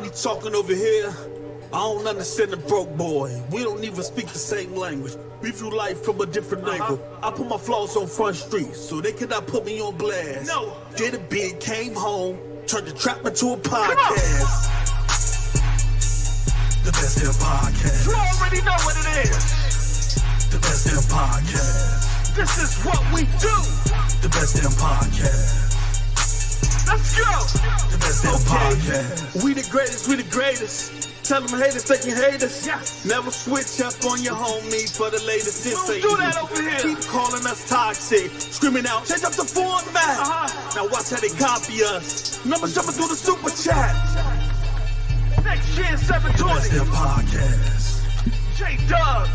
Money talking over here. I don't understand the broke boy. We don't even speak the same language. We view life from a different angle. I put my flaws on Front Street, so they cannot put me on blast. No. Did a bid, came home, turned the trap into a podcast. The Bestdam Podcast. You already know what it is. The Bestdam Podcast. This is what we do. The Bestdam Podcast. Let's go. The Bestdam Podcast. We the greatest, we the greatest. Tell them haters they can hate us. Yes. Never switch up on your homies for the latest sensation. Don't do that over here. Keep calling us toxic, screaming out, change up the format. Now watch how they copy us. Numbers jumping through the super chat. Next year 720. The Bestdam Podcast. J-Dub.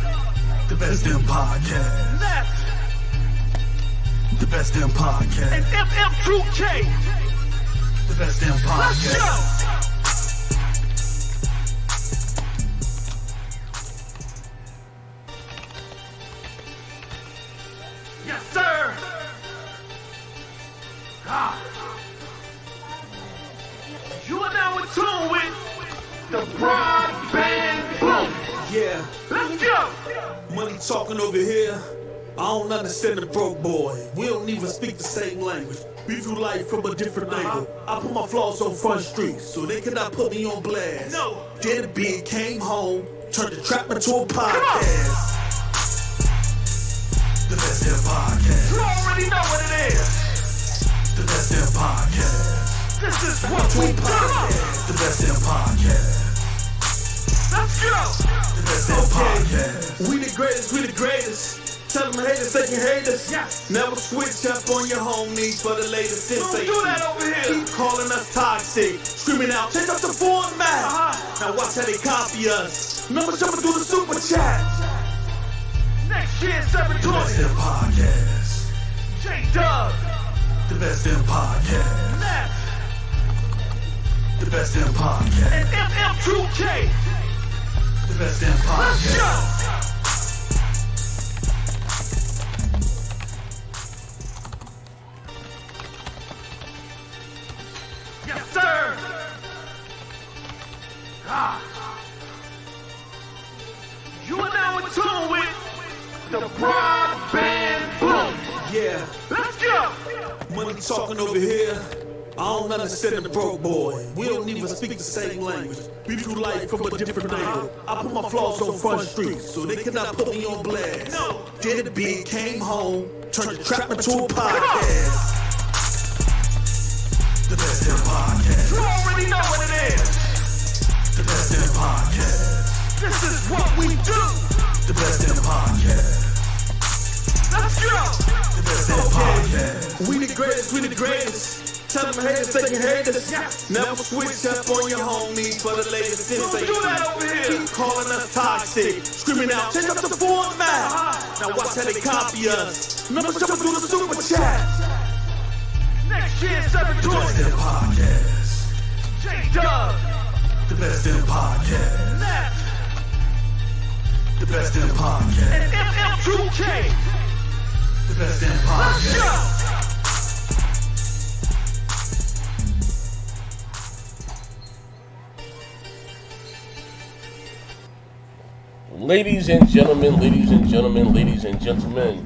The Bestdam Podcast. Left. The Bestdam Podcast. And MM2K. The Bestdam Podcast. Let's go. Yes, sir. You are now in tune with the broadband boom. Yeah. Let's go. Money talking over here. I don't understand the broke boy. We don't even speak the same language. We view life from a different angle. I put my flaws on Front Street, so they cannot put me on blast. No. Did a bid, came home, turned the trap into a podcast. The Bestdam Podcast. You already know what it is. The Bestdam Podcast. This is what we do. The Bestdam Podcast. Let's go. The Bestdam Podcast. We the greatest, we the greatest. Tell them haters they can hate us. Yes. Never switch up on your homies for the latest sensation. Don't do that over here. Keep calling us toxic, screaming out, change up the format. Now watch how they copy us. Numbers jumping through the super chat. Next year The 720. Bestdam Podcast. J-Dub. The Bestdam Podcast. Left. The Bestdam Podcast. And MM2K. The Bestdam Let's Podcast. go. Yes, sir. You are now in tune with the broadband boom. Yeah. Let's go. Money talking over here. I don't understand the broke boy. We don't even speak the same language. We view life from a different angle. I put my flaws on Front Street, so they cannot put me on blast. No. Did a bid, came home, turned the trap into a podcast. The Bestdam Podcast. You already know what it is. The Bestdam Podcast. This is what we do. The Bestdam Podcast. Let's go. The Bestdam Podcast. We the greatest, we the greatest. Tell them haters they can hate us. Yes. Never switch up on your homies for the latest sensation. do that over here. Keep calling us toxic, screaming out, change up the format. Now watch how they copy us. Numbers jumping through the super chat. Next year The 720. Bestdam Podcast. J-Dub. The Bestdam Podcast. Left. The Bestdam Podcast. And MM2K. The Bestdam Let's Podcast. go. Ladies and gentlemen, ladies and gentlemen, ladies and gentlemen.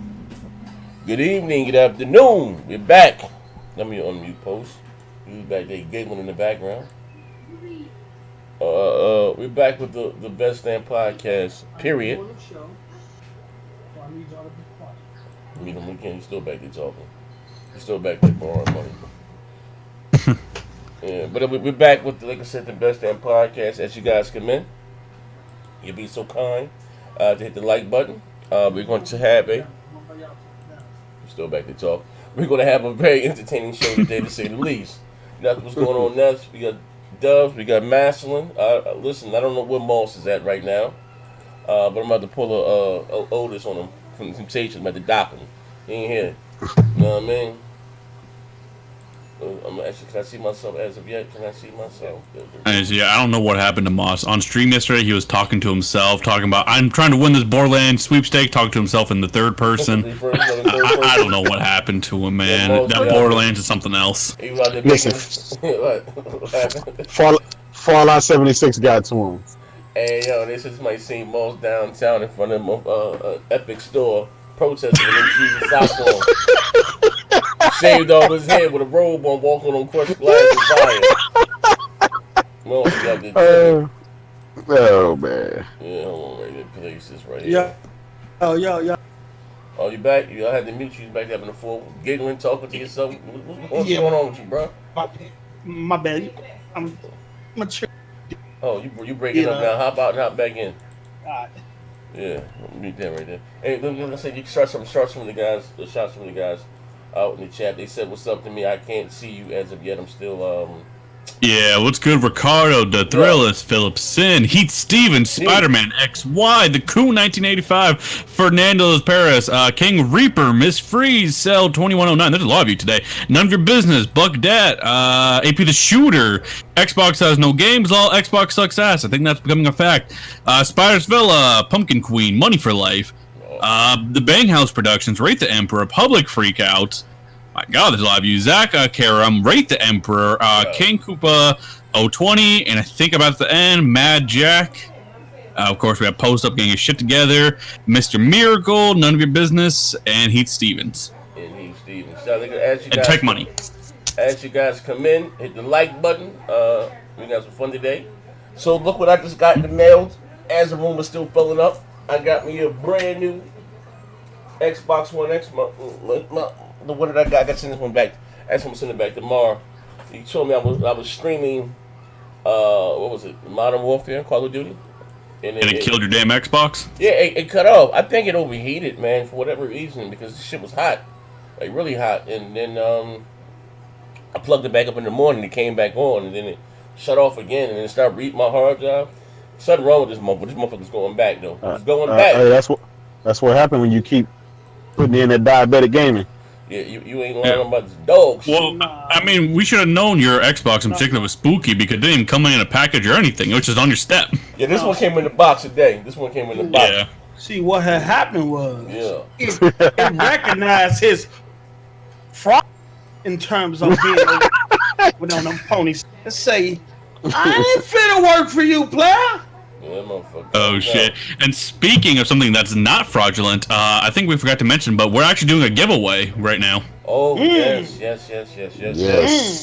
Good evening, good afternoon. We're back. Let me unmute post. You back there giggling in the background. We're back with the Bestdam Podcast, period. Meet him again. He's still back there talking. He's still back there borrowing money. Yeah, but we're back with, like I said, the Bestdam Podcast. As you guys come in, you'll be so kind to hit the like button. We're going to have still back to talk. We're going to have a very entertaining show today, to say the least. That's what's going on next. We got Dubs, we got Maslin. Listen, I don't know where Moss is at right now, but I'm about to pull a Otis on him from Temptation. I'm about to dock him. He ain't here. You know what I mean? I'm actually, can I see myself as of yet? Can I see myself? Yeah, I don't know what happened to Moss. On stream yesterday, he was talking to himself, talking about, I'm trying to win this Borderlands sweepstake, talking to himself in the third person. I don't know what happened to him, man. That Borderlands is something else. Listen, Fall Fallout 76 got to him. Hey, yo, this is my St. Moss downtown in front of Epic store protesting against using socks on. Shaved off his head with a robe on, walking on crushed glass and fire. No, oh man. Yeah, hold on, right there. Places right here. Yeah. Oh, yeah. Oh, you back? You I had to mute you back there in the floor, giggling, talking to yourself. What's going on with you, bro? My bad. I'm mature. Oh, you breaking up now. Hop out and hop back in. Alright. Yeah, mute that right there. Hey, let's say you start some of the guys, shots from the guys out in the chat. They said, "What's up to me? I can't see you as of yet. I'm still Yeah, what's good, Ricardo, The Thrillist, Philip Sin, Heat Stevens, Spider-Man XY, The Coon 1985, Fernando Perez, King Reaper, Miss Freeze, Cell 2109. There's a lot of you today. None of your business, Buck Dat, AP the Shooter, Xbox has no games, all Xbox sucks ass. I think that's becoming a fact. Spider's Villa, Pumpkin Queen, Money for Life, the Banghouse Productions, Rate the Emperor, Public Freakouts. My God, there's a lot of you. Zach Karam, Rate the Emperor, King Koopa 020, and I think about the end, Mad Jack. Of course, we have Post Up getting his shit together, Mr. Miracle, None of Your Business, and Heat Stevens. So and Tech Money. As you guys come in, hit the like button. We got some fun today. So look what I just got in the mail. As the room is still filling up, I got me a brand new Xbox One X. The one that I got send this one back. Asked him to send it back tomorrow. He told me I was streaming. What was it? Modern Warfare, Call of Duty. And it killed your damn Xbox? Yeah, it cut off. I think it overheated, man, for whatever reason, because the shit was hot, like really hot. And then I plugged it back up in the morning. It came back on, and then it shut off again, and then it started reading my hard drive. Something wrong with this motherfucker. This motherfucker's going back though. It's going back. That's what happened when you keep putting in that diabetic gaming. Yeah, you ain't lying about this dog shit. Well, I mean, we should have known your Xbox in particular was spooky because it didn't even come in a package or anything. It was just on your step. Yeah, this one came in the box today. Yeah. See, what had happened was it recognized his fraud in terms of being with on them ponies. Let's say, I ain't finna work for you, player. Yeah, motherfucker. Oh shit! And speaking of something that's not fraudulent, I think we forgot to mention, but we're actually doing a giveaway right now. Oh yes.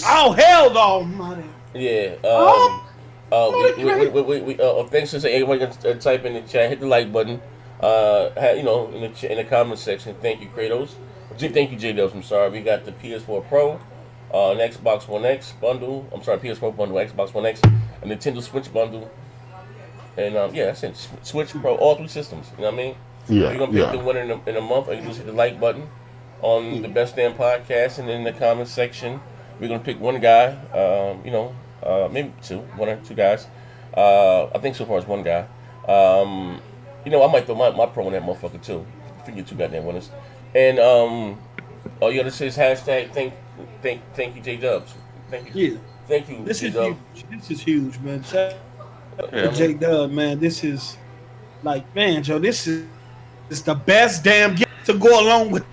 Oh hell no, money. Yeah. Thanks to say everybody can type in the chat, hit the like button. In the comment section. Thank you, Kratos. Thank you, J-Dubs. I'm sorry. We got the PS4 Pro, an Xbox One X bundle. I'm sorry, PS4 bundle, Xbox One X, a Nintendo Switch bundle. And that's it. Switch Pro, all three systems. You know what I mean? Yeah. You're gonna pick the winner in a month, or you just hit the like button on the Bestdam podcast, and in the comment section, we're gonna pick one guy. Maybe one or two guys. I think so far it's one guy. I might throw my pro in that motherfucker too. Figure two goddamn winners. And all you gotta say is hashtag thank you, J-Dubs. Thank you. Yeah. Thank you. This is huge. This is huge, man. J-Dub, man, this is like, man, Joe, this is the best damn gift to go along with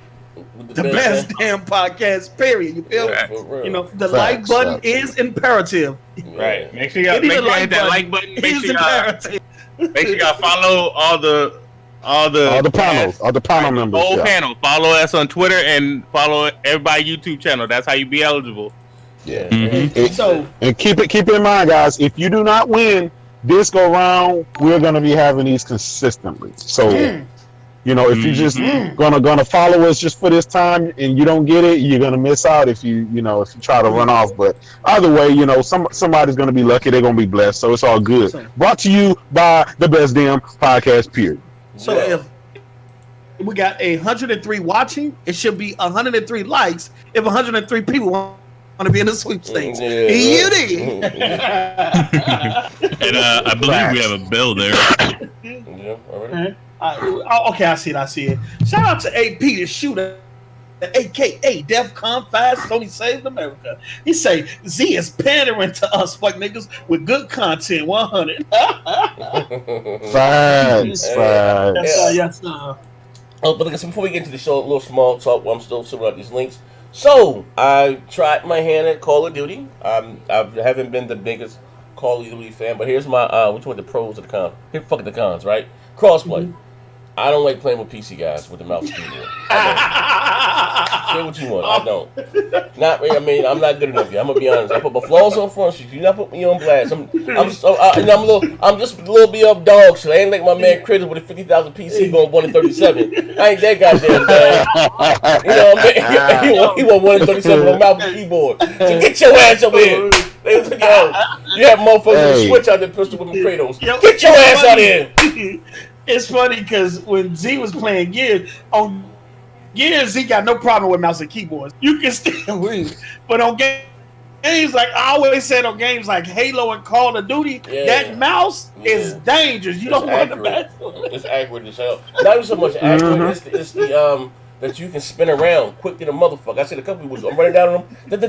the best damn podcast, period. You feel me? The like button is imperative. Right. Make sure y'all hit that like button. Make sure y'all follow all the panel members. Whole panel. Follow us on Twitter and follow everybody YouTube channel. That's how you be eligible. Yeah. Mm-hmm. And keep it in mind, guys. If you do not win this go round, we're gonna be having these consistently. So, if you're just gonna follow us just for this time and you don't get it, you're gonna miss out if you try to run off. But either way, somebody's gonna be lucky. They're gonna be blessed. So it's all good. Brought to you by the Bestdam podcast. Period. So if we got 103 watching, it should be 103 likes. If 103 people want to be in the sweepstakes, you did. And I believe we have a bill there. Okay, I see it. Shout out to AP the Shooter, aka DEFCON 5 Sony Saved America. He say Z is pandering to us fuck niggas with good content. 100. Facts. Yes, sir. But like I said, before we get into the show, a little small talk while I'm still sorting out these links. So I tried my hand at Call of Duty. I haven't been the biggest Call of Duty fan, but here's my which one the pros or the cons? Here, fuck the cons, right? Crossplay. I don't like playing with PC guys with the mouse and keyboard. I don't. Say what you want. I don't. Not. I mean, I'm not good enough yet. I'm gonna be honest. I put my flaws on front street. You not put me on blast. I'm just a little bit up dog shit. I ain't like my man Critter with a 50,000 PC going 1 in 37. I ain't that goddamn bad. You know what I mean? He won 1 in 37 on mouse and keyboard. So get your ass over here. They was like, yo, you have motherfuckers with switch out there pistol with them Kratos. Get your ass out here. It's funny because when Z was playing Gears, on Gears, Z got no problem with mouse and keyboards. You can still win. But on games like I always said, on games like Halo and Call of Duty, that mouse is dangerous. You don't want to mess with it. It's accurate as hell. Not even so much accurate. It's the that you can spin around quick to the motherfucker. I said a couple people, I'm running down on them.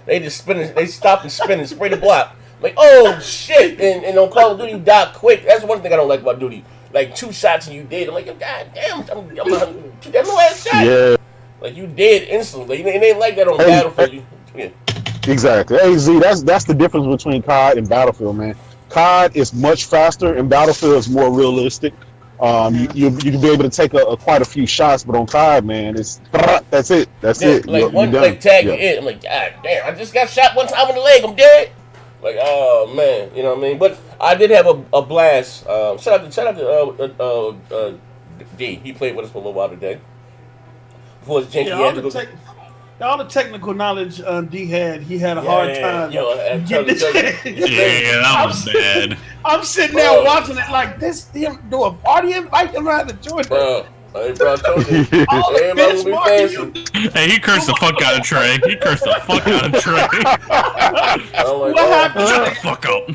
They just spin. They stop and spin and spray the block. Like, oh shit! And on Call of Duty, you die quick. That's one thing I don't like about Duty. Like 2 shots and you dead. I'm like, god damn, I'm that last shot. Yeah. Like you dead instantly. It ain't like that on Battlefield. Exactly. Hey Z, that's the difference between COD and Battlefield, man. COD is much faster and Battlefield is more realistic. You can be able to take quite a few shots, but on COD, man, that's it. That's it. Like one like tag it. I'm like, god damn, I just got shot one time in the leg. I'm dead. Like, oh man, you know what I mean? But I did have a blast. Shout out to D. He played with us for a little while today. Before his janky had to go. All the technical knowledge D had, he had a hard time. That was bad. I'm sitting there watching it like this. Him do a party invite him around the joint. Bro, I told you. Everybody will be fancy. Hey, he cursed the fuck out of Trey. He cursed the fuck out of Trey. Like, what happened? Shut the fuck up.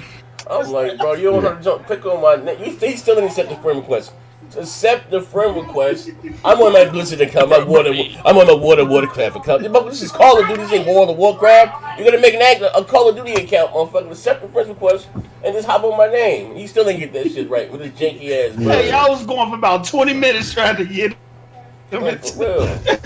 I'm like, bro, you don't have to click on my name. He still didn't accept the friend request. Accept the friend request. I'm on my Blizzard account. I'm on my Watercraft account. This is Call of Duty. This ain't World of Warcraft. You're gonna make a Call of Duty account, motherfucker. Accept the friend request and just hop on my name. He still didn't get that shit right with his janky ass. Bro. Hey, I was going for about 20 minutes trying to get. Like, for real. Get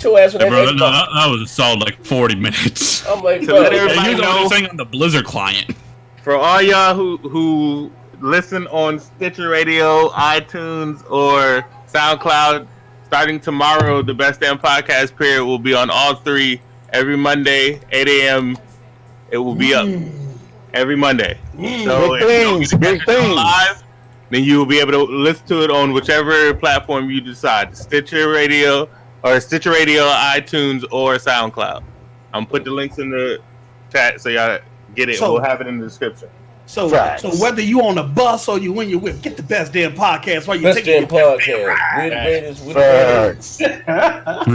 your ass on that Xbox. That was a solid like 40 minutes. I'm like, to bro. let everybody know, saying on the Blizzard client. For all y'all who listen on Stitcher Radio, iTunes, or SoundCloud, starting tomorrow, the Bestdam podcast period will be on all 3 every Monday, 8 a.m. It will be up every Monday. So big things. Live, then you will be able to listen to it on whichever platform you decide, Stitcher Radio, iTunes, or SoundCloud. I'm put the links in the chat so y'all get it. We'll have it in the description. So whether you on a bus or you in your whip, get the Best Damn Podcast while you take your podcast. We're the greatest.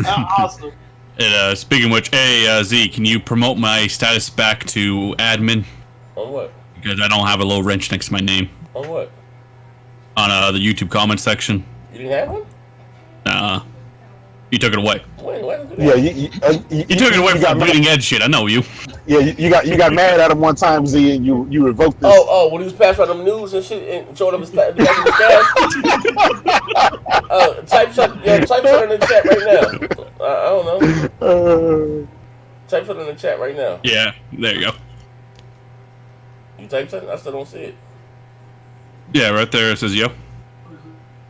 Awesome. And speaking of which, hey Z, can you promote my status back to admin? On what? Because I don't have a little wrench next to my name. On what? On the YouTube comment section. You didn't have one? Nah. You took it away. Yeah, you took it away from the bleeding edge shit. I know you. Yeah, you got mad at him one time, Z, and you revoked this. When he was passing around them news and shit and showing up his staff. Type something in the chat right now. I don't know. Type something in the chat right now. Yeah, there you go. You type something? I still don't see it. Yeah, right there it says yo.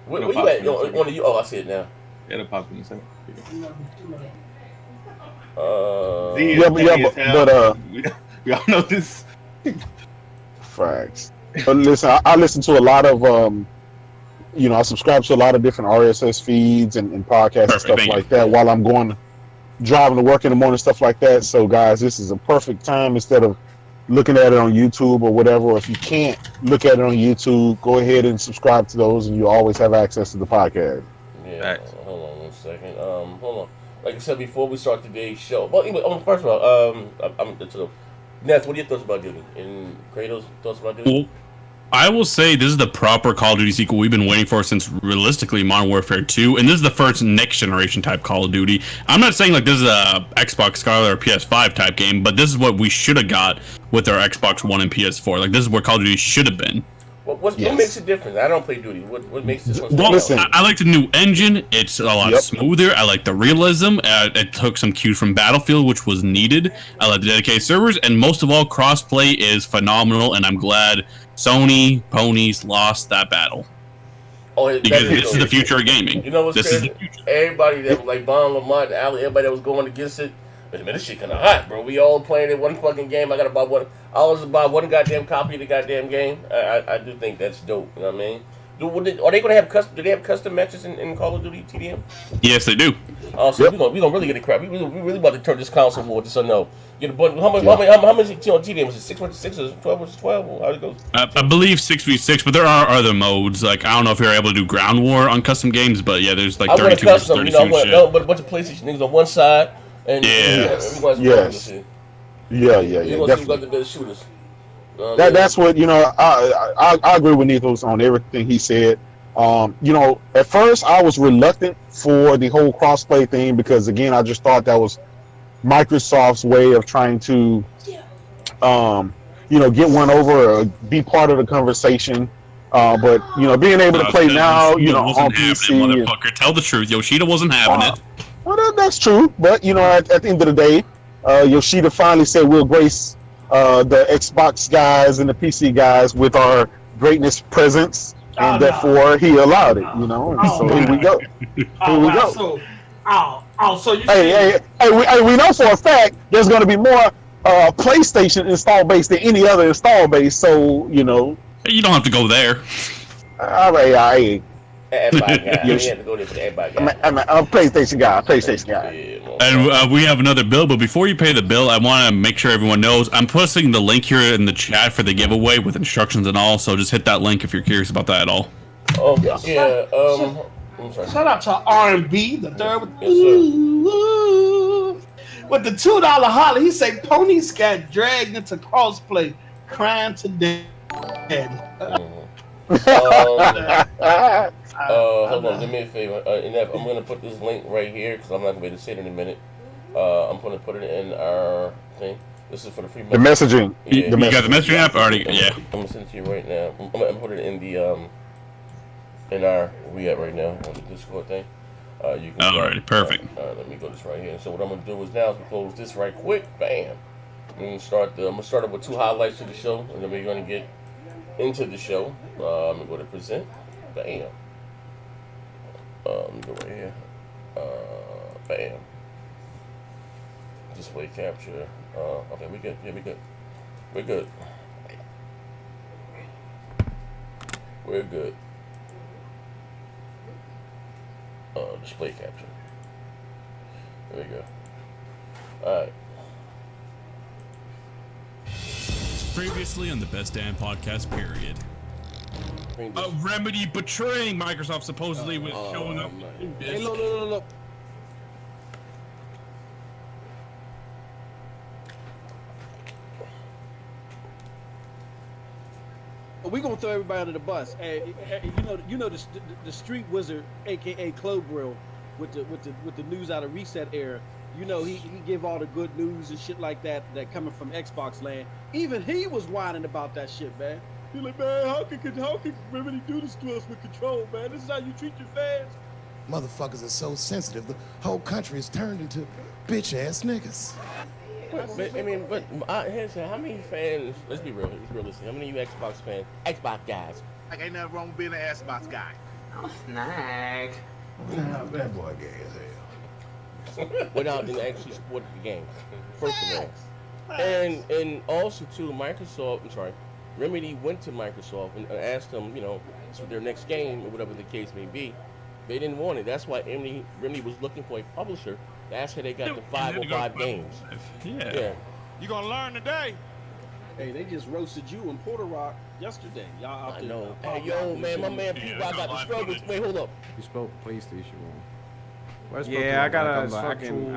Where you at? One of you? Oh, I see it now. It'll pop in a second. We all know this. Facts. But listen, I listen to a lot of I subscribe to a lot of different RSS feeds and podcasts and stuff like that while I'm driving to work in the morning, stuff like that. So guys, this is a perfect time instead of looking at it on YouTube or whatever. Or if you can't look at it on YouTube, go ahead and subscribe to those and you always have access to the podcast. Yeah, hold on 1 second. Hold on. Like I said before, we start today's show. Well, anyway, first of all, Neth, what are your thoughts about Duty? And Kratos, thoughts about Duty? Well, I will say this is the proper Call of Duty sequel we've been waiting for since realistically Modern Warfare 2, and this is the first next generation type Call of Duty. I'm not saying like this is a Xbox Scarlet or PS5 type game, but this is what we should have got with our Xbox One and PS4. Like this is where Call of Duty should have been. What makes it different? I don't play Duty. What makes this one? Well, Listen. I like the new engine. It's a lot smoother. I like the realism. It took some cues from Battlefield, which was needed. I like the dedicated servers, and most of all, crossplay is phenomenal. And I'm glad Sony ponies lost that battle. Because this is the future of gaming. You know what's crazy? Everybody that was like Bon Lamont, Ali, everybody that was going against it. Man, this shit kind of hot, bro. We all playing it one fucking game. I always buy one goddamn copy of the goddamn game. I do think that's dope. You know what I mean? Are they gonna have custom? Do they have custom matches in Call of Duty TDM? Yes, they do. Oh, so we gonna really get a crap. We really about to turn this console war to something else. Get a button. How much TDM was it? 6 versus 6 or 12 versus 12? How it goes? I believe 6v6, but there are other modes. Like I don't know if you're able to do ground war on custom games, but yeah, there's like 32 versus 32 shit. But a bunch of PlayStation niggas on one side. And Yes. Shooters. That's what I agree with Nethos on everything he said. At first I was reluctant for the whole crossplay thing because again I just thought that was Microsoft's way of trying to get one over or be part of the conversation. But being able to play now, on PC. Motherfucker, tell the truth. Yoshida wasn't having it. Well, that's true. But at the end of the day, Yoshida finally said we'll grace the Xbox guys and the PC guys with our greatness presence, and therefore he allowed it. So here we go. So you we know for a fact there's going to be more PlayStation install base than any other install base. So you don't have to go there. All right. Everybody guy. You had to go there for the everybody guy. I'm a PlayStation guy. And we have another bill, but before you pay the bill, I want to make sure everyone knows I'm posting the link here in the chat for the giveaway with instructions and all. So just hit that link if you're curious about that at all. Oh yeah. I'm sorry. Shout out to R&B, the third with the $2 holler. He say ponies got dragged into crossplay, crying to death. Hold on, do me a favor. I'm gonna put this link right here because I'm not gonna be able to say it in a minute. I'm gonna put it in our thing. This is for the free messaging. The messaging. Yeah. You got the messaging app already? Yeah. I'm gonna send it to you right now. I'm gonna put it in the in our where we at right now on the Discord thing. You can. Alright, perfect. Let me go this right here. So what I'm gonna do is now close this right quick. Bam. I'm gonna start it with 2 highlights of the show, and then we're gonna get into the show. I'm gonna go to present. Bam. Let me go right here. Bam. Display capture. Okay, we good. Yeah, we good. We're good. We're good. Display capture. There we go. Alright. Previously on the Bestdam podcast period. Remedy betraying Microsoft supposedly was showing up. Hey, look. We gonna throw everybody under the bus. Hey, you know the street wizard, aka Clobrill, with the news out of Reset era. He give all the good news and shit like that coming from Xbox land. Even he was whining about that shit, man. He's like, man, how can Remedy do this to us with Control, man? This is how you treat your fans. Motherfuckers are so sensitive. The whole country is turned into bitch-ass niggas. How many fans? Let's be real. It's realistic. How many of you Xbox fans? Xbox guys. Like, ain't nothing wrong with being an Xbox guy. Oh, snag. That boy gay as hell. Without them actually supporting the game, first of all. And also too, Remedy went to Microsoft and asked them, for their next game or whatever the case may be. They didn't want it. That's why Remedy was looking for a publisher. That's how they got the 505 games. Yeah. You gonna learn today? Hey, they just roasted you in Porter Rock yesterday. Y'all out there. I know. Hey, yo, man, my man P-Rock got the struggles. Wait, hold up. You spelled PlayStation wrong. Yeah, I gotta fucking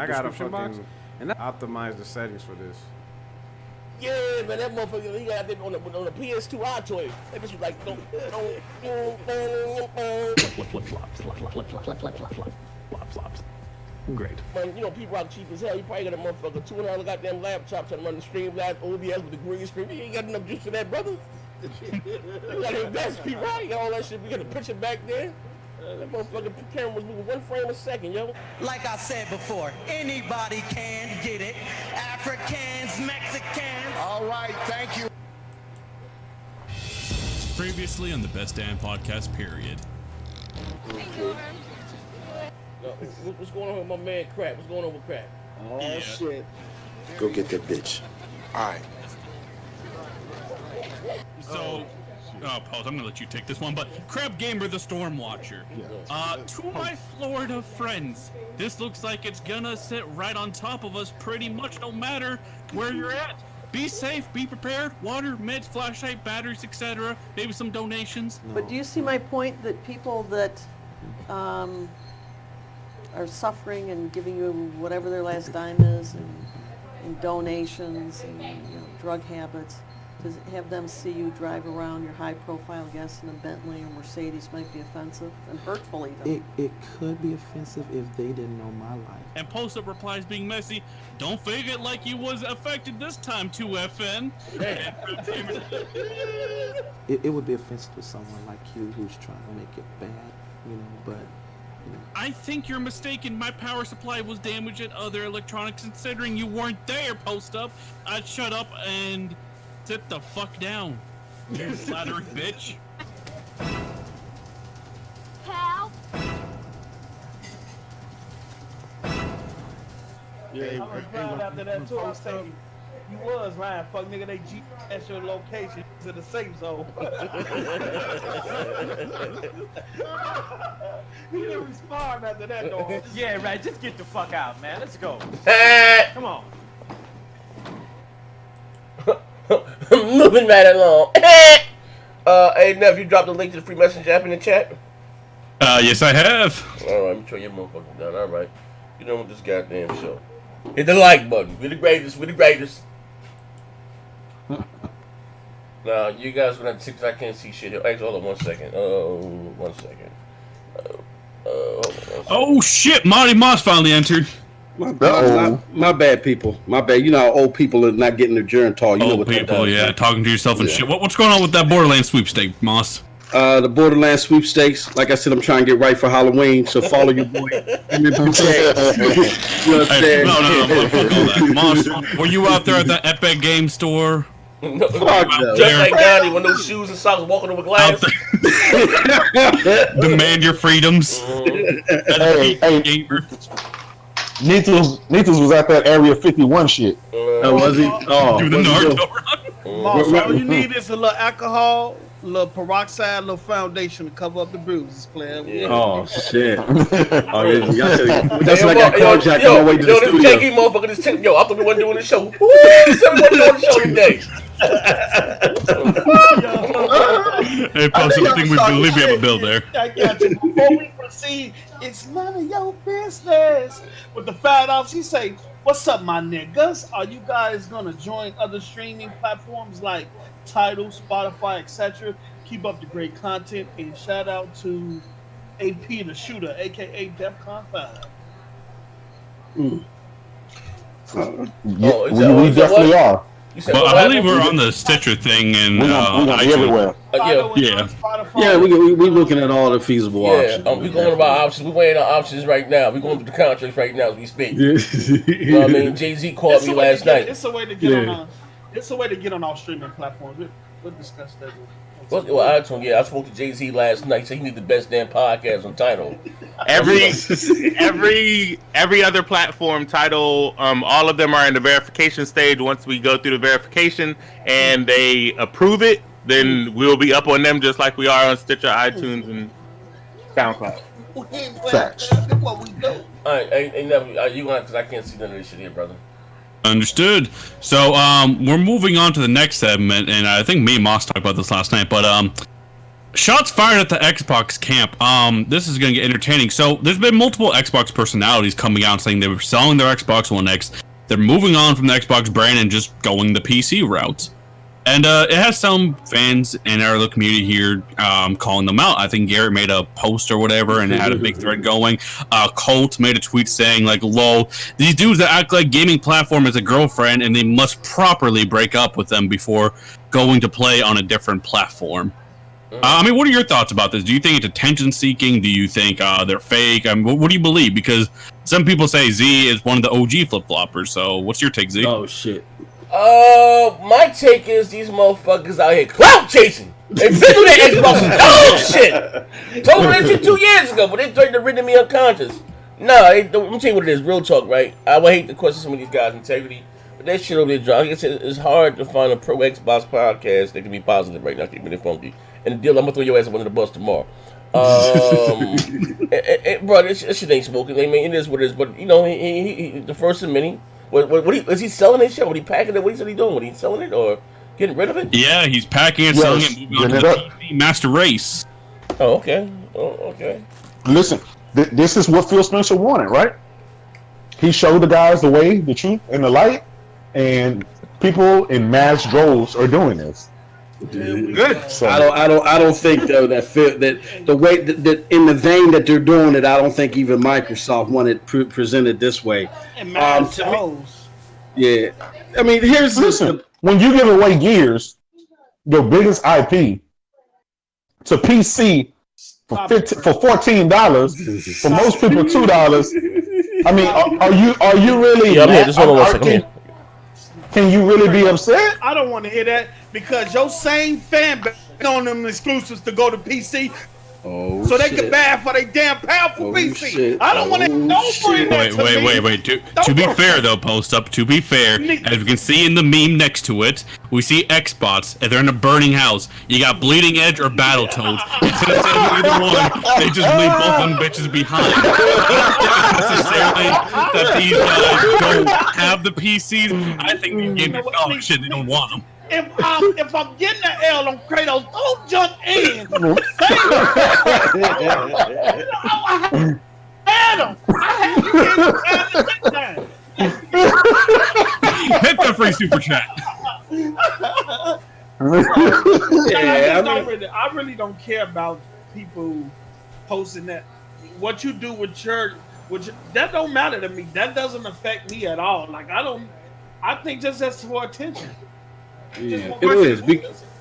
optimize the settings for this. Yeah, man, that motherfucker, he got that on the PS2 iToy. That bitch was like, Flops. Great. Man, P-Rock cheap as hell. You probably got a motherfucker $200 goddamn laptop trying to run the Streamlabs OBS with the green screen. You ain't got enough juice for that, brother. You gotta invest me, right? All that shit. We got a picture back there. That motherfucking camera was moving 1 frame a second, yo. Like I said before, anybody can get it. Africans, Mexicans. All right, thank you. Previously on the Bestdam podcast, period. What's going on with my man Crap? What's going on with Crap? Oh shit. Go get that bitch. All right. So, Paul, I'm gonna let you take this one, but Crab Gamer the Storm Watcher. To my Florida friends, this looks like it's gonna sit right on top of us pretty much no matter where you're at. Be safe, be prepared, water, meds, flashlight, batteries, etc. Maybe some donations. But do you see my point that people that are suffering and giving you whatever their last dime is and donations and drug habits, to have them see you drive around your high-profile guest in a Bentley or Mercedes might be offensive and hurtful even. It could be offensive if they didn't know my life. And post-up replies being messy. Don't fake it like you was affected this time, 2FN. It would be offensive to someone like you who's trying to make it bad, but... I think you're mistaken. My power supply was damaged and other electronics. Considering you weren't there, post-up, I'd shut up and sit the fuck down. You flattery bitch. Help! Yeah, I was proud after that too. I say you was lying, fuck nigga. They GPS your location to the safe zone. He didn't respond after that, dog. Yeah, right. Just get the fuck out, man. Let's go. Come on. Moving right along. Hey, Nev, you dropped the link to the free message app in the chat? Yes, I have. Alright, let me throw your motherfucking down. Alright. You know what this goddamn show. Hit the like button. We're the greatest. We're the greatest. Now, you guys gonna have to see because I can't see shit here. Actually, hold on 1 second. 1 second. Hold on. Oh shit, Marty Moss finally entered. My bad, people. My bad. You know how old people are not getting their geritol. You know what people, yeah, talking to yourself and shit. What's going on with that Borderlands sweepstake, Moss? The Borderlands sweepstakes. Like I said, I'm trying to get right for Halloween, so follow your boy. You know what I'm saying? No, fuck all that. Moss, were you out there at the Epic Game Store? No, just like Gandhi with no shoes and socks, walking over glass. Demand your freedoms. Hey. Nithos was at that Area 51 shit. Was he? Oh, do the Naruto run. All you need is a little alcohol, a little peroxide, a little foundation to cover up the bruises, player. Yeah. Oh shit! That's like I carjacked on my way to the studio. This JG motherfucker just took. Yo, I thought we weren't doing the show. Woo! Someone doing the show today. Hey, Post, I think we believe we have a bill there. I got you. Before we proceed, it's none of your business. With the fat off, she say, "What's up, my niggas? Are you guys gonna join other streaming platforms like Tidal, Spotify, etc.? Keep up the great content and shout out to AP the Shooter, aka DEFCON 5." We definitely are. Well, I believe we're on the Stitcher thing and we're gonna be everywhere. Yeah, we looking at all the feasible options. We're going about options. We're weighing our options right now. We're going through the contracts right now as we speak. You know what I mean? Jay-Z called me last night. It's a way to get on. It's a way to get on all streaming platforms. We'll discuss that. Well, iTunes, I spoke to Jay-Z last night. Said he need the best damn podcast on Tidal. Every other platform, Tidal, all of them are in the verification stage. Once we go through the verification and they approve it, then we'll be up on them just like we are on Stitcher, iTunes, and SoundCloud. Facts. What we do. All right, you want? Because I can't see none of this shit here, brother. Understood. So we're moving on to the next segment, and I think me and Moss talked about this last night, but shots fired at the Xbox camp. This is going to get entertaining. So there's been multiple Xbox personalities coming out saying they were selling their Xbox One X. They're moving on from the Xbox brand and just going the PC route. And it has some fans in our little community here calling them out. I think Garrett made a post or whatever and it had a big thread going. Colt made a tweet saying, like, lol, these dudes that act like gaming platform is a girlfriend and they must properly break up with them before going to play on a different platform. I mean, what are your thoughts about this? Do you think it's attention-seeking? Do you think they're fake? I mean, what do you believe? Because some people say Z is one of the OG flip-floppers. So what's your take, Z? Oh, shit. My take is these motherfuckers out here clout chasing. They been through that Xbox shit. Told me that shit 2 years ago, but they threatened to render me unconscious. Nah, let me tell you what it is. Real talk, right? I would hate to question some of these guys' integrity, but that shit over there, John. Like I said, it's hard to find a pro Xbox podcast that can be positive right now, keeping it funky. And the deal, I'm gonna throw your ass up under the bus tomorrow. Bro, this shit ain't smoking. I mean, it is what it is. But you know, he the first of many. What is he selling his shit? What he packing it? What is he doing? What he selling it or getting rid of it? Yeah, he's packing it, selling it, moving on to the PC Master Race. Oh, okay. Listen, this is what Phil Spencer wanted, right? He showed the guys the way, the truth, and the light, and people in mass droves are doing this. Good. So, I don't think though that the way that in the vein that they're doing it, I don't think even Microsoft wanted presented this way. Yeah, I mean, listen. When you give away Gears, your biggest IP, to PC for $14, for most people $2. I mean, are you really? Yeah, I'm here. Just hold on one second. Can you really be upset? I don't want to hear that because your same fan base on them exclusives to go to PC. So they can buy for their damn powerful PC. Shit. I don't want to. Don't bring that to me. Wait. To be fair, though, Post Up. To be fair, as we can see in the meme next to it, we see Xbots, and they're in a burning house. You got Bleeding Edge or Battletoads. Instead of saving either one, they just leave both of them bitches behind. Not necessarily that these guys don't have the PCs. I think these games are dog shit. They don't want them. If I'm getting an L on Kratos, don't jump in. I had him. Hit the free super chat. I really don't care about people posting that. What you do with church, that don't matter to me. That doesn't affect me at all. Like I think just that's for attention. Yeah, it is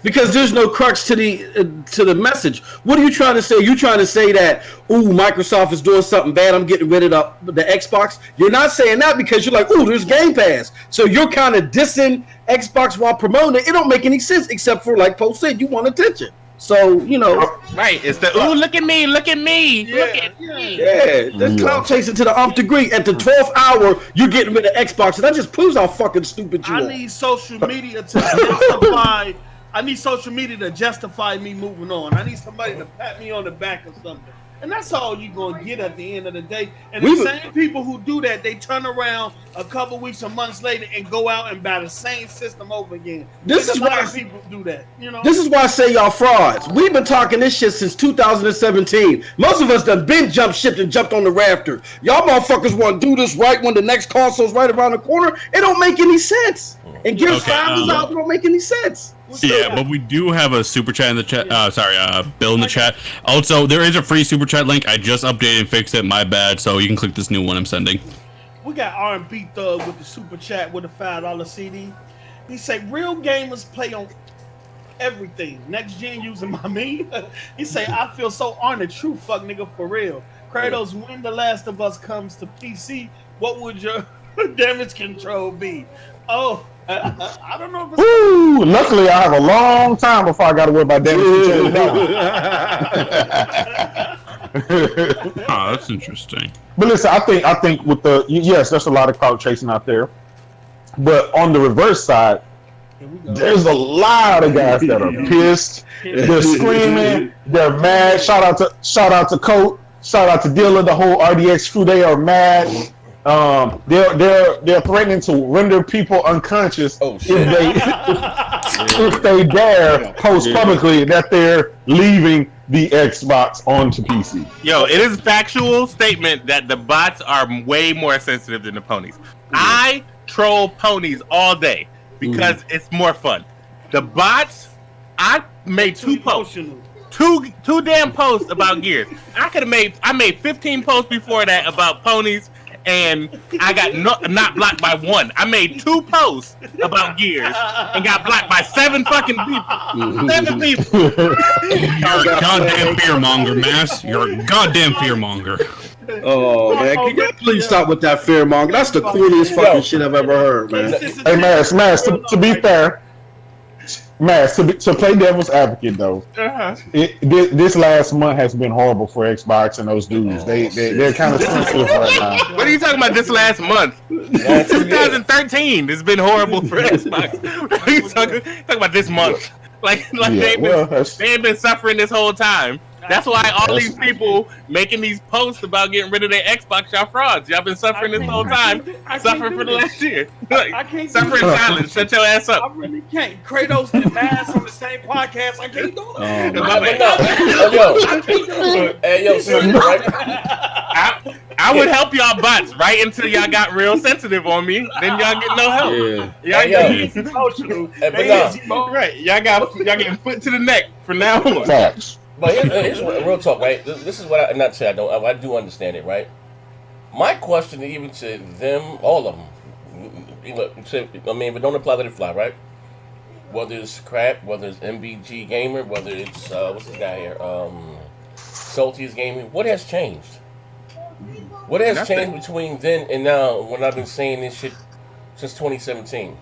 because there's no crux to the message. What are you trying to say? You trying to say that Microsoft is doing something bad? I'm getting rid of the Xbox. You're not saying that because you're like, there's Game Pass. So you're kind of dissing Xbox while promoting it. It don't make any sense except for like Poe said, you want attention. So right? It's the look at me, look at me, look at me. Yeah, that's clout chasing to the nth degree. At the 12th hour, you're getting rid of Xbox, and that just proves how fucking stupid you are. I need social media to justify. I need social media to justify me moving on. I need somebody to pat me on the back or something. And that's all you're going to get at the end of the day. And the same people who do that, they turn around a couple weeks or months later and go out and buy the same system over again. This is why people do that. This is why I say y'all frauds. We've been talking this shit since 2017. Most of us done been jumped on the rafter. Y'all motherfuckers want to do this right when the next console's right around the corner. It don't make any sense. And Gears 5 is out, it don't make any sense. Yeah, but we do have a super chat in the chat. Bill in the chat. Also, there is a free super chat link. I just updated and fixed it. My bad. So you can click this new one I'm sending. We got R&B Thug with the super chat with a $5 CD. He say real gamers play on everything. Next gen using my meme. He say I feel so honored. True fuck nigga for real. Kratos, when The Last of Us comes to PC, what would your damage control be? I don't know if it's luckily I have a long time before I got to worry about damage control. That's interesting. But listen, I think with yes, there's a lot of crowd chasing out there. But on the reverse side, there's a lot of guys that are pissed. They're screaming. They're mad. Shout out to Colt. Shout out to Dilla. The whole RDX crew. They are mad. They're threatening to render people unconscious if they dare post publicly that they're leaving the Xbox onto PC. Yo, it is a factual statement that the bots are way more sensitive than the ponies. I troll ponies all day because it's more fun. The bots, I made two posts. Two damn posts about gears. I made 15 posts before that about ponies, and I got not blocked by one. I made 2 posts about gears and got blocked by 7 fucking people. 7 people. You're a goddamn fearmonger, Mass. You're a goddamn fearmonger. Oh man, can you please stop with that fearmonger? That's the corniest fucking shit I've ever heard, man. Hey, Mass, to be fair, Mass, to play devil's advocate though, this last month has been horrible for Xbox and those dudes. They're kind of sensitive right now. What are you talking about? This last month, 2013 has been horrible for Xbox. What are you talking about this month? Like they've been suffering this whole time. That's why all these people making these posts about getting rid of their Xbox, y'all frauds. Y'all been suffering this whole time. Suffering for the last year. I can't suffering in silence. Shut your ass up. I really can't. Kratos and Mass on the same podcast. I can't do it. I would help y'all bots right until y'all got real sensitive on me. Then y'all get no help. Y'all get emotional. Right. Y'all getting foot to the neck from now on. Facts. But here's real talk, right? This is what I do understand it, right? My question, even to them, all of them, I mean, but don't apply to the fly, right? Whether it's Crap, whether it's MBG Gamer, whether it's what's this guy here, Salty's Gaming, what has changed? What has changed between then and now? When I've been saying this shit since 2017,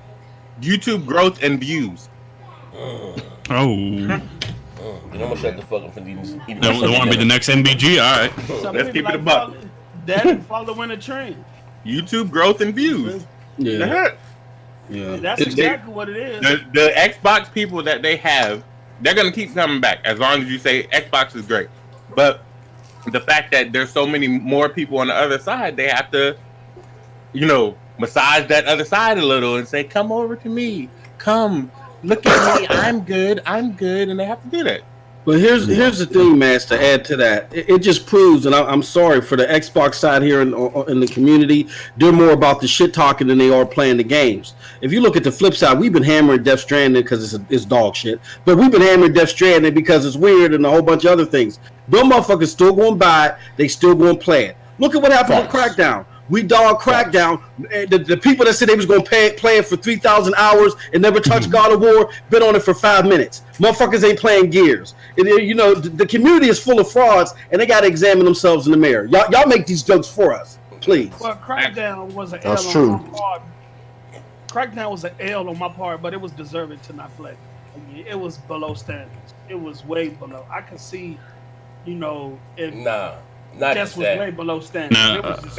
YouTube growth and views. You know, I'm gonna shut the fuck up for these. They want to be the next MBG? All right. Let's keep it a buck. That following a trend. YouTube growth and views. Yeah. That's exactly what it is. The Xbox people that they have, they're gonna keep coming back as long as you say Xbox is great. But the fact that there's so many more people on the other side, they have to, massage that other side a little and say, "Come over to me. Come, look at me. I'm good. And they have to do that. But here's the thing, Mass, to add to that. It just proves, and I'm sorry for the Xbox side here in the community, they're more about the shit talking than they are playing the games. If you look at the flip side, we've been hammering Death Stranding because it's dog shit. But we've been hammering Death Stranding because it's weird and a whole bunch of other things. Them motherfuckers still going to buy it. They still going to play it. Look at what happened with Crackdown. We dog Crackdown. The people that said they was going to play it for 3,000 hours and never touch God of War, been on it for 5 minutes. Motherfuckers ain't playing Gears. The community is full of frauds, and they got to examine themselves in the mirror. Y'all make these jokes for us, please. Well, Crackdown was an L on my part. Crackdown was an L on my part, but it was deserving to not play. I mean, it was below standards. It was way below. I could see, if not Jess was that. way below standards.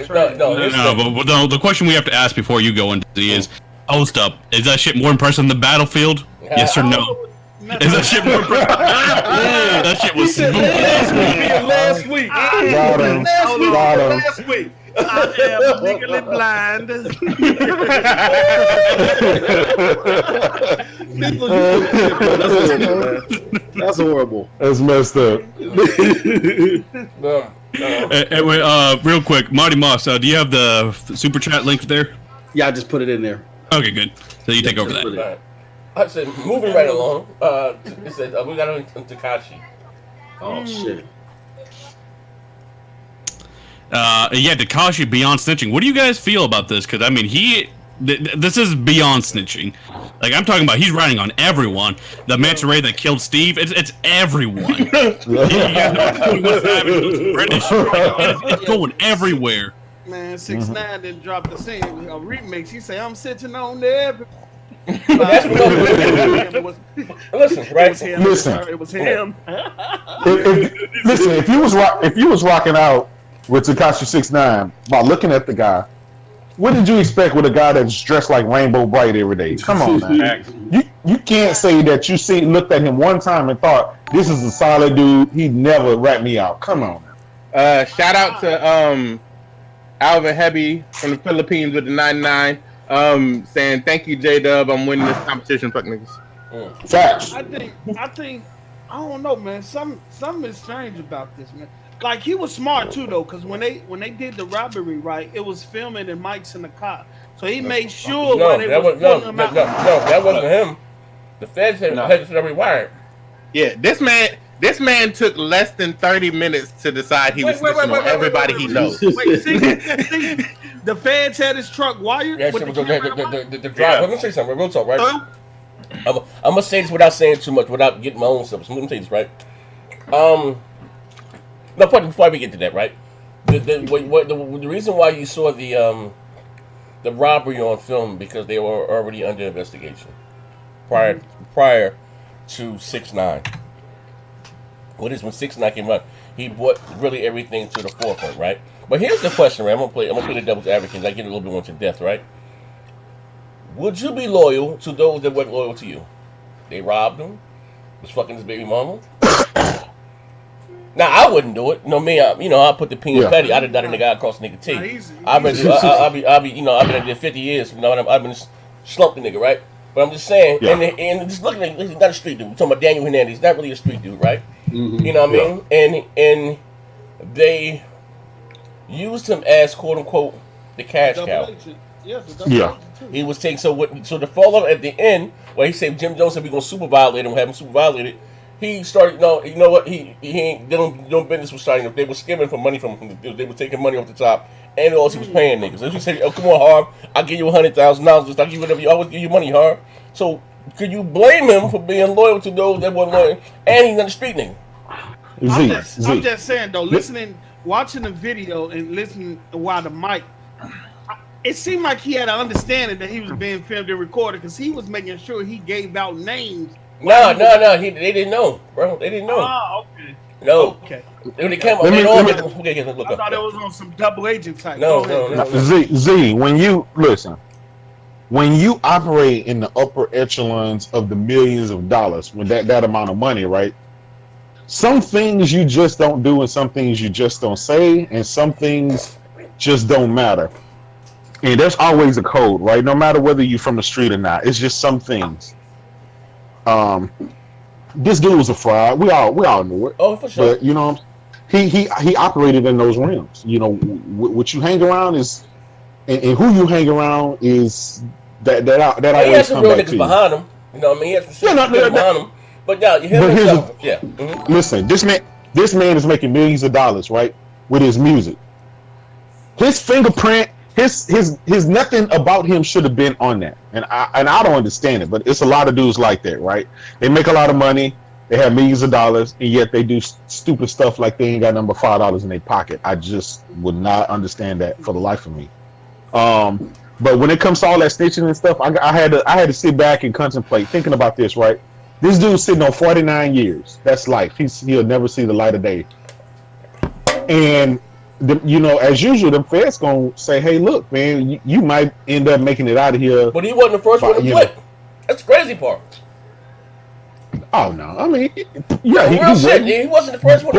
But the question we have to ask before you go into is, post up, is that shit more impressive than the Battlefield? Yes or no? Is that shit more impressive? Yeah, that shit was smooth. Last week. Last week. I am legally blind. That's horrible. That's messed up. Real quick, Marty Moss, do you have the super chat link there? Yeah, I just put it in there. Okay, good. So you take over that. Right. I said, moving right along. It said we got on Tekashi. Oh shit. Tekashi beyond snitching. What do you guys feel about this? Because I mean, this is beyond snitching. Like I'm talking about, he's riding on everyone. The manta ray that killed Steve, it's everyone. You guys know what's happening. British, it's going everywhere. Man, 6ix9ine didn't drop the scene. A remix. He say, "I'm sitting on there." Listen, right? It was him. If you was rocking out with Tekashi 6ix9ine by looking at the guy, what did you expect with a guy that's dressed like Rainbow Bright every day? Come on, man. You can't say that you looked at him one time and thought this is a solid dude. He'd never rat me out. Come on. Shout out to Alvin Hebby from the Philippines with the 99. Saying thank you, J-Dub. I'm winning this competition, fuck niggas. Facts. I think I don't know, man. Something is strange about this, man. Like he was smart too, though, because when they did the robbery, right, it was filming and Mike's in the car, so he made sure. No, that wasn't him. The feds had already wired. Yeah, this man took less than 30 minutes to decide he was snitching on everybody he knows. Wait, see, the feds had his truck wired. Yeah, with the the drive. Let me say something. Real talk, right? I'm gonna say this without saying too much, without getting my own stuff. So let me say this, right? No, before we get to that, right? The reason why you saw the robbery on film because they were already under investigation prior to 6ix9ine. What is when 6ix9ine came out? He brought really everything to the forefront, right? But here's the question, right? I'm gonna play the devil's advocate. I get a little bit more to death, right? Would you be loyal to those that weren't loyal to you? They robbed him, was fucking his baby mama. Now I wouldn't do it. You know me. I'll put the pin petty. I'd have done a nigga across nigga T. I've been in there 50 years. You know, I've been slumped the nigga, right? But I'm just saying, and just looking at, he's not a street dude. We're talking about Daniel Hernandez. He's not really a street dude, right? Mm-hmm. You know what I mean? And they used him as quote unquote the cash cow. Yeah. He was taking so the fallout at the end where he said Jim Jones said we're gonna super violate him, have him super violated. He started, you know what? He ain't doing business with starting up. They were skimming for money from him. They were taking money off the top, and also he was paying niggas. So he said, "Oh, come on, Harv, I'll give you $100,000. Just I'll give you whatever. I always give you money, Harv." So could you blame him for being loyal to those that weren't loyal? And he's not a street nigga. I'm just saying though, watching the video and listening while the mic, it seemed like he had an understanding that he was being filmed and recorded because he was making sure he gave out names. No, they didn't know, bro. They didn't know. Oh, okay. No. Okay. When they came up, I thought it was on some double agent type. No. Z, when you operate in the upper echelons of the millions of dollars, when that amount of money, right? Some things you just don't do, and some things you just don't say, and some things just don't matter. And there's always a code, right? No matter whether you're from the street or not, it's just some things. This dude was a fraud. We all knew it. Oh, for sure. But you know, he operated in those realms. You know, what you hang around is, and who you hang around is that he has some real niggas behind him. You know what I mean? He has some shit behind him. But now you hear himself. Yeah. Mm-hmm. Listen, this man is making millions of dollars, right, with his music. His fingerprint. His nothing about him should have been on that, and I don't understand it, but it's a lot of dudes like that, right? They make a lot of money, they have millions of dollars, and yet they do stupid stuff like they ain't got number $5 in their pocket. I just would not understand that for the life of me. But when it comes to all that snitching and stuff, I had to sit back and contemplate, thinking about this, right? This dude's sitting on 49 years. That's life. He'll never see the light of day, and as usual, them feds gonna say, "Hey, look, man, you might end up making it out of here." But he wasn't the first one to flip. That's the crazy part. Oh no, I mean, he wasn't the first one.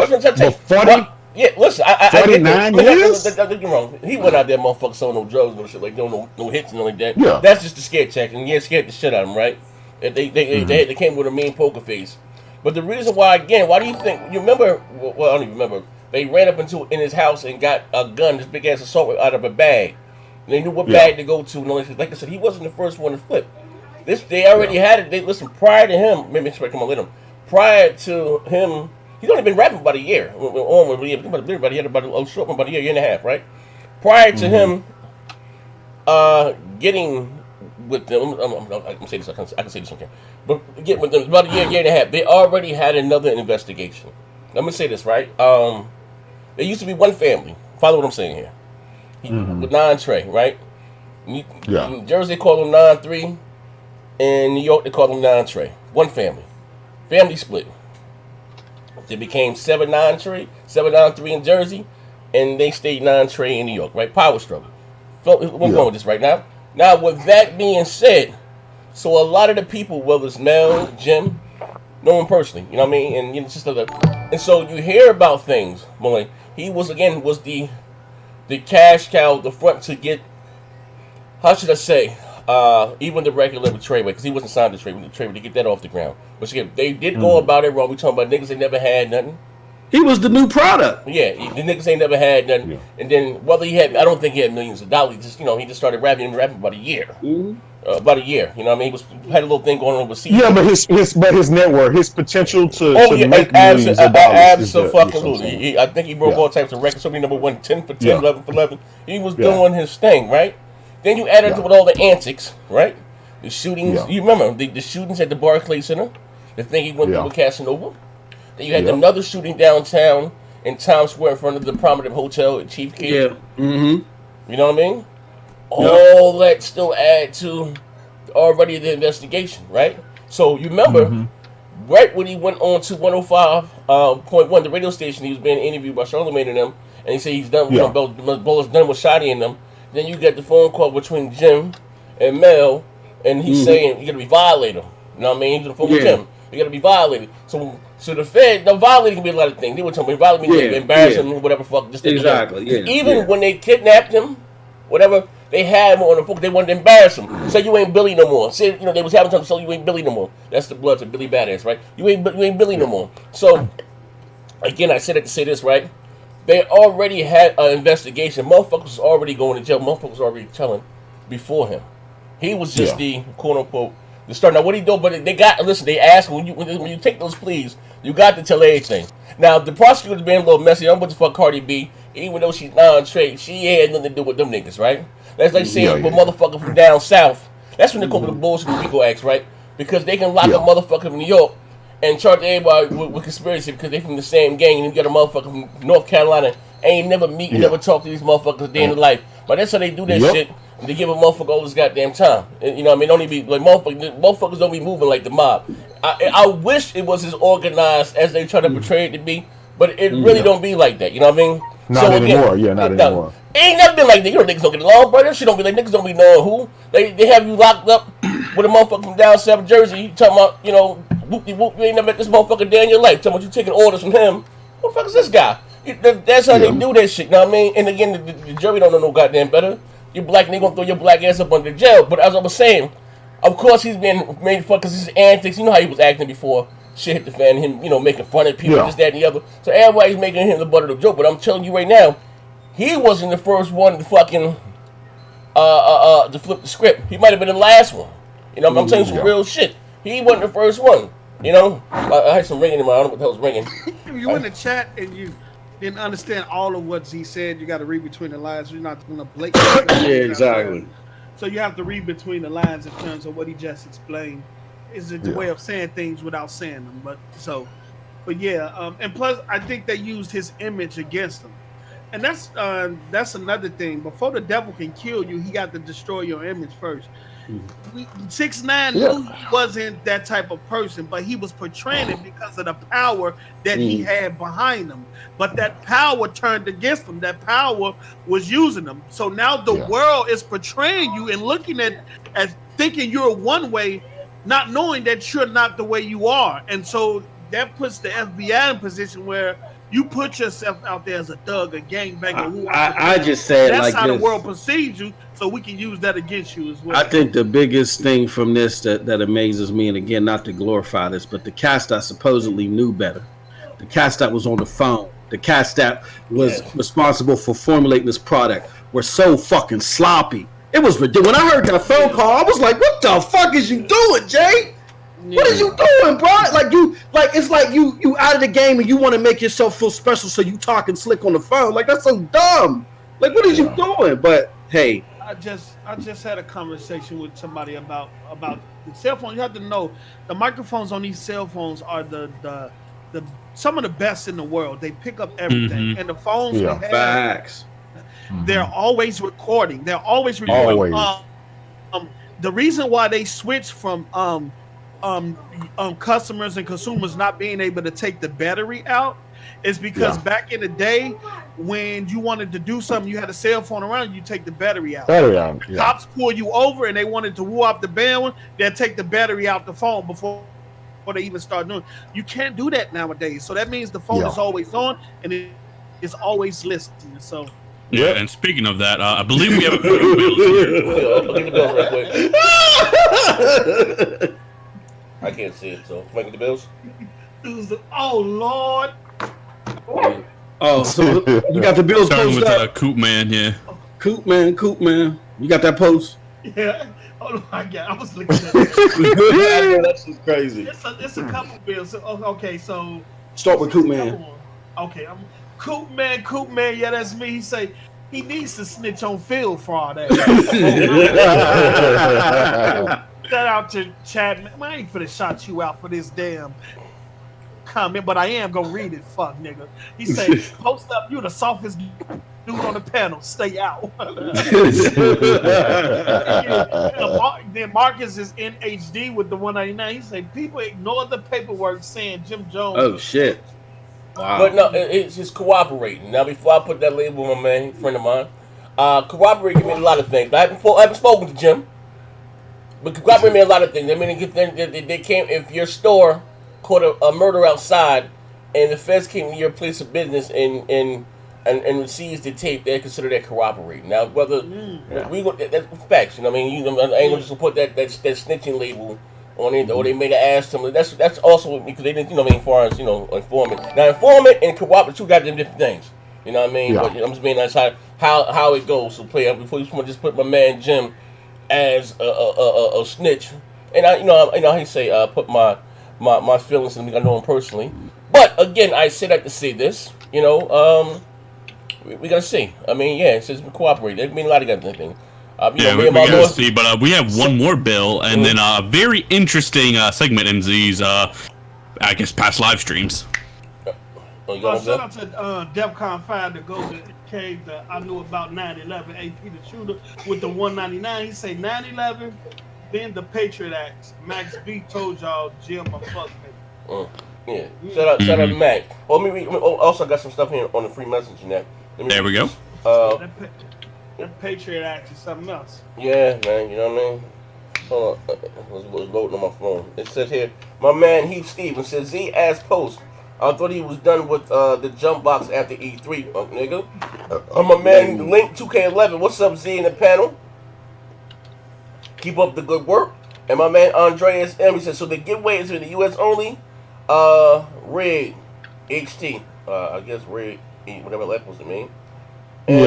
Yeah, listen, I 49 years. Don't get me wrong. He went out there, motherfucker, selling no drugs, no shit like no hits and like that. Yeah, that's just the scare check, and scared the shit out of him, right? They came with a mean poker face. But the reason why do you think? You remember? Well, I don't even remember. They ran up in his house and got a gun, this big ass assault out of a bag. And they knew what bag to go to. And like I said, he wasn't the first one to flip. They already had it. Prior to him, maybe it's come on with him. Prior to him, he's only been rapping about a year. Everybody had about a year and a half, right? Prior to him getting with them, I can say this. I can say this on camera. But getting with them about a year and a half, they already had another investigation. Let me say this, right? There used to be one family. Follow what I'm saying here. With 9-Trey, right? In Jersey, they call him 9-3. In New York, they call him 9-Trey. One family. Family split. They became 7-9-Trey, 7-9-3 in Jersey, and they stayed 9-Trey in New York, right? Power struggle. We're going with this right now. Now, with that being said, so a lot of the people, whether it's Mel, Jim, know him personally, you know what I mean? And just and so you hear about things. Well, he was the cash cow, the front to get. How should I say? Even the regular Treyway, because he wasn't signed to Treyway to get that off the ground. But again, they did go about it wrong. We talking about niggas that never had nothing. He was the new product. Yeah, the niggas ain't never had nothing. Yeah. And then whether he had, I don't think he had millions of dollars. Just he just started rapping about a year. Mm-hmm. About a year. You know what I mean? He had a little thing going on overseas. Yeah, but his network, his potential to make abs, millions of dollars. Absolutely. I think he broke all types of records. So many number 1, 10 for 10, 11 for 11. He was doing his thing, right? Then you added to with all the antics, right? The shootings. You remember the shootings at the Barclays Center? The thing he went through with Casanova? Then you had another shooting downtown in Times Square in front of the prominent hotel at Chief Keef. Yeah. Mm-hmm. You know what I mean? All that still add to already the investigation, right? So you remember, right when he went on to 105.1, the radio station, he was being interviewed by Charlamagne and them, and he said he's done, Bola's done with Shotty and them. Then you get the phone call between Jim and Mel, and he's saying you gotta be violated. You know what I mean? He's on the phone with Jim. You gotta be violated. So the Fed, violating can be a lot of things. They were telling me violating means embarrassing, whatever fuck. Just even when they kidnapped him, whatever. They had him on the phone. They wanted to embarrass him. Say you ain't Billy no more. Say they was having time to say you ain't Billy no more. That's the blood to Billy Badass, right? You ain't Billy no more. So again, I said it to say this, right? They already had an investigation. Motherfuckers was already going to jail. Motherfuckers was already telling before him. He was just the quote unquote the start. Now what he do? But they got listen. They asked when you take those pleas, you got to tell everything. Now the prosecutor's being a little messy. I'm about to fuck Cardi B, even though she's non-trade. She had nothing to do with them niggas, right? That's like saying with motherfucker from down south. That's when they call it the bullshit the RICO Acts, right? Because they can lock a motherfucker from New York and charge everybody with conspiracy because they from the same gang, and you got a motherfucker from North Carolina ain't never meet, never talk to these motherfuckers a day in their life. But that's how they do that shit. And they give a motherfucker all this goddamn time. And, you know what I mean? Don't even be like motherfuckers don't be moving like the mob. I wish it was as organized as they try to portray it to be, but it really don't be like that. You know what I mean? Not anymore. Not anymore. It ain't never been like that. You know, niggas don't get along, bro. That shit don't be like niggas don't be knowing who. They have you locked up with a motherfucker from down south Jersey. You talking about, whoop-de-whoop, you ain't never met this motherfucker day in your life. Talking about you taking orders from him. Who the fuck is this guy? That's how they do that shit, you know what I mean? And again, the jury don't know no goddamn better. You black nigga gonna throw your black ass up under jail. But as I was saying, of course he's being made fun because his antics. You know how he was acting before shit hit the fan. Him, making fun of people, this, that, and the other. So everybody's making him the butt of the joke. But I'm telling you right now, he wasn't the first one to fucking to flip the script. He might have been the last one. I'm telling you some real shit. He wasn't the first one. I had some ringing in my. I don't know what the hell's ringing. If you in the chat and you didn't understand all of what he said, you got to read between the lines. You're not going to blatantly. Exactly. So you have to read between the lines in terms of what he just explained. Is it the way of saying things without saying them? But yeah, and plus I think they used his image against him, and that's another thing. Before the devil can kill you, he got to destroy your image first. 6ix9ine knew he wasn't that type of person, but he was portraying it because of the power that he had behind him. But that power turned against him. That power was using him. So now the world is portraying you and looking at thinking you're one way, not knowing that you're not the way you are. And so that puts the FBI in a position where you put yourself out there as a thug, a gangbanger. I just said that's like how this. the world perceives you, so we can use that against you as well. I think the biggest thing from this that amazes me, and again, not to glorify this, but the cast that supposedly knew better, the cast that was on the phone, the cast that was responsible for formulating this product were so fucking sloppy. It was ridiculous. When I heard that phone call, I was like, "What the fuck is you doing, Jay? What are you doing, bro? It's like you out of the game and you want to make yourself feel special, so you talking slick on the phone. Like that's so dumb. Like what are you doing?" But hey, I just had a conversation with somebody about the cell phone. You have to know the microphones on these cell phones are the some of the best in the world. They pick up everything, and the phones we have, facts. They're always recording. They're always recording. The reason why they switched from customers and consumers not being able to take the battery out is because back in the day when you wanted to do something, you had a cell phone around, you take the battery out. Cops pull you over and they wanted to woo off the band, they'll take the battery out the phone before they even start doing it. You can't do that nowadays. So that means the phone is always on and it's always listening. So yeah, and speaking of that, I believe we have a few bills here. I'll get the bills real quick. I can't see it, so making the bills. Oh Lord! Oh, so you got the bills starting posted with up? Coop Man, yeah. Coop Man. You got that post? Yeah. Hold on, I was looking at that. That's just crazy. It's a couple bills. So, okay, so Start with Coop Man. Okay, Coop Man. Yeah, that's me. He say he needs to snitch on Phil for all that. Shout out to Chad. Man, I ain't finna shout you out for this damn comment, but I am gonna read it. Fuck, nigga. He say, "Post up, you the softest dude on the panel. Stay out." Then Marcus is in HD with the 199. He say, "People ignore the paperwork saying Jim Jones." Oh shit. Wow. But no, it's just cooperating. Now, before I put that label on my man, friend of mine, cooperating means a lot of things. I haven't spoken to Jim, but cooperating means a lot of things. I mean, they came, if your store caught a murder outside and the feds came to your place of business and seized the tape, they consider that cooperating. Now, whether that's facts, you know what I mean? I ain't gonna just put that snitching label on it, or they made an ass to them. That's also because they didn't, you know what I mean, as far as, you know, informant. Now, informant and cooperate, two got them different things. You know what I mean? Yeah. But I'm just being nice how it goes. So play up before you just put my man Jim as a snitch. And I he say put my feelings in. I know him personally. But again, I say that to say this. You know, we gotta see. I mean, yeah, it says cooperate. They mean a lot of different things. We gotta see, but we have one more bill, and then a very interesting segment in these, I guess, past live streams. Shout out to DEFCON 5 to go to cave that I knew about 9/11. AP the shooter with the 199. He say 9/11, then the Patriot Act. Max B told y'all Jim a fuck nigga. Yeah. Shout out to Mac. Well, also got some stuff here on the free message in that. There we go. That Patriot Act is something else. Yeah, man, you know what I mean? Hold on. I was loading on my phone. It says here, my man Heath Stevens says, Z ass post. I thought he was done with the jump box after E3, nigga. My man Link 2K11. What's up, Z in the panel? Keep up the good work. And my man Andreas M. He says, so the giveaway is in the US only. Rig HT. I guess Rig, whatever that supposed to mean. And,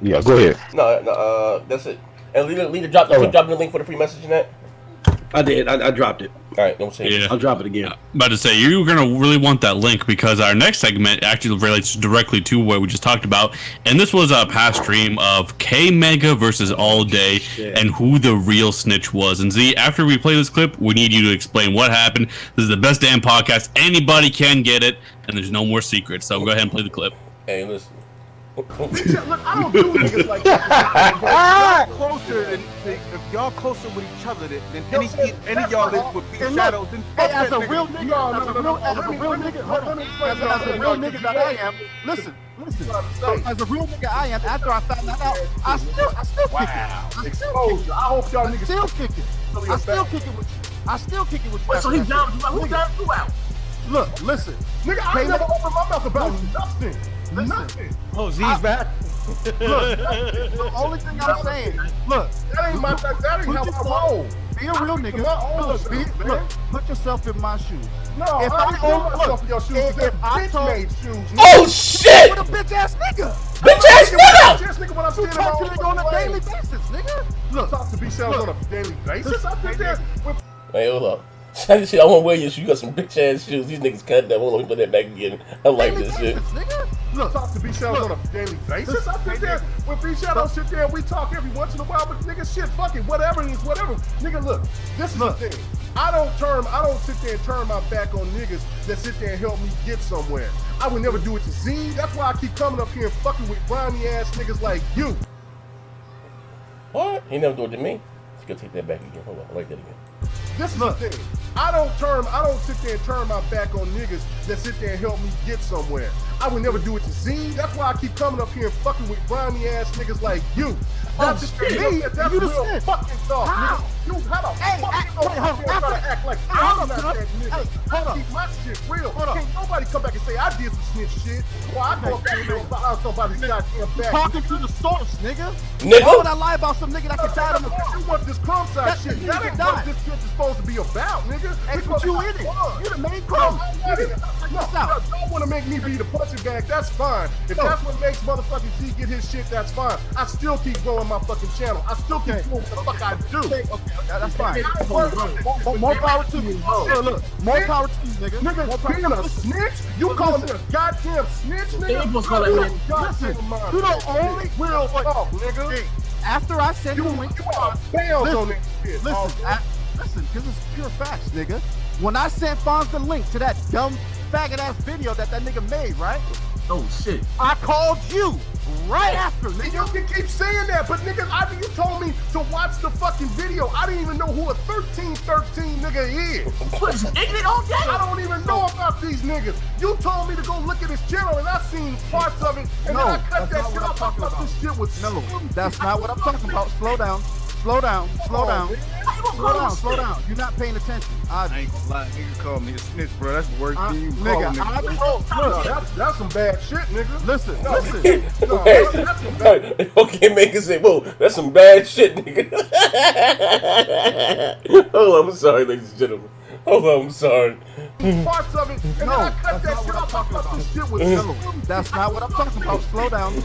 yeah, go ahead. No, that's it. And Leader dropped the link for the free message in that. I did. I dropped it. All right, don't say it. I'll drop it again. About to say, you're going to really want that link because our next segment actually relates directly to what we just talked about. And this was a past stream of K-Mega versus All Day and who the real snitch was. And Z, after we play this clip, we need you to explain what happened. This is the Best Damn Podcast. Anybody can get it, and there's no more secrets. So go ahead and play the clip. Hey, listen. Look, I don't do niggas like that. If y'all closer with each other than any of y'all that would be shadows, then fuck that nigga. As a real nigga, that I am, listen. As a real nigga I am, after I found that out, I still kick it. I hope y'all niggas still kick it. I still kick it with you. Wait, so he's down with you? Who's down with you out? Look, listen. Nigga, I never opened my mouth about nothing. Nothing. Oh, Z's back. Look, the only thing I'm saying, look, that ain't how I roll. Be a real nigga. Look, put yourself in my shoes. No, if I don't put myself in your shoes, if I made shoes. Oh shit! With a bitch ass nigga. Bitch ass nigga! Bitch ass nigga when I'm standing on a daily basis, nigga. Look, talk to B-Shells on a daily basis. I think that. Hey, hold up. I just said I want to wear your shoes. You got some bitch ass shoes. These niggas cut that. Hold on, let me put that back again. I like this shit. Look, talk to B-Shells on a daily basis. I think that when B-Shells sit there, we talk every once in a while, but nigga, shit, fuck it, whatever it is, whatever. Nigga, look, this is the thing. I don't sit there and turn my back on niggas that sit there and help me get somewhere. I would never do it to Z. That's why I keep coming up here and fucking with grimy ass niggas like you. What? He never do it to me. Let's go take that back again. Hold on, I like that again. This is the thing. I don't sit there and turn my back on niggas that sit there and help me get somewhere. I would never do it to Z. That's why I keep coming up here and fucking with grimy ass niggas like you. That's just me. That's real fucking talk. How? You how the fuck you gonna try to act like I'm not that nigga? I keep my shit real. Can't nobody come back and say I did some snitch shit. Or I go up there and behind somebody's goddamn back. Talking to the source, nigga. Why would I lie about some nigga that can die on the ground? You want this crumb side shit? That ain't what this shit is supposed to be about, nigga. Hey, put you in it. You the main crumb. Don't want to make me be the punching bag. That's fine. If that's what makes motherfucking Z get his shit, that's fine. I still keep growing my fucking channel. I still keep doing what the fuck I do. Okay, that's fine. More power to you. Look, more power to you, nigga. Nigga, being a snitch? You calling me a goddamn snitch, nigga? Listen, you the only real nigga. After I send you a link, listen, because it's pure facts, nigga. When I sent Fonz the link to that dumb faggot ass video that nigga made, right? Oh shit! I called you right after, nigga. You can keep saying that, but nigga, you told me to watch the fucking video. I didn't even know who a 1313 nigga is. What, is ignorant all day? I don't even know about these niggas. You told me to go look at his channel, and I seen parts of it, and then I cut that shit off. I thought this shit was that's not what I'm talking about. Slow down. Slow down. You're not paying attention. I ain't gonna lie, nigga called me a snitch, bro. That's the worst thing you nigga. That's some bad shit, nigga. Listen. Okay, make it say, whoa, that's some bad shit, nigga. Hold on, I'm sorry, ladies and gentlemen. Hold on, I'm sorry. Parts of it, and then I cut that shit off. I thought this shit was That's not what I'm talking about. Slow down.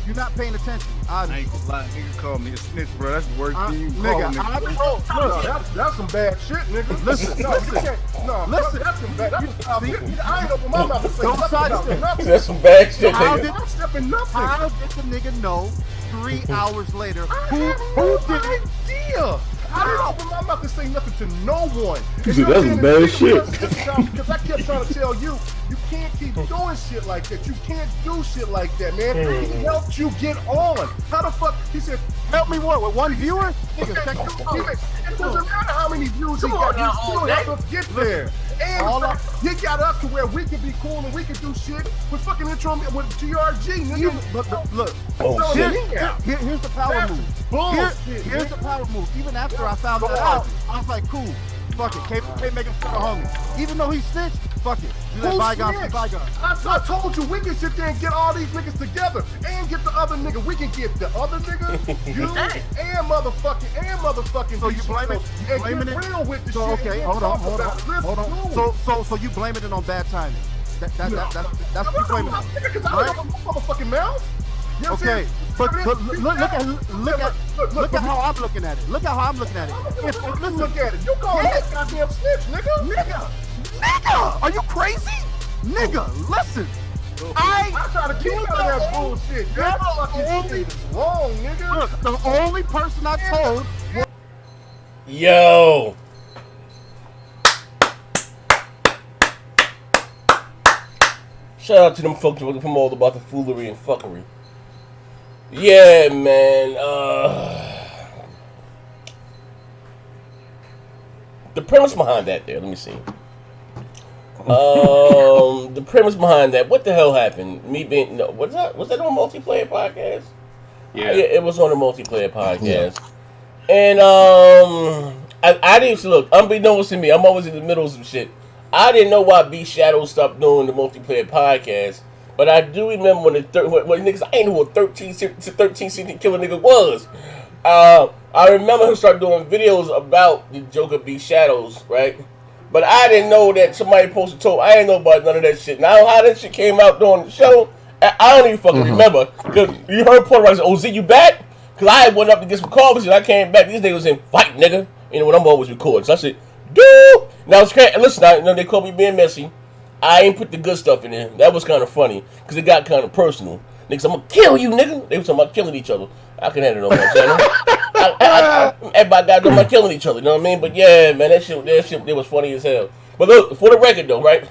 You're not paying attention. I ain't gonna lie, nigga called me a snitch, bro. That's the worst thing you nigga. That's some bad shit, nigga. Listen. That's some bad. I ain't open my mouth to say nothing. That's some bad shit, nigga. I'm stepping nothing. How did the nigga know 3 hours later who did it? Idea. I didn't open my mouth to say nothing to no one. That's some bad shit. Because I kept trying to tell you, you can't keep doing shit like that. You can't do shit like that, man. He helped you get on. How the fuck? He said, help me what? With one viewer? Nigga, check it doesn't matter how many views he got. You still have to get there. And he got us to where we can be cool and we can do shit with fucking intro with TRG, nigga. Look. Here's the power move. Here's the power move. Even after I found that out, I was like, cool. Fuck it. Can't make him fuck a homie. Even though he snitched, fuck it. You let bygones be bygones. I told you, we can sit there and get all these niggas together and get the other nigga. We can get the other nigga, you, and motherfucking. So you blaming it? Real with the so, shit. Okay, hold on. So you blaming it on bad timing. That's what you blaming it on. Because I don't know my motherfucking mouth. You know okay, but look at how I'm looking at it. Look at how I'm looking at it. Listen, look at it. You call me a goddamn snitch, nigga. Are you crazy? Nigga, listen. I try to keep out of that bullshit. That fucking shit is wrong, nigga. Look, the only person I told was... Yo. Shout out to them folks from all about the foolery and fuckery. Yeah, man. The premise behind that there, let me see. The premise behind that, what the hell happened? Me being, no, was that on a multiplayer podcast? Yeah, it was on a multiplayer podcast. And I didn't look, unbeknownst to me, I'm always in the middle of some shit. I didn't know why B Shadow stopped doing the multiplayer podcast, but I do remember when niggas, I ain't know who a 13 cent killer nigga was. I remember him start doing videos about the Joker B Shadows, right? But I didn't know that somebody posted told. I didn't know about none of that shit. Now how that shit came out during the show, I don't even fucking remember. Cause you heard Porter Rice say, "Oh, Z, you back?" Cause I had went up to get some calls and I came back. These niggas in fight, nigga. You know when I'm always recording. So I said, "Dude." Now it's crazy. Listen, they call me being messy. I ain't put the good stuff in there. That was kind of funny because it got kind of personal. Niggas, I'm gonna kill you, nigga. They were talking about killing each other. I can handle it on my channel. Everybody got them about killing each other. You know what I mean? But yeah, man, that shit, it was funny as hell. But look, for the record though, right?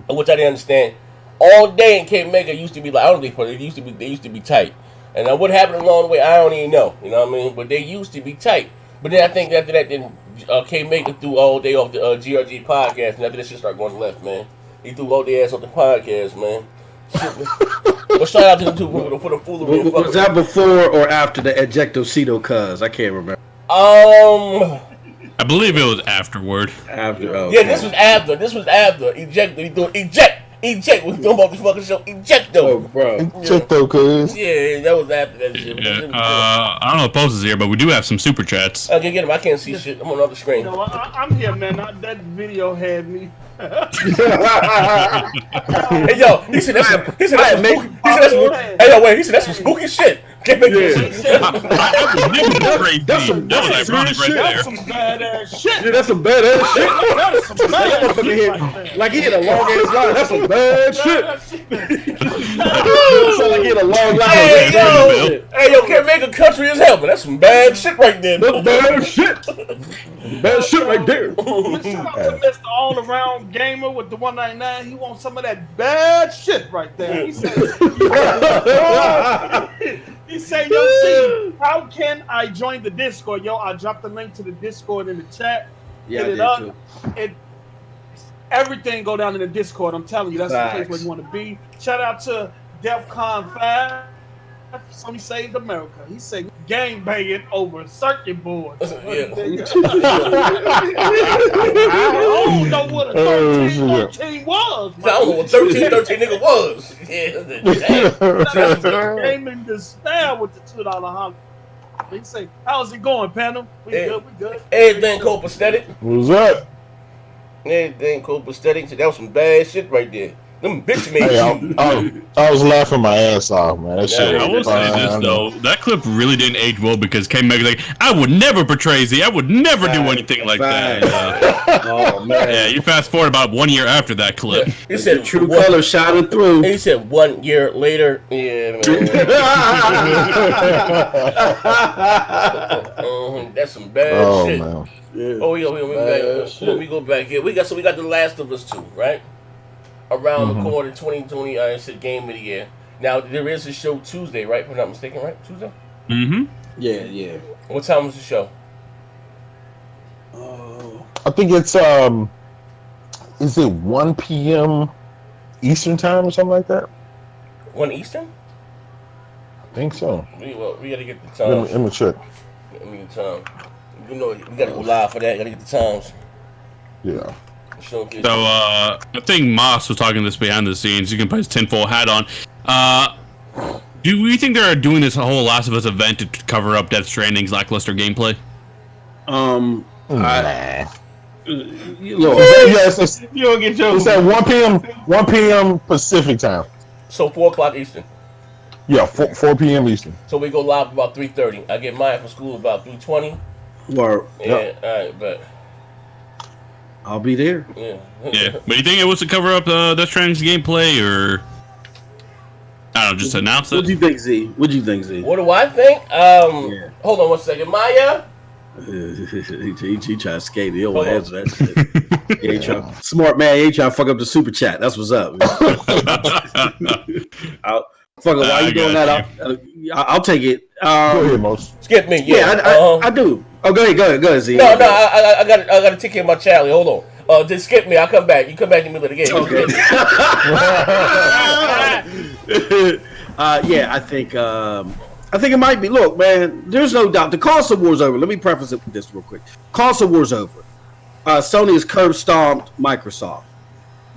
Which I didn't understand. All Day and K Mega used to be like, I don't think they used to be tight. And what happened along the way, I don't even know. You know what I mean? But they used to be tight. But then I think after that, then K Mega threw All Day off the GRG podcast, and after that shit started going left, man. He threw All Day ass off the podcast, man. But shout out to them two for the foolery. Was that before or after the Ejectocito cuz? I can't remember. I believe it was afterward. After. Oh, yeah, this was after. Eject. He threw eject. Eject. We're talking about this fucking show. Eject though, bro. Eject though, cuz. Yeah, that was after that shit. Yeah. I don't know if Post is here, but we do have some super chats. Okay, get him. I can't see shit. I'm on the other screen. No, I'm here, man. That video had me. Hey yo, he said that's some spooky. Hey yo, wait, he said that's some spooky shit. Can't make That's some ironic right there. That's some badass shit. Yeah, that's some badass shit. That's some badass shit. Like he hit a long ass line. That's some bad shit. Sound like he hit a long line. Hey yo, can't make a country is hell, but that's some bad shit right there. That's bad shit. Bad shit right there. Mr. All Around Gamer with the 199. He wants some of that bad shit right there. He said, he said, yo, see, how can I join the Discord? Yo, I dropped the link to the Discord in the chat. Yeah, Hit it I up. did too. Everything go down in the Discord. I'm telling you, that's the place where you want to be. Shout out to DEFCON 5. Somebody saved America. He said gang banging over circuit boards. I don't know what a 13 was. I don't know what 13 nigga was. Gaming the style with the $2 holler. He say, how's it going, Phantom? We good. Everything copacetic. What's up? Everything copacetic. So that was some bad shit right there. Them bitch made I was laughing my ass off, man. That shit. I will say this though, that clip really didn't age well because K Meg like, I would never portray Z. I would never do anything like that. Oh man. Yeah, you fast forward about 1 year after that clip. He said true color shining through. He said 1 year later. Yeah, man. That's some bad shit. Man. Yeah. Oh, yo, let me go back here. We got The Last of Us 2, right? Around the corner, 2020. I said Game of the Year. Now there is a show Tuesday, right? If I'm not mistaken, right? Tuesday. Mm-hmm. Yeah. What time is the show? I think it's is it 1 p.m. Eastern time or something like that? 1 Eastern? I think so. We gotta get the times. Let me check. I mean the time. You know, we gotta go live for that. Gotta get the times. Yeah. So I think Moss was talking this behind the scenes. You can put his tinfoil hat on. Do we think they're doing this whole Last of Us event to cover up Death Stranding's lackluster gameplay? Look, you don't get your. It's at 1 p.m. Pacific time. So 4 o'clock Eastern. Yeah, 4 p.m. Eastern. So we go live about 3:30. I get mine from school about 3:20. Word. Yeah, all right, but I'll be there. Yeah. Yeah, but you think it was to cover up Death Stranding's gameplay, or I don't know, just announce it? What do you think, Z? What do you think, Z? What do I think? Hold on 1 second, Maya. he trying to skate. He don't want to answer that shit. He ain't trying, smart man. He ain't trying to fuck up the super chat. That's what's up. Fuck it. Why you doing that? I'll take it. Go ahead, Most. Skip me. Yeah, I do. Oh, go ahead, Z. No, I got to take care of my Charlie. Hold on. Just skip me. I'll come back. You come back in the middle of the game. Okay. Yeah, I think it might be. Look, man, there's no doubt the console war's over. Let me preface it with this real quick. Console war's over. Sony has curb stomped Microsoft.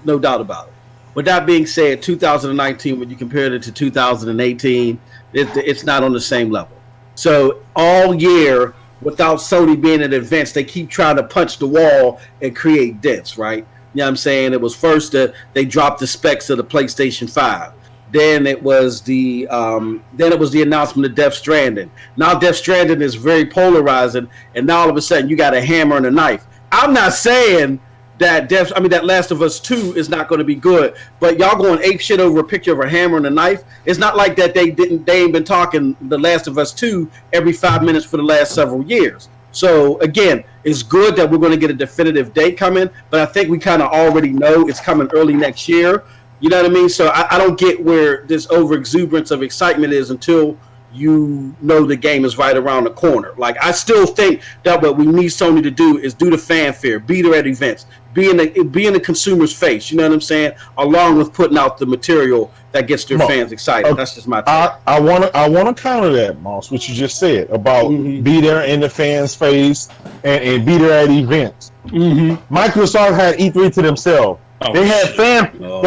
No doubt about it. With that being said, 2019, when you compare it to 2018, it's not on the same level. So all year, without Sony being in advance, they keep trying to punch the wall and create dents, right? You know what I'm saying? It was first that they dropped the specs of the PlayStation 5. Then it was the announcement of Death Stranding. Now Death Stranding is very polarizing, and now all of a sudden you got a hammer and a knife. I'm not saying that that Last of Us 2 is not going to be good, but y'all going ape shit over a picture of a hammer and a knife. It's not like that they ain't been talking the Last of Us 2 every 5 minutes for the last several years. So again, it's good that we're going to get a definitive date coming, but I think we kind of already know it's coming early next year. You know what I mean? So I don't get where this over exuberance of excitement is until you know the game is right around the corner. Like, I still think that what we need Sony to do is do the fanfare, be there at events, be in the consumer's face. You know what I'm saying? Along with putting out the material that gets their fans excited. That's just my take. I want to counter that, Moss, what you just said about be there in the fans' face and be there at events. Microsoft had E3 to themselves. They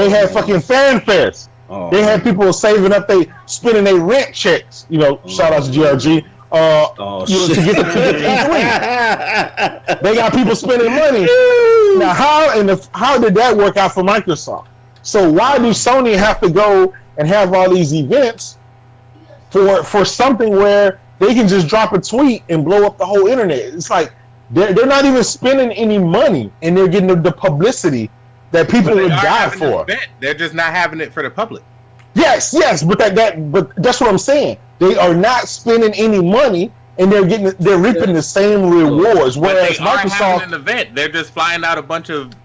had fucking fan fest. They had people saving up, spending their rent checks. You know, shout out to GRG. To get the ticket E3. They got people spending money. Now, how did that work out for Microsoft? So why do Sony have to go and have all these events for something where they can just drop a tweet and blow up the whole internet? It's like they're not even spending any money, and they're getting the publicity that people would die for. They're just not having it for the public. Yes, but that's what I'm saying. They are not spending any money, and they're reaping the same rewards. Whereas they are Microsoft, having an event, they're just flying out a bunch of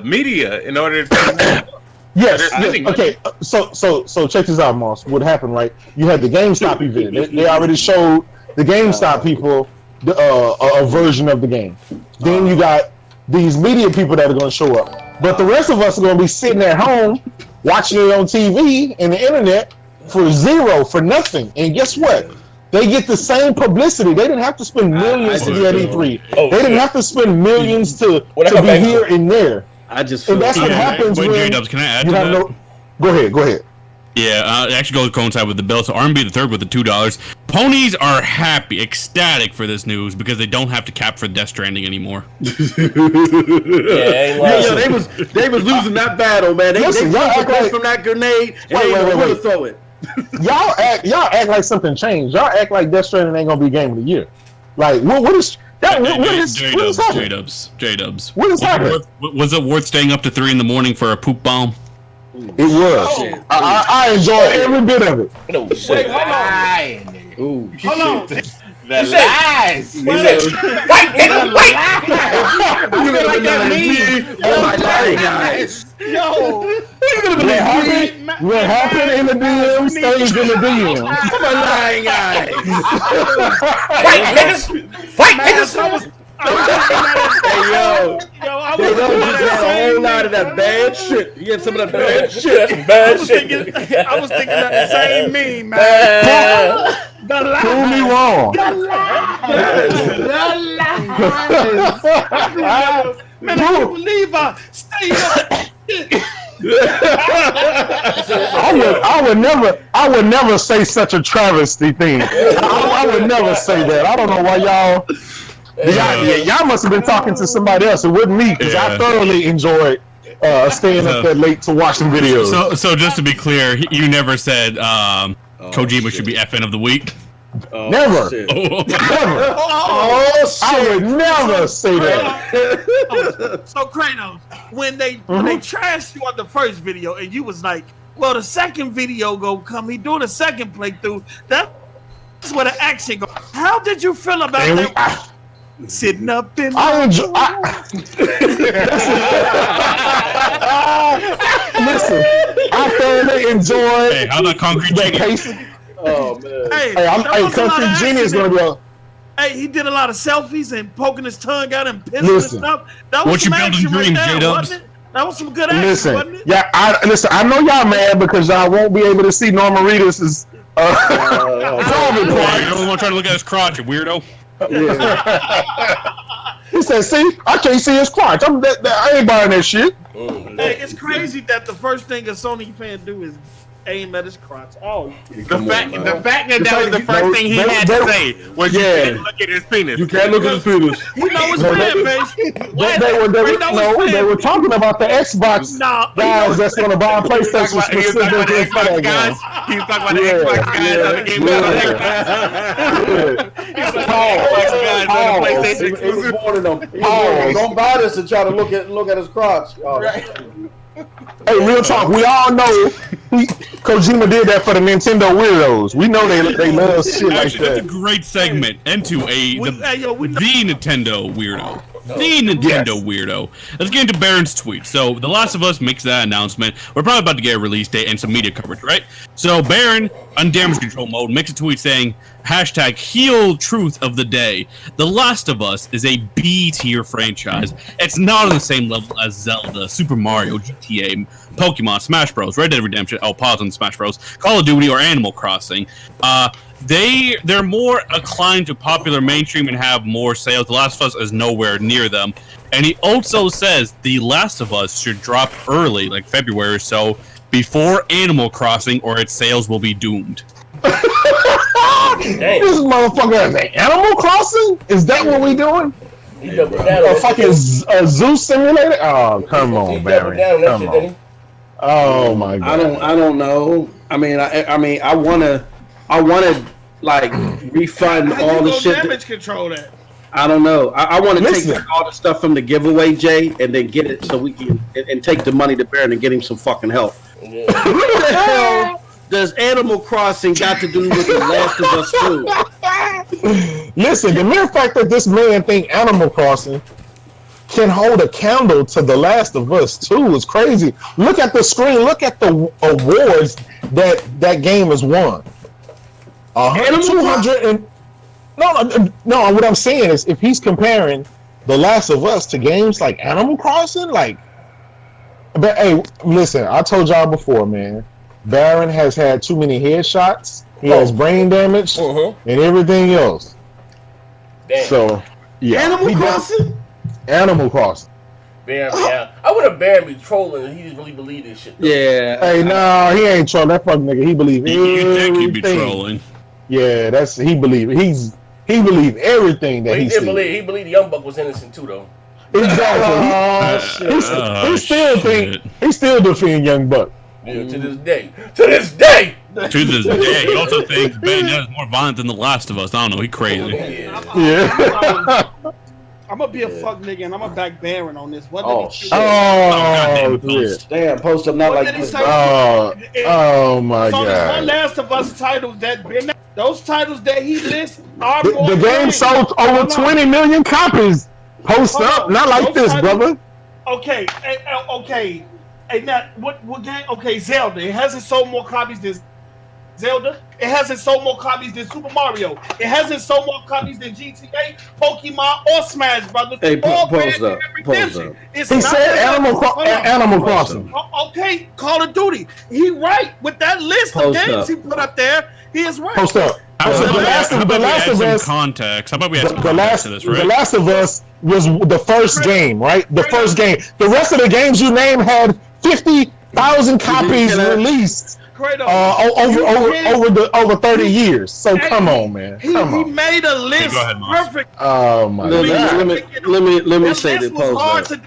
media in order to. Yes. Okay. So check this out, Moss. What happened? Right? You had the GameStop event. They already showed the GameStop people a version of the game. Then you got these media people that are going to show up. But the rest of us are going to be sitting at home watching it on TV and the internet for zero, for nothing. And guess what? They get the same publicity. They didn't have to spend millions to be at E3. They didn't have to spend millions to be here and there. And that's what happens when J-Dubs, can I add to that? Go ahead. Yeah, it actually goes coincide with the bill. So R&B the third with the $2. Ponies are happy, ecstatic for this news because they don't have to cap for Death Stranding anymore. They was losing that battle, man. They Listen, y'all act like from that grenade and they didn't want to throw it. y'all act like something changed. Y'all act like Death Stranding ain't gonna be game of the year. Like what is that? What is happening? J-Dubs. What is happening? Was it worth staying up to 3 a.m. for a poop bomb? It was. I enjoyed every bit of it. No shit. Wait, hold on. Ooh. Hold on. The lies. He said, "Wait, nigga, wait." You feel like that meme? Oh my lies. Yo. What happened in the DM stays in the DM. Oh my lying eyes. Fight, niggas. Hey yo, I they don't just had a whole lot of that bad shit. You get some of that bad shit. That's bad shit. I was thinking of the same meme, man. Prove me wrong. Man, I can't believe I stayed up. I would never say such a travesty thing. I would never say that. I don't know why y'all. Y'all must have been talking to somebody else. It wasn't me because I thoroughly enjoyed staying up that late to watch some videos. So just to be clear, you never said Kojima should be FN of the week. Never. Never. I would never say that. So Kratos, when they trashed you on the first video and you was like, well, the second video go come, he doing a second playthrough. That's where the action go. How did you feel about that? Sitting up in listen, I thoroughly enjoyed how about Concrete Genius? Oh man. Hey, Concrete Genius is gonna be a. Hey, he did a lot of selfies and poking his tongue out and pissing and stuff. That was what some you building action right dreams, there, J-Dubs? wasn't it? That was some good action, wasn't it? Yeah, I know y'all mad because y'all won't be able to see Norman Reedus' You don't want to try to look at his crotch, you weirdo. He said, "See, I can't see his crotch. I ain't buying that shit." Hey, it's crazy that the first thing a Sony fan do is aim at his crotch. Oh, the fact that was the first thing he had to say was you can't look at his penis. You can't look at his penis. He know his fan base. They were talking about the Xbox guys that's going to buy a PlayStation specifically for that game. He was talking about the Xbox guys on the game. He was talking about the Xbox guys on the PlayStation exclusive. Don't buy this and try to look at his crotch. Hey, real talk. We all know Kojima did that for the Nintendo weirdos. We know they love shit like that. That's a great segment into the Nintendo weirdo. The Nintendo weirdo. Let's get into Baron's tweet. So, The Last of Us makes that announcement. We're probably about to get a release date and some media coverage, right? So Baron, on damage control mode, makes a tweet saying, #heal truth of the day. The Last of Us is a B tier franchise. It's not on the same level as Zelda, Super Mario, GTA, Pokemon, Smash Bros, Red Dead Redemption, pause on Smash Bros, Call of Duty, or Animal Crossing. They're more inclined to popular mainstream and have more sales. The Last of Us is nowhere near them. And he also says The Last of Us should drop early, like February or so, before Animal Crossing, or its sales will be doomed. This motherfucker has an Animal Crossing? Is that what we doing? A fucking zoo simulator? Oh, come on, Barry. Come on. Oh my god. I don't know. I mean, I wanna like refund all the shit. Damage control that. I don't know. I want to take back all the stuff from the giveaway, Jay, and then get it so we can and take the money to Baron and get him some fucking help. Yeah. What the hell does Animal Crossing got to do with The Last of Us 2? Listen, the mere fact that this man think Animal Crossing can hold a candle to The Last of Us 2 is crazy. Look at the screen. Look at the awards that game has won. 200 and no. What I'm saying is, if he's comparing The Last of Us to games like Animal Crossing, like, but hey, listen, I told y'all before, man. Baron has had too many headshots. He has brain damage and everything else. Damn. So, yeah. Animal Crossing. Animal Crossing. Baron, yeah. I would have Baron be trolling, and he just really believe this shit. Though. Yeah. Hey, no, he ain't trolling. That fucking nigga, he believe everything. You think he'd be trolling? Yeah, he believe it. He believe everything that he believe. He believed the Young Buck was innocent too, though. Exactly. He still defend Young Buck. Yeah, to this day. To this day. To this day. He also thinks Bayonetta is more violent than The Last of Us. I don't know. He crazy. Yeah. I'm gonna be a fuck nigga and I'm gonna back Baron on this. What Oh did he shit! Damn, post up not what like did he this. say? Oh my So there's god. one Last of Us titles that been those titles that he lists are The game sold over 20 million copies. Post up, not like this, brother. Okay, okay. Hey, now what game? Okay, Zelda. It hasn't sold more copies than Zelda. It hasn't sold more copies than Super Mario. It hasn't sold more copies than GTA, Pokemon, or Smash Brothers. Hey, post up. He said Animal Crossing. Okay, Call of Duty. He right with that list of games he put up there. He is right. Post up. How about we add some Us, context? How about we add some context to this, right? The Last of Us was the first game, right? The first game. The rest of the games you named had 50,000 copies released over 30 years. So come on, man. He made a list. Go ahead, Moss. Perfect. Oh my god. Let me say this. Hard to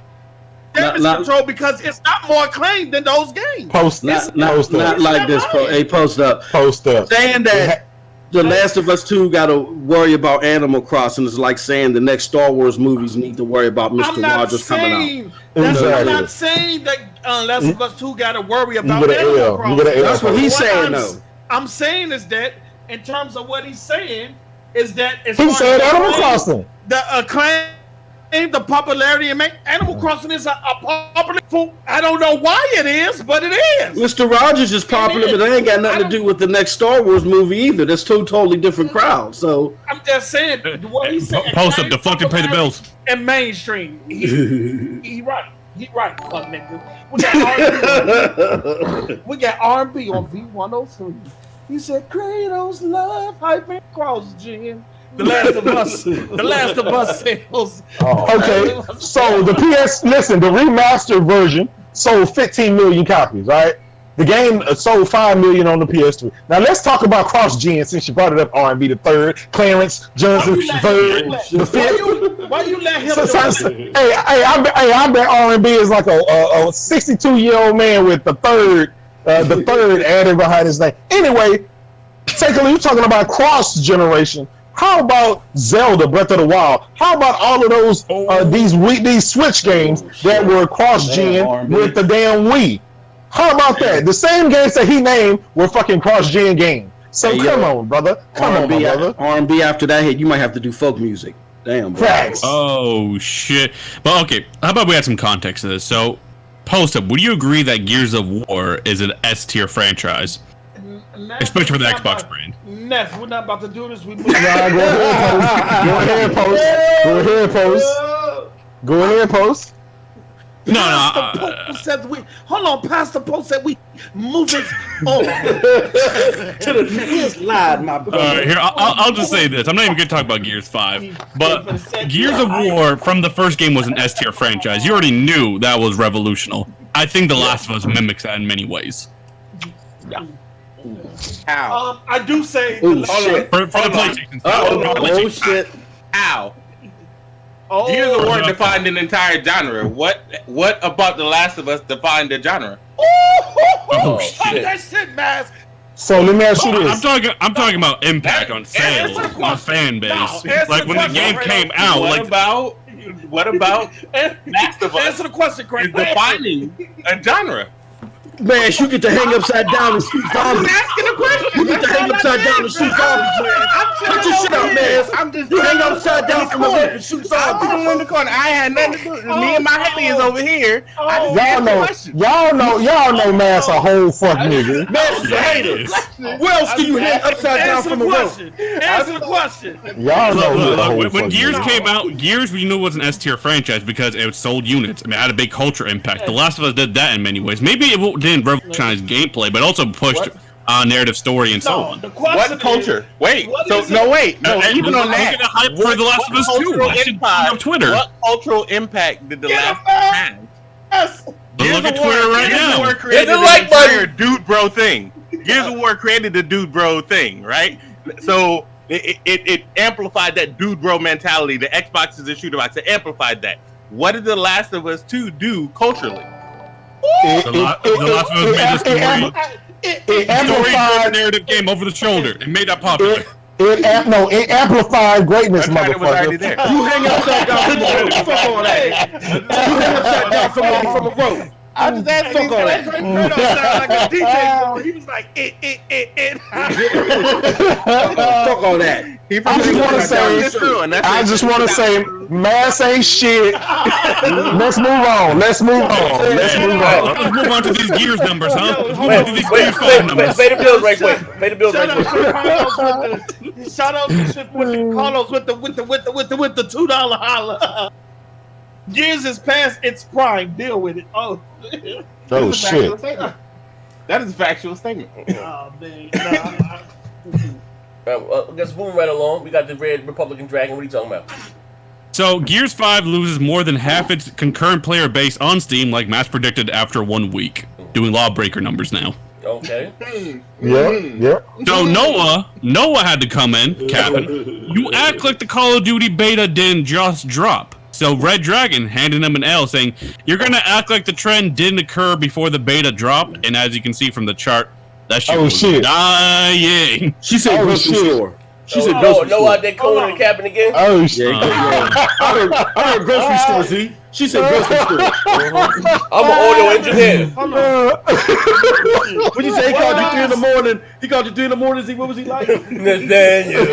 damage control because it's not more acclaimed than those games. Not like this. Hey, post up. Saying that The Last of Us 2 got to worry about Animal Crossing is like saying the next Star Wars movies need to worry about Mr. Rogers coming out. I'm not saying that Last of Us 2 got to worry about Animal Crossing. That's what he's saying, though. I'm saying is that, in terms of what he's saying, is that he said Animal Crossing. The acclaim, the popularity, and Animal Crossing is a popular food. I don't know why it is, but it is. Mr. Rogers is popular, but that ain't got nothing to do with the next Star Wars movie either. That's two totally different crowds. So I'm just saying what he said. Post up, deflect and pay the bills. And mainstream, he right. He right, fuck nigga. We got R&B on V103. He said, Kratos love hyper cross Jen. The Last of Us. The Last of Us sales. Okay, so the the remastered version sold 15 million copies, right? The game sold 5 million on the PS3. Now let's talk about cross-gen since you brought it up. R&B the third, Clarence Johnson the third, the fifth. Why you let him? I bet R&B is like a 62-year-old man with the third added behind his name. Anyway, take a look. You're talking about cross-generation. How about Zelda Breath of the Wild? How about all of those these Switch games that were cross-gen with the damn Wii? How about that? The same games that he named were fucking cross-gen games. So come on, brother. Come on, brother. R&B after that hit, you might have to do folk music. Damn, bro. Facts. Oh shit. But okay, how about we add some context to this? So, post up. Would you agree that Gears of War is an S tier franchise? especially for the Xbox brand. Neff, we're not about to do this. We move. Go ahead, post. Go ahead, post. No. Hold on. Pastor Post said we moving on To the next slide, my brother. Here, I'll just say this. I'm not even going to talk about Gears 5, but Gears of War from the first game was an S tier franchise. You already knew that was revolutionary. I think The Last of Us mimics that in many ways. Yeah. Ow. I do say. Oh shit! For the PlayStation. Oh shit! Ow. Oh, Gears of War defined an entire genre. What about The Last of Us defined the genre? Oh shit! That shit, man. So let me ask you this. I'm talking about impact on sales, on fan base. Like when the game came out. What about Last of Us? Answer the question, Craig. Is defining a genre. Man, you get to hang upside down and shoot zombies. I'm asking a question. You get to hang upside down and shoot zombies, man. Put your shit up, man. You hang upside down from the rope and shoot zombies. I'm in the corner. I had nothing to do. Me and my aliens over here. Y'all know Mass a whole fuck nigga. Mass is a hater. Where else do you hang upside down from the rope? Answer the question. Y'all know when Gears came out, Gears we knew was an S tier franchise because it sold units. I mean, it had a big culture impact. The Last of Us did that in many ways. Maybe it didn't revolutionize gameplay, but also pushed narrative story and so on. What culture? Wait. Even on that, hype for The Last of Us 2. I should be on Twitter. What cultural impact did The Last of Us have? Yes. Look at Twitter right now. Gears of War created the entire dude bro thing. Gears of War created the dude bro thing, right? So it amplified that dude bro mentality. The Xbox is a shooter box. It amplified that. What did The Last of Us 2 do culturally? The Last of Us made a story-driven narrative game over the shoulder. It made that popular. It amplified greatness, motherfucker. You hang upside down from the rope. Fuck all that. You hang upside down from a rope. I just asked fuck all that. Fredo sounded like a DJ. He was like, it. Fuck all that. I just want to say, Mass ain't shit. Let's move on. Let's move on to these Gears numbers, huh? Let's move on to these Gears 5 numbers. Pay the bills right quick. Shout out to Carlos with the $2 holla. Gears is past its prime. Deal with it. Oh shit. That is a factual statement. Oh man. I guess moving right along, we got the Red Republican Dragon. What are you talking about? So, Gears 5 loses more than half its concurrent player base on Steam, like Mass predicted after 1 week. Doing lawbreaker numbers now. Okay. Yeah. So Noah had to come in, Captain. You act like the Call of Duty beta didn't just drop. So Red Dragon handed him an L, saying, "You're gonna act like the trend didn't occur before the beta dropped." And as you can see from the chart, that shit was dying. She said grocery store. She said grocery store. No, out there calling the Captain again. Oh shit! I heard grocery store. See, she said grocery store. I'm an audio engineer. What you say? He called you 3 in the morning. He called you 3 in the morning. See, what was he like? Nathaniel.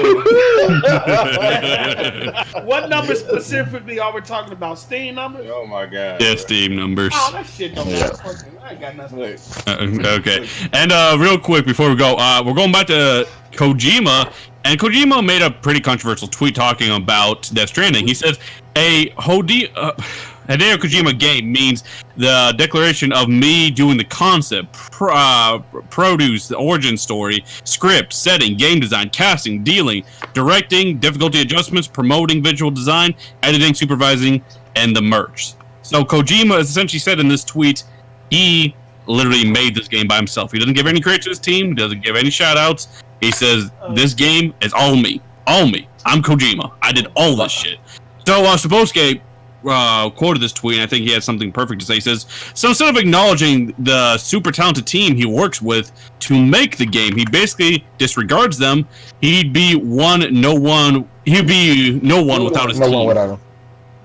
What number specifically are we talking about? Steam numbers? Oh my god. Yeah, Steam numbers. Oh, that shit don't matter. I ain't got nothing. Okay. And real quick before we go, we're going back to Kojima. And Kojima made a pretty controversial tweet talking about Death Stranding. He says, a Hideo Kojima game means the declaration of me doing the concept, produce, the origin story, script, setting, game design, casting, dealing, directing, difficulty adjustments, promoting visual design, editing, supervising, and the merch. So Kojima essentially said in this tweet, he literally made this game by himself. He doesn't give any credit to his team. He doesn't give any shout outs. He says, this game is all me. All me. I'm Kojima. I did all this shit. So, Sabosuke quoted this tweet, and I think he had something perfect to say. He says, so instead of acknowledging the super talented team he works with to make the game, he basically disregards them. He'd be no one without his team. No one without him.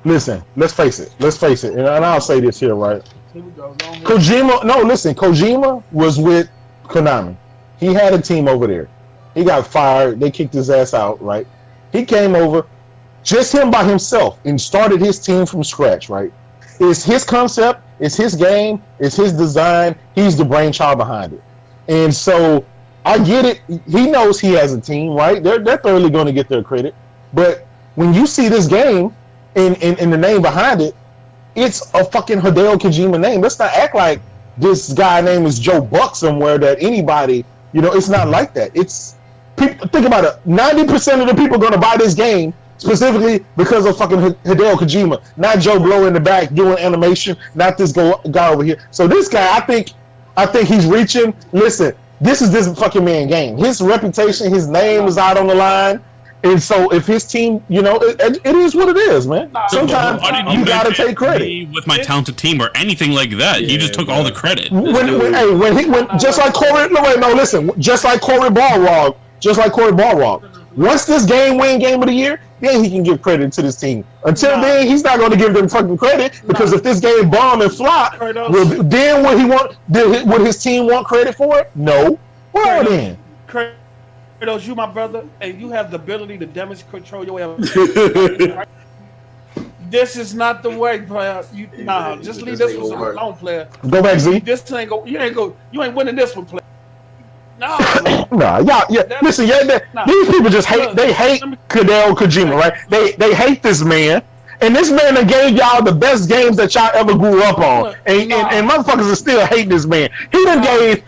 Listen, let's face it, and I'll say this here, right? Kojima was with Konami. He had a team over there. He got fired. They kicked his ass out, right? He came over, just him by himself, and started his team from scratch, right? It's his concept, it's his game, it's his design. He's the brainchild behind it. And so I get it. He knows he has a team, right? They're thoroughly going to get their credit. But when you see this game and the name behind it, it's a fucking Hideo Kojima name. Let's not act like this guy name is Joe Buck somewhere that anybody, it's not like that. It's people, think about it. 90% of the people going to buy this game specifically because of fucking Hideo Kojima, not Joe Blow in the back doing animation, not this guy over here. So this guy, I think he's reaching. Listen, this is this fucking man game. His reputation, his name is out on the line. And so if his team, it is what it is, man. Sometimes you gotta take credit. With my talented team or anything like that, you just took all the credit. When just like Corey, just like Corey Balrog. Once this game win game of the year, then he can give credit to this team. Until then, he's not going to give them fucking credit because if this game bomb and flop, then would his team want credit for it? No. Well then. Kratos, you my brother, and you have the ability to damage control your element. This is not the way, player. Just leave this one alone, player. Go back, Z. This ain't go. You ain't winning this one, player. No. Listen, these people just hate. They hate Hideo Kojima, right? They hate this man, and this man that gave y'all the best games that y'all ever grew up on, and motherfuckers are still hating this man. He done gave.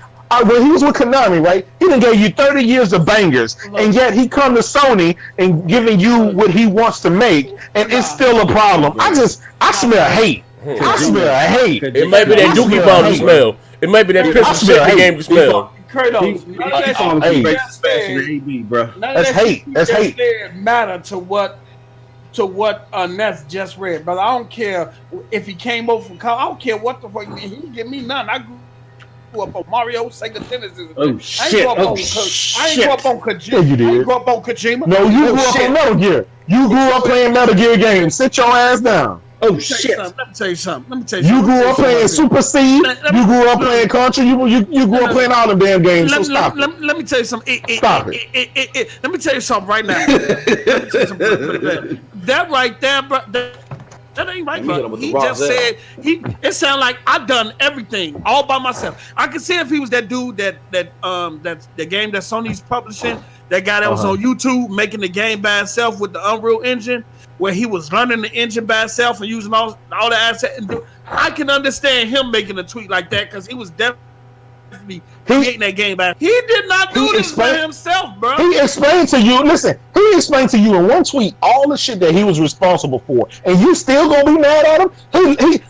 When he was with Konami, right? He done gave you 30 years of bangers, and yet he come to Sony and giving you what he wants to make, and it's still a problem. I smell hate. I smell hate. It might be that Dookie Bomb you smell. It might be that pistol shit the game you smell. Kratos, That's hate. That's hate. Matter to what Ness just read, brother. I don't care if he came over from college. I don't care what the fuck he didn't give me none. I grew up on Mario, Sega Genesis. Oh shit! I ain't grew up on Kojima. Yeah, you did. I ain't grew up on Kojima. No, you grew up on Metal Gear. You grew up playing Metal Gear games. Sit your ass down. Oh shit! Let me tell you something. You grew up playing Super Seed. You grew up playing Country. You grew up playing all them damn games. So stop it. Let me tell you something. Stop it. Let me tell you something right now. That right there, bro. That ain't right, bro. He just said it sounded like I done everything all by myself. I could see if he was that dude that's the game that Sony's publishing, that guy that was on YouTube making the game by himself with the Unreal Engine, where he was running the engine by himself and using all the assets. I can understand him making a tweet like that because he was definitely creating that game by. He did not do this by himself, bro. He explained to you. Listen, he explained to you in one tweet all the shit that he was responsible for, and you still gonna be mad at him?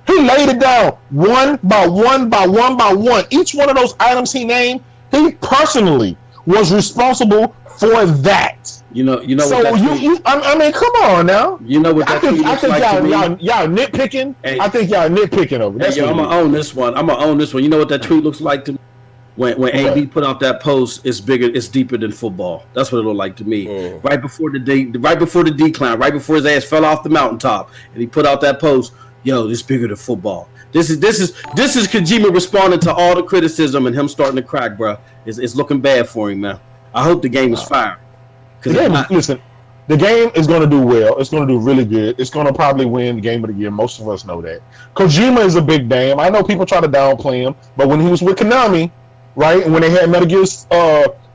He laid it down one by one by one by one. Each one of those items he named, he personally was responsible for that. You know. So I mean, come on now. You know what that tweet looks like to me? Y'all nitpicking. Hey, I think y'all nitpicking over. That's I'm gonna own this one. You know what that tweet looks like to me? When AB put out that post, it's bigger, it's deeper than football. That's what it looked like to me. Right before the decline, right before his ass fell off the mountaintop, and he put out that post. Yo, this bigger than football. This is Kojima responding to all the criticism and him starting to crack, bro. It's looking bad for him, man. I hope the game is fire. Listen, the game is going to do well. It's going to do really good. It's going to probably win the game of the year. Most of us know that. Kojima is a big damn. I know people try to downplay him, but when he was with Konami, right, and when they had Metal Gear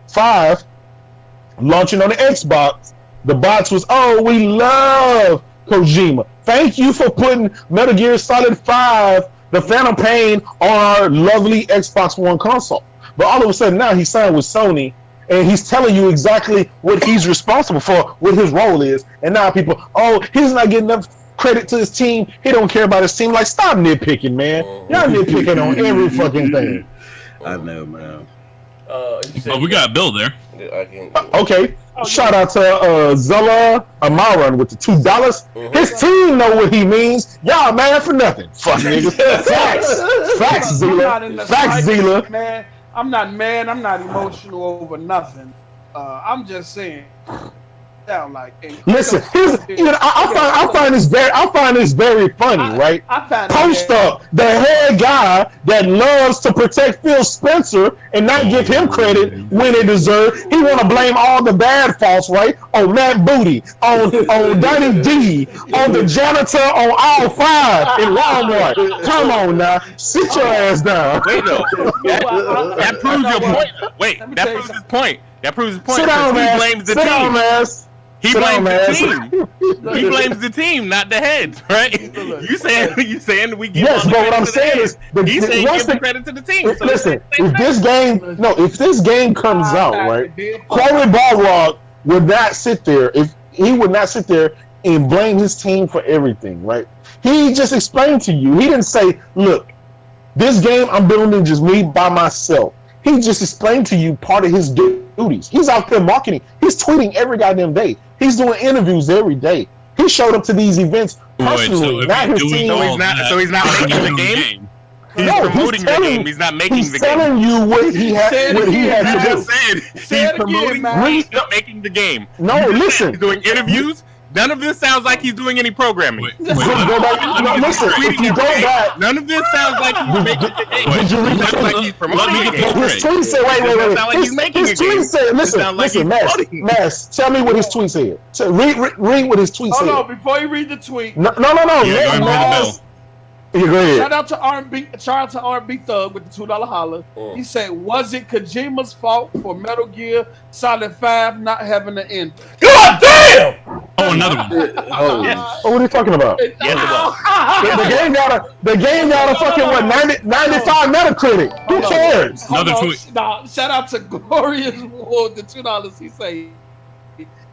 5 launching on the Xbox, the bots was, we love Kojima. Thank you for putting Metal Gear Solid 5, the Phantom Pain, on our lovely Xbox One console. But all of a sudden now he's signed with Sony, and he's telling you exactly what he's responsible for, what his role is. And now people, he's not getting enough credit to his team. He don't care about his team. Like, stop nitpicking, man. Y'all nitpicking on every fucking thing. I know, man. We got a bill there. Okay. Shout out to Zella Amaran with the $2. His team know what he means. Y'all mad for nothing. Fuck niggas. Facts, Zilla. Facts, Zilla. Man, I'm not mad. I'm not emotional over nothing. I'm just saying, down like. Listen, I find this very funny, right? Post up, the head guy that loves to protect Phil Spencer and not give him credit when it deserves. He want to blame all the bad faults, right? On Matt Booty, on Donnie D, on the janitor, on all 5 in Walmart. Come on now, sit your ass down. Wait, no, that proves your point. Wait, that proves his point. That proves his point. Sit down, he man. blames the Sit team. down, man. He blames the team. He blames the team, not the heads, right? You saying we give yes, all the but what credit I'm to the saying heads. is, He's saying give the credit to the team. So listen, if this game comes out, right, Corey Balrog would not sit there and blame his team for everything, right? He just explained to you. He didn't say, look, this game I'm building just me by myself. He just explained to you part of his duties. He's out there marketing. He's tweeting every goddamn day. He's doing interviews every day. He showed up to these events personally, not his team. So he's not making the game. He's promoting the game. He's not making the game. He's telling you what he has to do. He's promoting the game. He's not making the game. No, listen. He's doing interviews. None of this sounds like he's doing any programming. Listen, if you go back, none of this sounds like he's making the game. Did you read sounds like he's promoting the game. His tweet said, wait. His tweet said, listen, Mass, tell me what his tweet said. So read what his tweet said. Hold on, before you read the tweet. No. Yeah, go ahead. Shout out to R&B Thug with the $2 holler. He said, was it Kojima's fault for Metal Gear Solid 5 not having an end? God damn! Oh, another one. Oh, what are you talking about? The game got a fucking 95 Metacritic. Who cares? Another tweet. Shout out to Glorious Ward, the $2. He say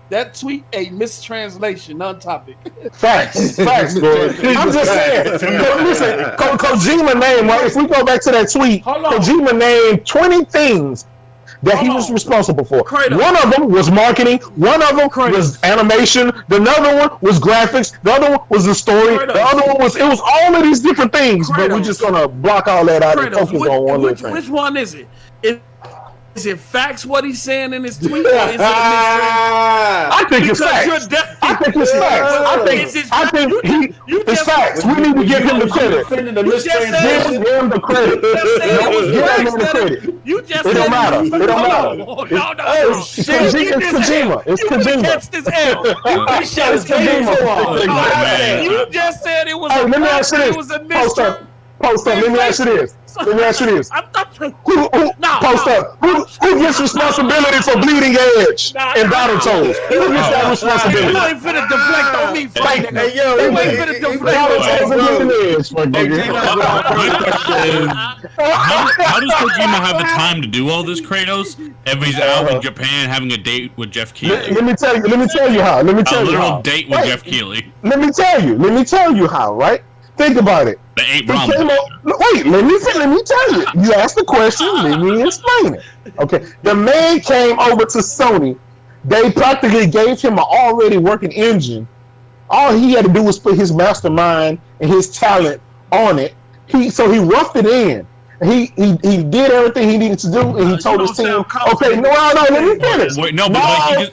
that tweet a mistranslation, non-topic. Facts, bro. I'm just saying. Listen, Kojima named, right? If we go back to that tweet, Kojima named 20 things that he was responsible for. One of them was marketing. One of them was animation. The other one was graphics. The other one was the story. The other one was all of these different things. But we're just gonna block all that out and focus on one little thing. Which one is it? Is it facts what he's saying in his tweet? Or is it I think it's facts. I think it's facts. I think it's facts. We need to give him the credit. Give him the credit. Give him the credit. You just it don't matter. It don't matter. It's Kojima. It's Kojima. It's Kojima. You just said it was a let me ask you this. Post up. Let me ask you this. Who post up? Who gets responsibility for Bleeding Edge and Battletoads? Who gets that responsibility? You ain't finna deflect on me, Frank. Hey, yo, you ain't finna deflect on me. How does Kojima have the time to do all this, Kratos, if he's out in Japan having a date with Jeff Keighley? Let me tell you how. A literal date with Jeff Keighley. Let me tell you how, right? Think about it. They ate wait, let me tell you. You asked the question, let me explain it. Okay, the man came over to Sony. They practically gave him an already working engine. All he had to do was put his mastermind and his talent on it. So he roughed it in. He did everything he needed to do, and he told his team, "Okay, no, let me finish." Wait, no, but he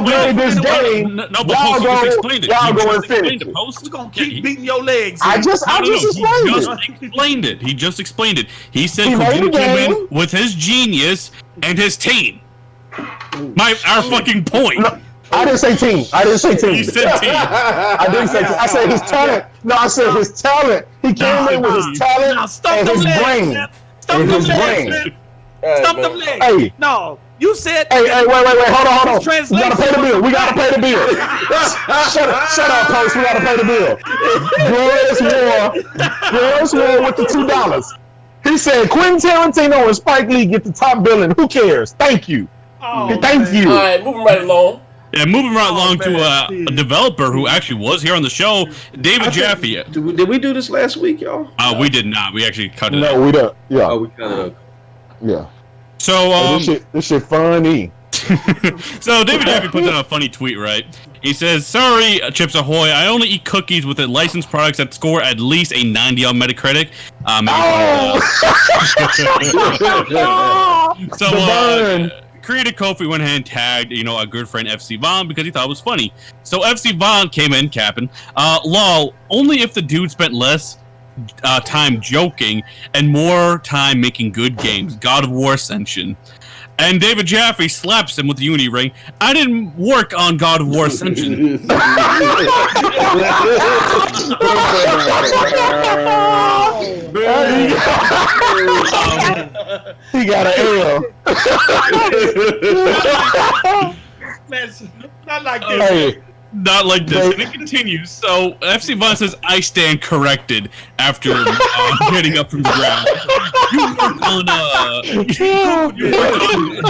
played this game. Y'all go and finish it. We're gonna keep beating your legs. I just explained it. He just explained it. He said Kojima came in with his genius and his team. Our fucking point. No, I didn't say team. You said team. I didn't say team. I said his talent. No, I said his talent. He came in with his talent and his brain. Stop them legs. Hey. No, you said. Hey, wait. Hold on. We gotta pay the bill. Shut up, Post. We gotta pay the bill. Glorious War with the $2. He said Quentin Tarantino and Spike Lee get the top billing. Who cares? Thank you. Thank you. All right, moving right along. Yeah, moving right along to a developer who actually was here on the show, David Jaffe. Did we do this last week, y'all? We did not. We actually cut it out. No, we don't. Yeah. Oh, we cut it up. Yeah. So this shit funny. So David Jaffe puts out a funny tweet, right? He says, "Sorry, Chips Ahoy. I only eat cookies with licensed products that score at least a 90 on Metacritic." creator Kofi went ahead and tagged, our good friend FC Von because he thought it was funny. So FC Von came in capping, lol, only if the dude spent less time joking and more time making good games. God of War Ascension. And David Jaffe slaps him with the Unity ring. I didn't work on God of War Ascension. He got an L. Not like this. Hey. Not like this. And it continues. So FC Von says, I stand corrected after getting up from the ground. You worked on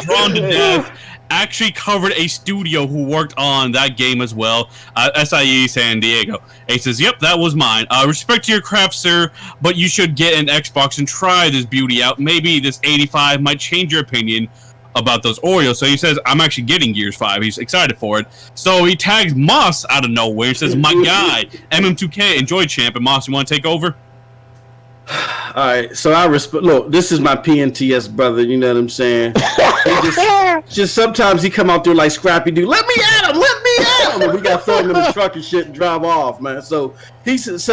Drawn to Death. Actually covered a studio who worked on that game as well, SIE San Diego. And he says, yep, that was mine. Respect to your craft, sir, but you should get an Xbox and try this beauty out. Maybe this 85 might change your opinion about those Oreos. So he says, I'm actually getting Gears 5. He's excited for it. So he tags Moss out of nowhere. He says, my guy, MM2K, enjoy, champ. And Moss, you want to take over? All right, so I respect. Look, this is my PNTS brother. You know what I'm saying? just sometimes he come out there like Scrappy Doo. Let me at him. Let me at him. And we got to throw him in the truck and shit and drive off, man. So he says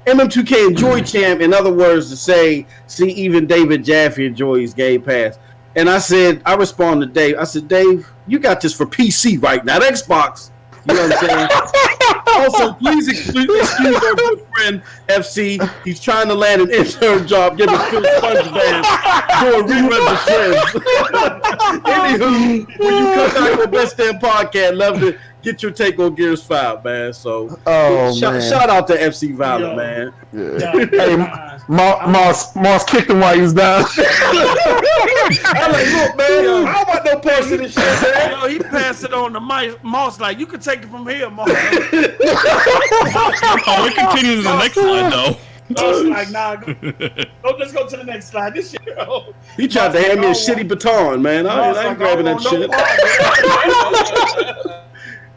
MM2K enjoy, champ. In other words, to say, see, even David Jaffe enjoys Game Pass. And I respond to Dave. I said, Dave, you got this for PC, right? Not Xbox. You know what I'm saying? Also, please excuse our good friend FC. He's trying to land an intern job, giving Phil Sponge Band doing reruns of Friends. Anywho, when you come back with Bestdam Podcast, love to get your take on Gears 5, man. So, shout out to FC Violent, man. Yeah. Hey, Moss kicked him while he was down. I'm like, look, man, I don't want no passing this shit, man. Yo, he passed it on to Moss like, you can take it from here, Moss. Oh, we continue to the next slide, though. Moss like, nah, let's go to the next slide. This shit, he tried to hand me a shitty baton, man. I ain't grabbing that shit.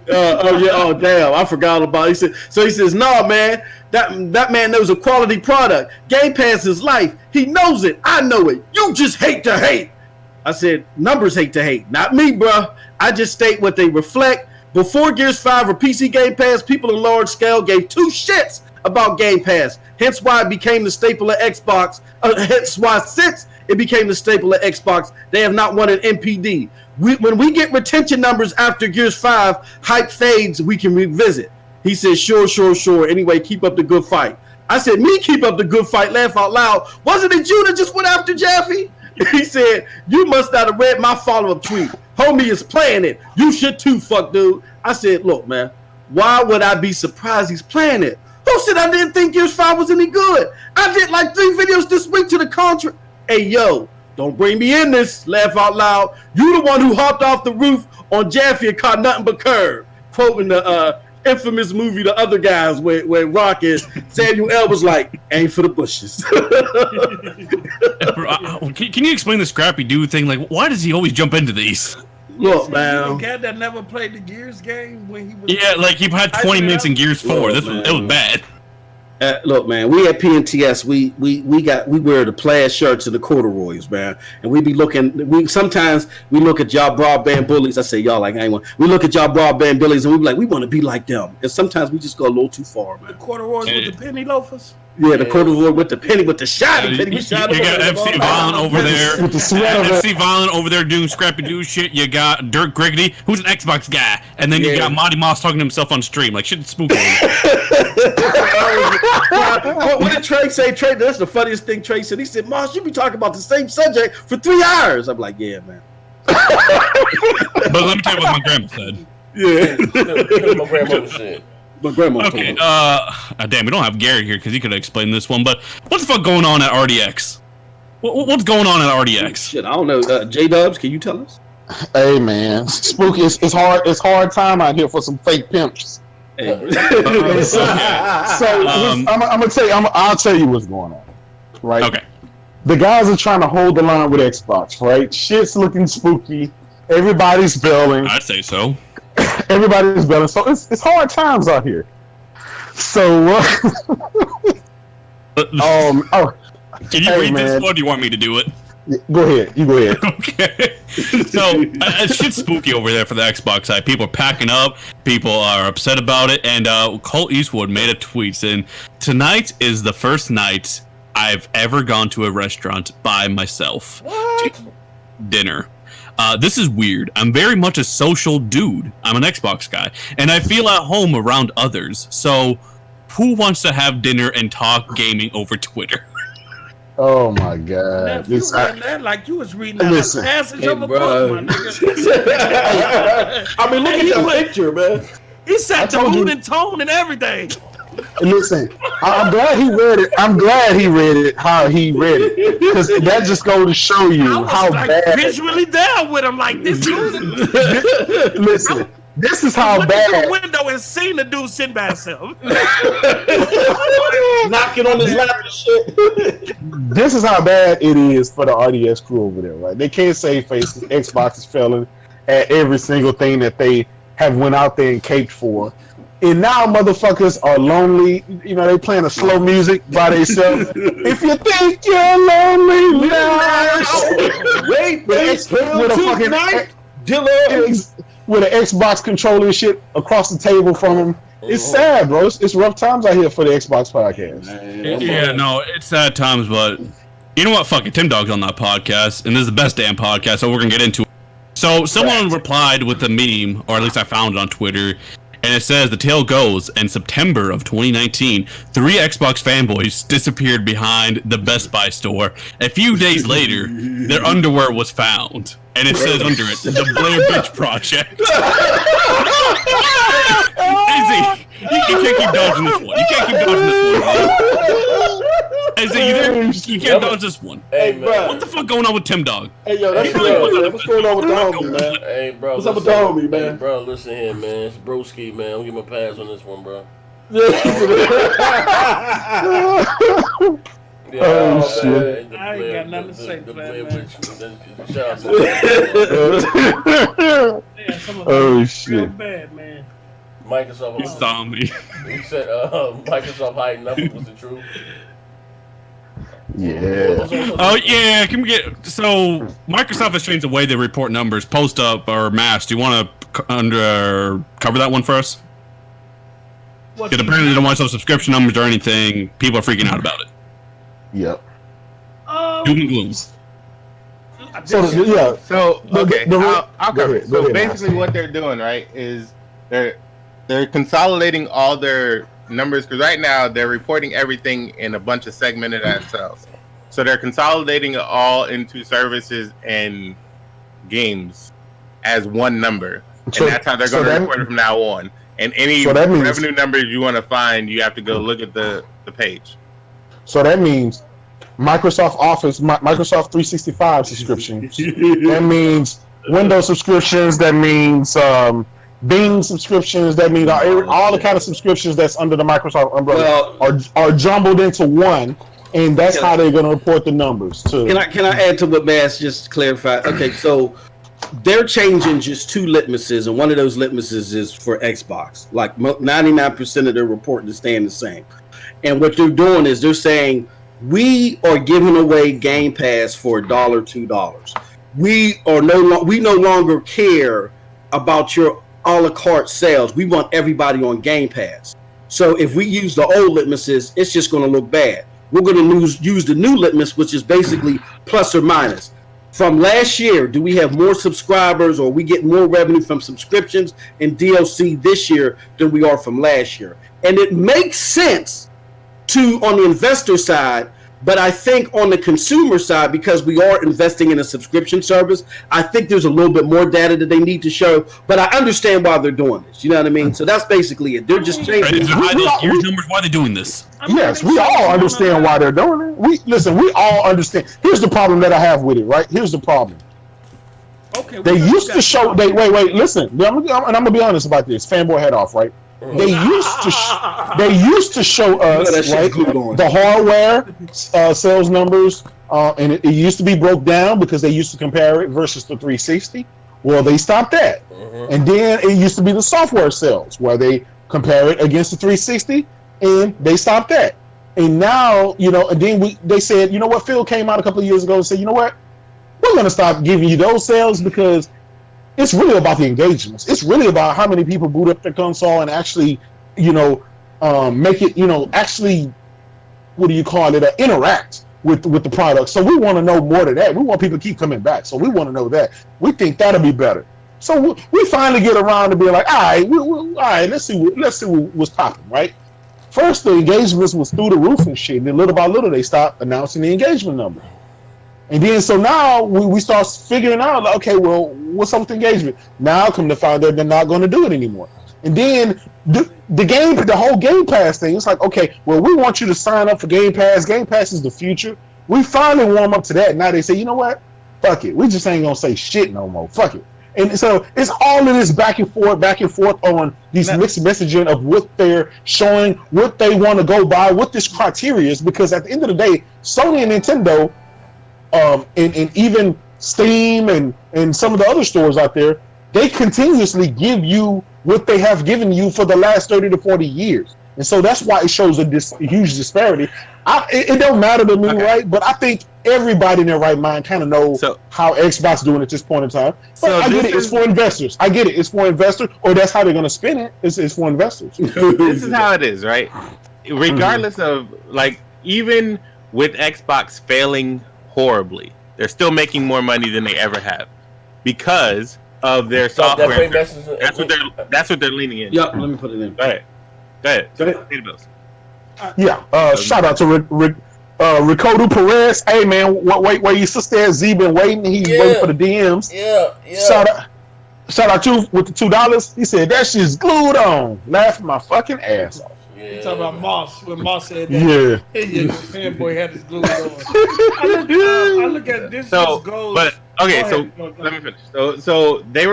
Oh damn, I forgot about it. He says, nah, man, that man knows a quality product. Game Pass is life. He knows it. I know it. You just hate to hate. I said, numbers hate to hate. Not me, bruh. I just state what they reflect. Before Gears 5 or PC Game Pass, people in large scale gave two shits about Game Pass. Hence why it became the staple of Xbox. Hence why since it became the staple of Xbox, they have not won an NPD. When we get retention numbers after Gears 5, hype fades, we can revisit. He said, sure. Anyway, keep up the good fight. I said, me keep up the good fight, laugh out loud. Wasn't it you that just went after Jaffe? He said, you must not have read my follow-up tweet. Homie is playing it. You should too, fuck dude. I said, look, man, why would I be surprised he's playing it? Who said I didn't think Gears 5 was any good? I did like 3 videos this week to the contrary. Hey, yo, don't bring me in this, laugh out loud. You the one who hopped off the roof on Jaffe and caught nothing but curb. Quoting the infamous movie The Other Guys where Rock is. Samuel L. was like, aim for the bushes. Can you explain the Scrappy Doo thing? Like, why does he always jump into these? Look, man. The cat that never played the Gears game when he was... Yeah, like he had 20 minutes in Gears 4. It was bad. Look, man, we at PNTS, we wear the plaid shirts and the corduroys, man, and we be looking. Sometimes we look at y'all broadband bullies. I say y'all like I ain't one. We look at y'all broadband bullies and we be like, we want to be like them. And sometimes we just go a little too far, man. The corduroys with the penny loafers. Yeah, the corduroy with the penny, with the shiny penny. You got FC Violent over there. FC Violent over there doing Scrappy Doo shit. You got Dirk Griggity, who's an Xbox guy, and then you got Monty Moss talking to himself on stream. Like shit, spooky. What did Trey say? Trey, that's the funniest thing Trey said. He said, Moss, you be talking about the same subject for 3 hours. I'm like, yeah, man. But let me tell you what my grandma said. Yeah. My grandmother said. My grandma. Okay. Damn, we don't have Gary here because he could have explained this one. But what the fuck going on at RDX? What's going on at RDX? Shit, I don't know. J Dubs, can you tell us? Hey man, spooky. It's hard. It's hard time out here for some fake pimps. Hey. I'm gonna tell you. I'll tell you what's going on. Right. Okay. The guys are trying to hold the line with Xbox. Right. Shit's looking spooky. Everybody's belling. I'd say so. Everybody's belling. So it's hard times out here. So. Can you read this, or do you want me to do it? Go ahead. You go ahead. Okay. So shit's spooky over there for the Xbox side. People are packing up. People are upset about it. And Colt Eastwood made a tweet saying, "Tonight is the first night I've ever gone to a restaurant by myself. What? Dinner. This is weird. I'm very much a social dude. I'm an Xbox guy, and I feel at home around others. So, who wants to have dinner and talk gaming over Twitter?" Oh my God! You read that like you was reading out a passage of a bro. book, my nigga. I mean, look at that picture, man. He set the mood and tone and everything. Listen, I'm glad he read it. I'm glad he read it how he read it, because that just goes to show you how bad. Visually down with him like this. Listen, this is how bad. Through the window and seen the dude sitting by himself, knocking on his lap and shit. This is how bad it is for the RDS crew over there, right? They can't save face. Xbox is failing at every single thing that they have went out there and caped for. And now motherfuckers are lonely. You know, they playing a slow music by themselves. If you think you're lonely now, wait, with a fucking with an Xbox controller and shit across the table from him. It's sad, bro. It's rough times out here for the Xbox podcast. Yeah, no, it's sad times, but you know what? Fuck it. Tim Dog's on that podcast, and this is the best damn podcast, so we're gonna get into it. So someone replied with a meme, or at least I found it on Twitter, and it says, "The tale goes, in September of 2019, 3 Xbox fanboys disappeared behind the Best Buy store. A few days later, their underwear was found." And it says under it, "The Blair Bitch Project." Izzy, you can't keep dodging this one. You can't keep dodging this one. Izzy, you there? You can't dodge this one. Hey, man. What the fuck going on with Tim Dog? Hey, yo, that's what's going on with the homie, man? Hey, bro. What's up with the homie, man? Hey, bro, listen here, man. It's broski, man. I'll give him a pass on this one, bro. Oh, shit. I ain't got nothing to say, man. Oh, shit. Real bad, man. Microsoft. You saw me. He said Microsoft hiding numbers was the truth. Yeah. Oh yeah. Can we get so Microsoft has changed the way they report numbers, post up or mass. Do you want to cover that one for us? Because apparently they don't want to show subscription numbers or anything. People are freaking out about it. Yep. Doom and gloom. So yeah. So okay, I'll cover it. Go So ahead, basically, what they're doing, right, is they're consolidating all their numbers, because right now they're reporting everything in a bunch of segmented ad sales. So they're consolidating it all into services and games as one number, and that's how they're going to report it from now on. And any revenue numbers you want to find, you have to go look at the page. So that means Microsoft Office, Microsoft 365 subscriptions. That means Windows subscriptions. That means Bing subscriptions. That means all the kind of subscriptions that's under the Microsoft umbrella are jumbled into one, and that's how they're going to report the numbers too. Can I add to what Mass just clarified? Okay, so they're changing just 2 litmuses, and one of those litmuses is for Xbox. Like 99% of their reporting is staying the same. And what they're doing is they're saying, we are giving away Game Pass for $1, $2. We no longer care about your a la carte sales. We want everybody on Game Pass. So if we use the old litmuses, it's just going to look bad. We're going to use the new litmus, which is basically plus or minus. From last year, do we have more subscribers, or we get more revenue from subscriptions and DLC this year than we are from last year? And it makes sense on the investor side, but I think on the consumer side, because we are investing in a subscription service, I think there's a little bit more data that they need to show, but I understand why they're doing this. You know what I mean? So that's basically it. They're just changing. Why are they doing this? Yes, we all understand why they're doing it. We all understand. Here's the problem that I have with it, right? Here's the problem. Okay. They used to show. Wait. Listen, and I'm gonna be honest about this. Fanboy head off, right? They used to show us right, the hardware sales numbers, and it used to be broke down because they used to compare it versus the 360. Well, they stopped that, and then it used to be the software sales where they compare it against the 360, and they stopped that. And now, and then they said, you know what? Phil came out a couple of years ago and said, you know what? we're gonna stop giving you those sales because it's really about the engagements. It's really about how many people boot up their console and actually, make it, actually, what do you call it? Interact with the product. So we want to know more than that. We want people to keep coming back. So we want to know that. We think that'll be better. So we finally get around to being like, all right, let's see what's popping, right? First, the engagements was through the roof and shit. And then little by little, they stopped announcing the engagement number. And then so now we start figuring out, like, okay, well, what's up with the engagement? Now come to find out they're not going to do it anymore. And then the whole Game Pass thing, it's like, okay, well, we want you to sign up for Game Pass. Game Pass is the future. We finally warm up to that. Now they say, you know what? Fuck it. We just ain't going to say shit no more. Fuck it. And so it's all of this back and forth on these mixed messaging of what they're showing, what they want to go by, what this criteria is. Because at the end of the day, Sony and Nintendo, and even Steam and some of the other stores out there, they continuously give you what they have given you for the last 30 to 40 years. And so that's why it shows a huge disparity. It don't matter to me, right? But I think everybody in their right mind kind of knows how Xbox doing at this point in time. But I get it. It's for investors. I get it. It's for investors, or that's how they're going to spin it. It's for investors. This is how it is, right? Regardless of, like, even with Xbox failing horribly, they're still making more money than they ever have because of their software. That's what they're leaning in. Yeah, let me put it in. Go ahead. Pay the bills. Yeah. Shout out to Ricardo Perez. Hey man, wait, your sister at Z been waiting. He's waiting for the DMs. Yeah. Shout out to with the $2. He said that shit's glued on. Laughing my fucking ass off. You talking about Moss when Moss said that? Yeah. Fanboy had his glued on. I look at this. But okay, let me finish. So they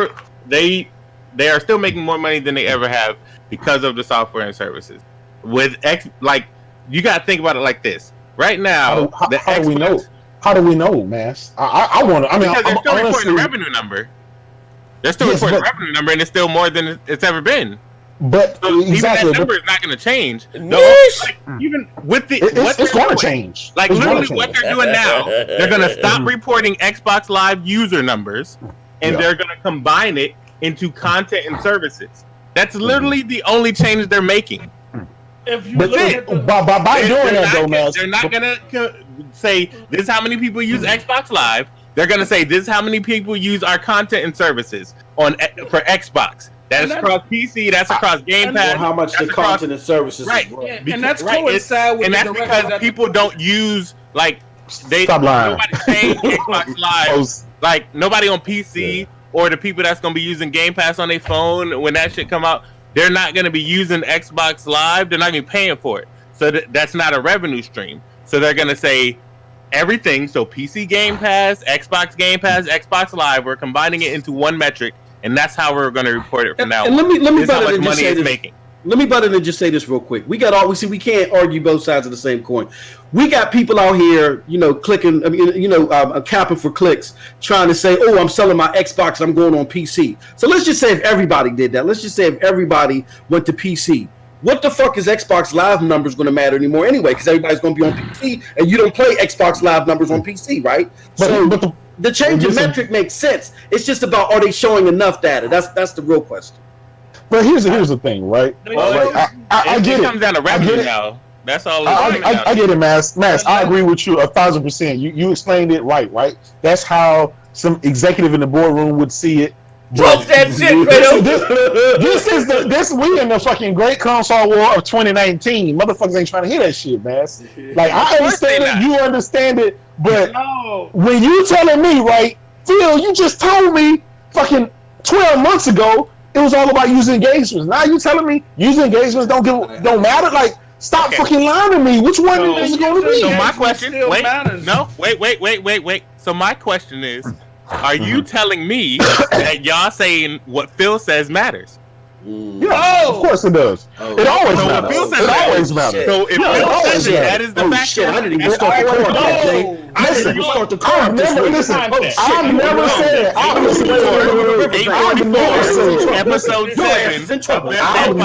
are still making more money than they ever have because of the software and services. With you got to think about it like this. Right now, how do we know? How do we know, Mass? I want to. I mean, because they're still reporting the revenue number. They're still reporting the revenue number, and it's still more than it's ever been. But so exactly, even that number is not going to change. Even with it's going to change. Like literally, what they're doing now, they're going to stop reporting Xbox Live user numbers, and they're going to combine it into content and services. That's literally the only change they're making. If you by doing that, though, Mass, they're not going to say this is how many people use Xbox Live. They're going to say this is how many people use our content and services for Xbox. That's across PC. That's across Game Pass. How much the content and services right? Is worth. And that's coincide with and that's because people don't use nobody's paying Xbox Live. Like nobody on PC or the people that's gonna be using Game Pass on their phone when that shit come out, they're not gonna be using Xbox Live. They're not gonna be paying for it. So that's not a revenue stream. So they're gonna say everything. So PC Game Pass, Xbox Game Pass, Xbox Live. We're combining it into one metric. And that's how we're going to report it from now on. And let me how much money it's making. Let me butt in and just say this real quick. We can't argue both sides of the same coin. We got people out here, clicking, capping for clicks, trying to say, "Oh, I'm selling my Xbox, I'm going on PC." So let's just say if everybody did that. Let's just say if everybody went to PC. What the fuck is Xbox Live numbers going to matter anymore anyway? Because everybody's going to be on PC, and you don't play Xbox Live numbers on PC, right? But the change in metric makes sense. It's just about, are they showing enough data? That's the real question. But here's the thing, right? I get it. It comes down to revenue now. That's all. I get it, Mass. I agree with you 1,000%. You explained it right? That's how some executive in the boardroom would see it. Drop that shit, we in the fucking great console war of 2019. Motherfuckers ain't trying to hear that shit, man. Like, I understand it, you understand it, but when you telling me, right, Phil, you just told me fucking 12 months ago it was all about user engagements. Now you telling me user engagements don't matter? Like, stop fucking lying to me. Which one is it going to be? So my question, wait. So my question is, are you telling me that y'all saying what Phil says matters? Yeah, of course it does. It always matters. It always matters. So if Phil says it, that is the fact. Shit, I didn't even start the card. I've never said. Episode 7. I've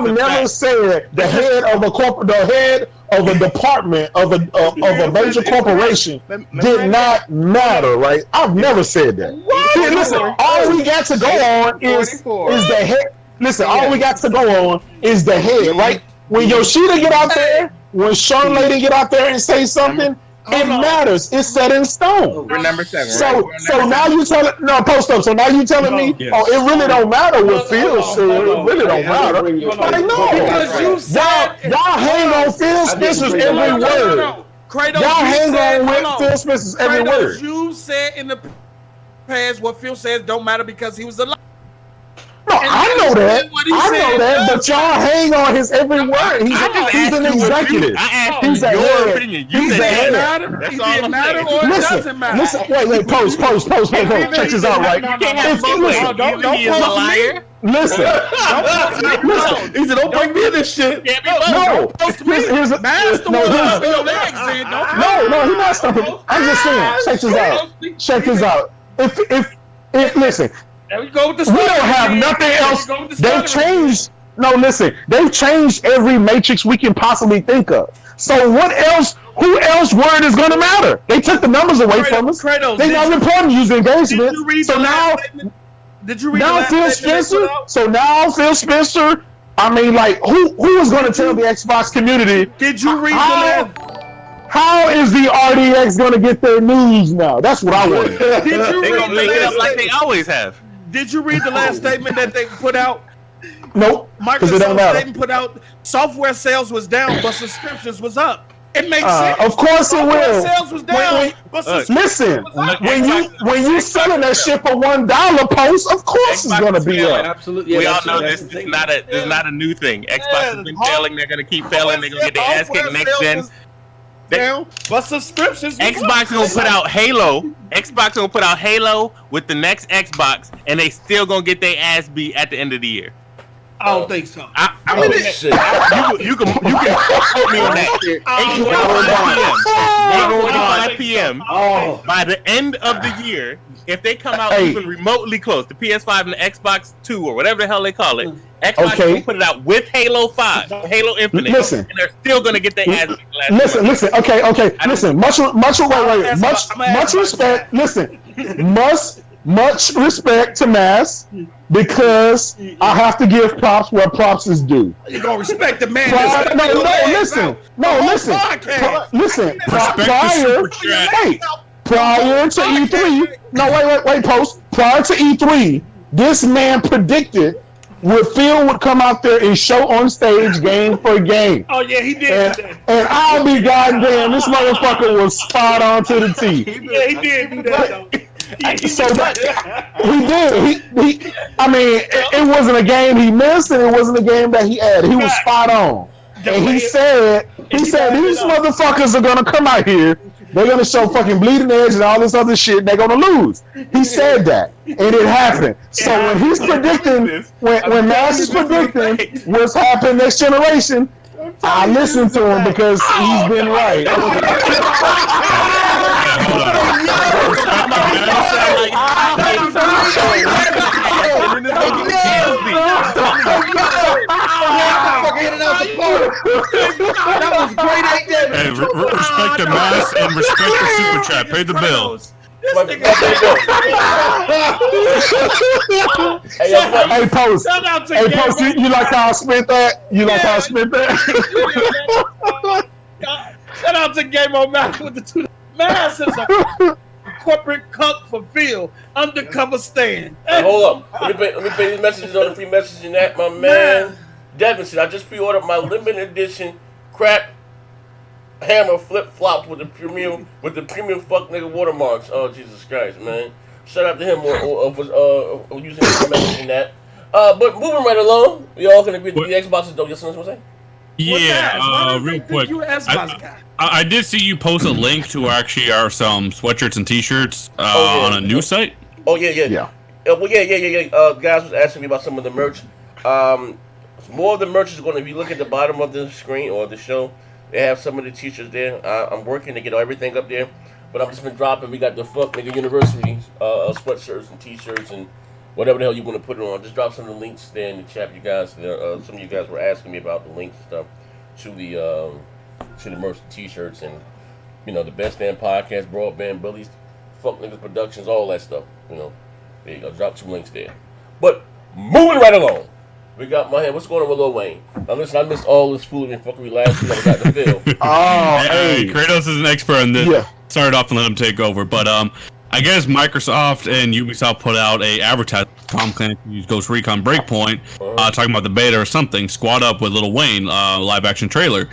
never said the head of a corporate, the head of a department of a major corporation did not matter, right? I've never said that. Here, listen, all we got to go on is the head. Listen, all we got to go on is the head, right? When Yoshida get out there, when Sean Lady get out there and say something, it matters. It's set in stone. We're number 7. So now you telling post up. So now you telling me, it really don't matter what Phil said. It really don't matter. Like no, y'all hang on Phil Spencer's every word. Y'all hang on with Phil Spencer's every word. You said in the past what Phil says don't matter because he was alive. No, I know that. But y'all hang on his every word. He's an executive. He's a head. He's a head. Does it matter or it doesn't matter? Listen, wait, post. Check this out, right? Don't post me. Listen. He said, don't bring me in this shit. No. Post me. Master No, your legs in. No, he's not stopping. I'm just saying. Check this out. If listen. There we go with the we don't have nothing else. They've changed. No, listen. They've changed every matrix we can possibly think of. So what else? Who else word is going to matter? They took the numbers away from us. They not reporting user engagement. So now, did you read now Phil Spencer? So now Phil Spencer. I mean, like, who is going to tell the Xbox community? Did you read the last? How is the RDX going to get their news now? That's what I want. They're going to make it up like they always have. Did you read the last statement that they put out? Nope. Microsoft statement put out software sales was down, but subscriptions was up. It makes sense. Of course it will. Sales was down, but listen, when you selling that shit for $1 post, of course it's gonna be up. Absolutely. We all know this is not a new thing. Xbox has been failing. They're gonna keep failing. They're gonna get their ass kicked next gen. Down, but subscriptions. Xbox gonna put out Halo. Xbox gonna put out Halo with the next Xbox, and they still gonna get their ass beat at the end of the year. I don't think so. You can quote me on that. 8:45 p.m. By the end of the year, if they come out even remotely close, the PS5 and the Xbox 2 or whatever the hell they call it, Xbox will put it out with Halo 5, Halo Infinite, and they're still gonna get their ass beat. Listen. Listen. Much respect. Listen. Much respect to Mass because I have to give props where props is due. You gonna respect the man? Listen. Prior to E3. No, wait. Post. Prior to E3, this man predicted Phil would come out there and show on stage game for game. Oh yeah, he did. And I'll be goddamn, this motherfucker was spot on to the T. Yeah, he did do that though. So he did. I mean, it wasn't a game he missed, and it wasn't a game that he added. He was spot on. And he said these motherfuckers are gonna come out here. They're gonna show fucking bleeding edge and all this other shit. They're gonna lose. He said that, and it happened. So when he's predicting, when Mass is predicting what's happening next generation, I listen to him because he's been right. That was great. Hey, respect the Mass and respect the super chat. Pay the bill. Hey, Post. You like how I spent that? Shout out to Game On Mass with the 2. Mass is a corporate cuck for Phil. Undercover stand. Hey, hold up. Let me pay these messages on the free message and that, my man. Devin said, I just pre-ordered my limited edition crap hammer flip-flopped with the premium fuck nigga watermarks. Oh, Jesus Christ, man. Shout out to him for using the message and that. But moving right along, we all can agree that the Xbox is dope. Yes, what I'm saying? Yeah, real quick. I did see you post a link to some sweatshirts and t-shirts on a news site. Oh, yeah. Guys was asking me about some of the merch. More of the merch is going to, if you look at the bottom of the screen or the show, they have some of the t-shirts there. I'm working to get everything up there, but I've just been dropping. We got the Fuck Nigga University sweatshirts and t-shirts and whatever the hell you want to put it on. Just drop some of the links there in the chat, you guys. Some of you guys were asking me about the links and stuff to shit merch, t-shirts, and the Best Damn Podcast, Broadband Bullies, Fuck Niggas Productions, all that stuff. There you go. Drop 2 links there. But moving right along, we got my hand. What's going on with Lil Wayne? Now listen, I missed all this foolery and fuckery last week. I got the feel. Hey, Kratos is an expert on this. Yeah. Started off and let him take over, but I guess Microsoft and Ubisoft put out a advertisement. Tom Clancy's Ghost Recon Breakpoint, talking about the beta or something. Squad Up with Lil Wayne live action trailer.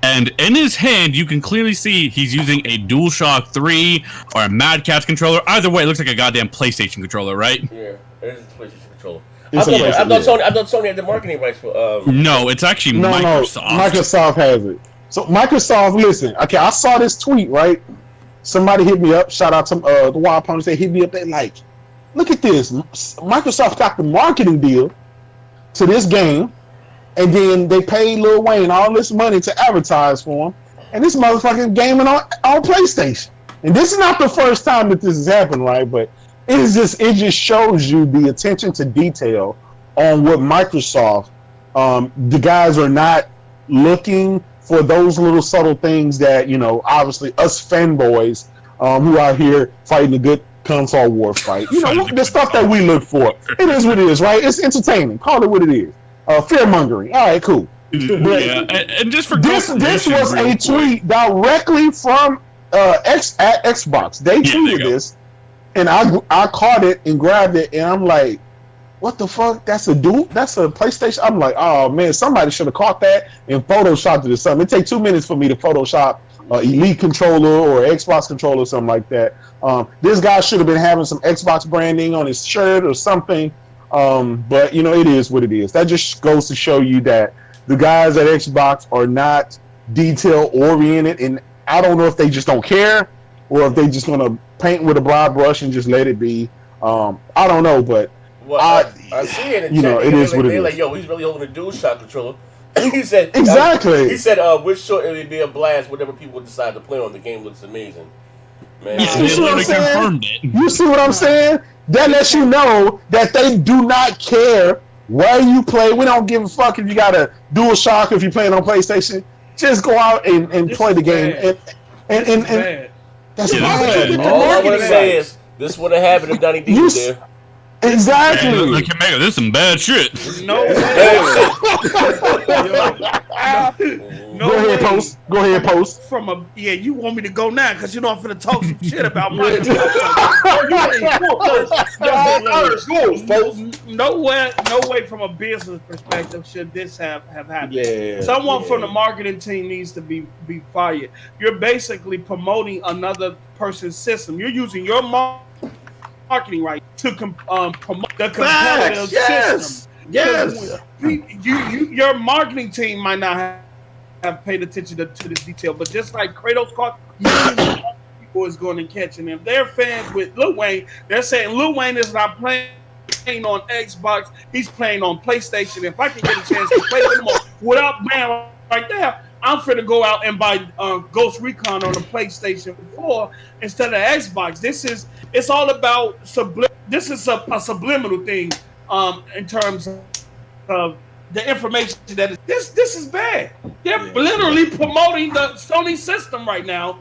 And in his hand, you can clearly see he's using a DualShock 3 or a Mad Catz controller. Either way, it looks like a goddamn PlayStation controller, right? Yeah, it is a PlayStation controller. I thought Sony had the marketing rights for. No, it's actually Microsoft. No, Microsoft has it. So Microsoft, listen. Okay, I saw this tweet, right? Somebody hit me up. Shout out to the Wild Pony. They hit me up. They like, look at this. Microsoft got the marketing deal to this game, and then they paid Lil Wayne all this money to advertise for him, and this motherfucking gaming on PlayStation. And this is not the first time that this has happened, right? But it just shows you the attention to detail on what Microsoft. The guys are not looking for those little subtle things that, obviously us fanboys who are here fighting a good console war fight. The stuff that we look for. It is what it is, right? It's entertaining. Call it what it is. Fear mongering. All right, cool. Yeah, and just for this was a tweet directly from Xbox. They tweeted this, and I caught it and grabbed it, and I'm like, what the fuck? That's a PlayStation. I'm like, oh man, somebody should have caught that and photoshopped it or something. It take 2 minutes for me to Photoshop Elite controller or Xbox controller or something like that. This guy should have been having some Xbox branding on his shirt or something. But it is what it is. That just goes to show you that the guys at Xbox are not detail oriented, and I don't know if they just don't care or if they just gonna paint with a broad brush and just let it be. I don't know, but. Well, I see it in the chat. It is what it is. They're like, yo, he's really holding a DualShock controller. He said exactly. He said, "We're sure it would be a blast. Whatever people decide to play on, the game looks amazing." Man, you see what I'm saying? You see what I'm saying? That lets you know that they do not care where you play. We don't give a fuck if you got a DualShock, if you're playing on PlayStation. Just go out and play the game. And that's bad. All I want to say is this would have happened if Donnie D was there. Exactly. Look at Mega. This is some bad shit. No. Go ahead, post. You want me to go now because I'm finna talk some shit about my. No way from a business perspective should this have happened. Yeah. Someone from the marketing team needs to be fired. You're basically promoting another person's system. You're using your marketing right to promote the competitive system. Yes. Your marketing team might not have paid attention to this detail, but just like Kratos caught, people is going to catch, and if they're fans with Lil Wayne, they're saying Lil Wayne is not playing on Xbox, he's playing on PlayStation. If I can get a chance to play with him without man right there, I'm finna go out and buy Ghost Recon on the PlayStation 4 instead of Xbox. It's all about this is a subliminal thing in terms of the information that is this is bad. They're literally promoting the Sony system right now,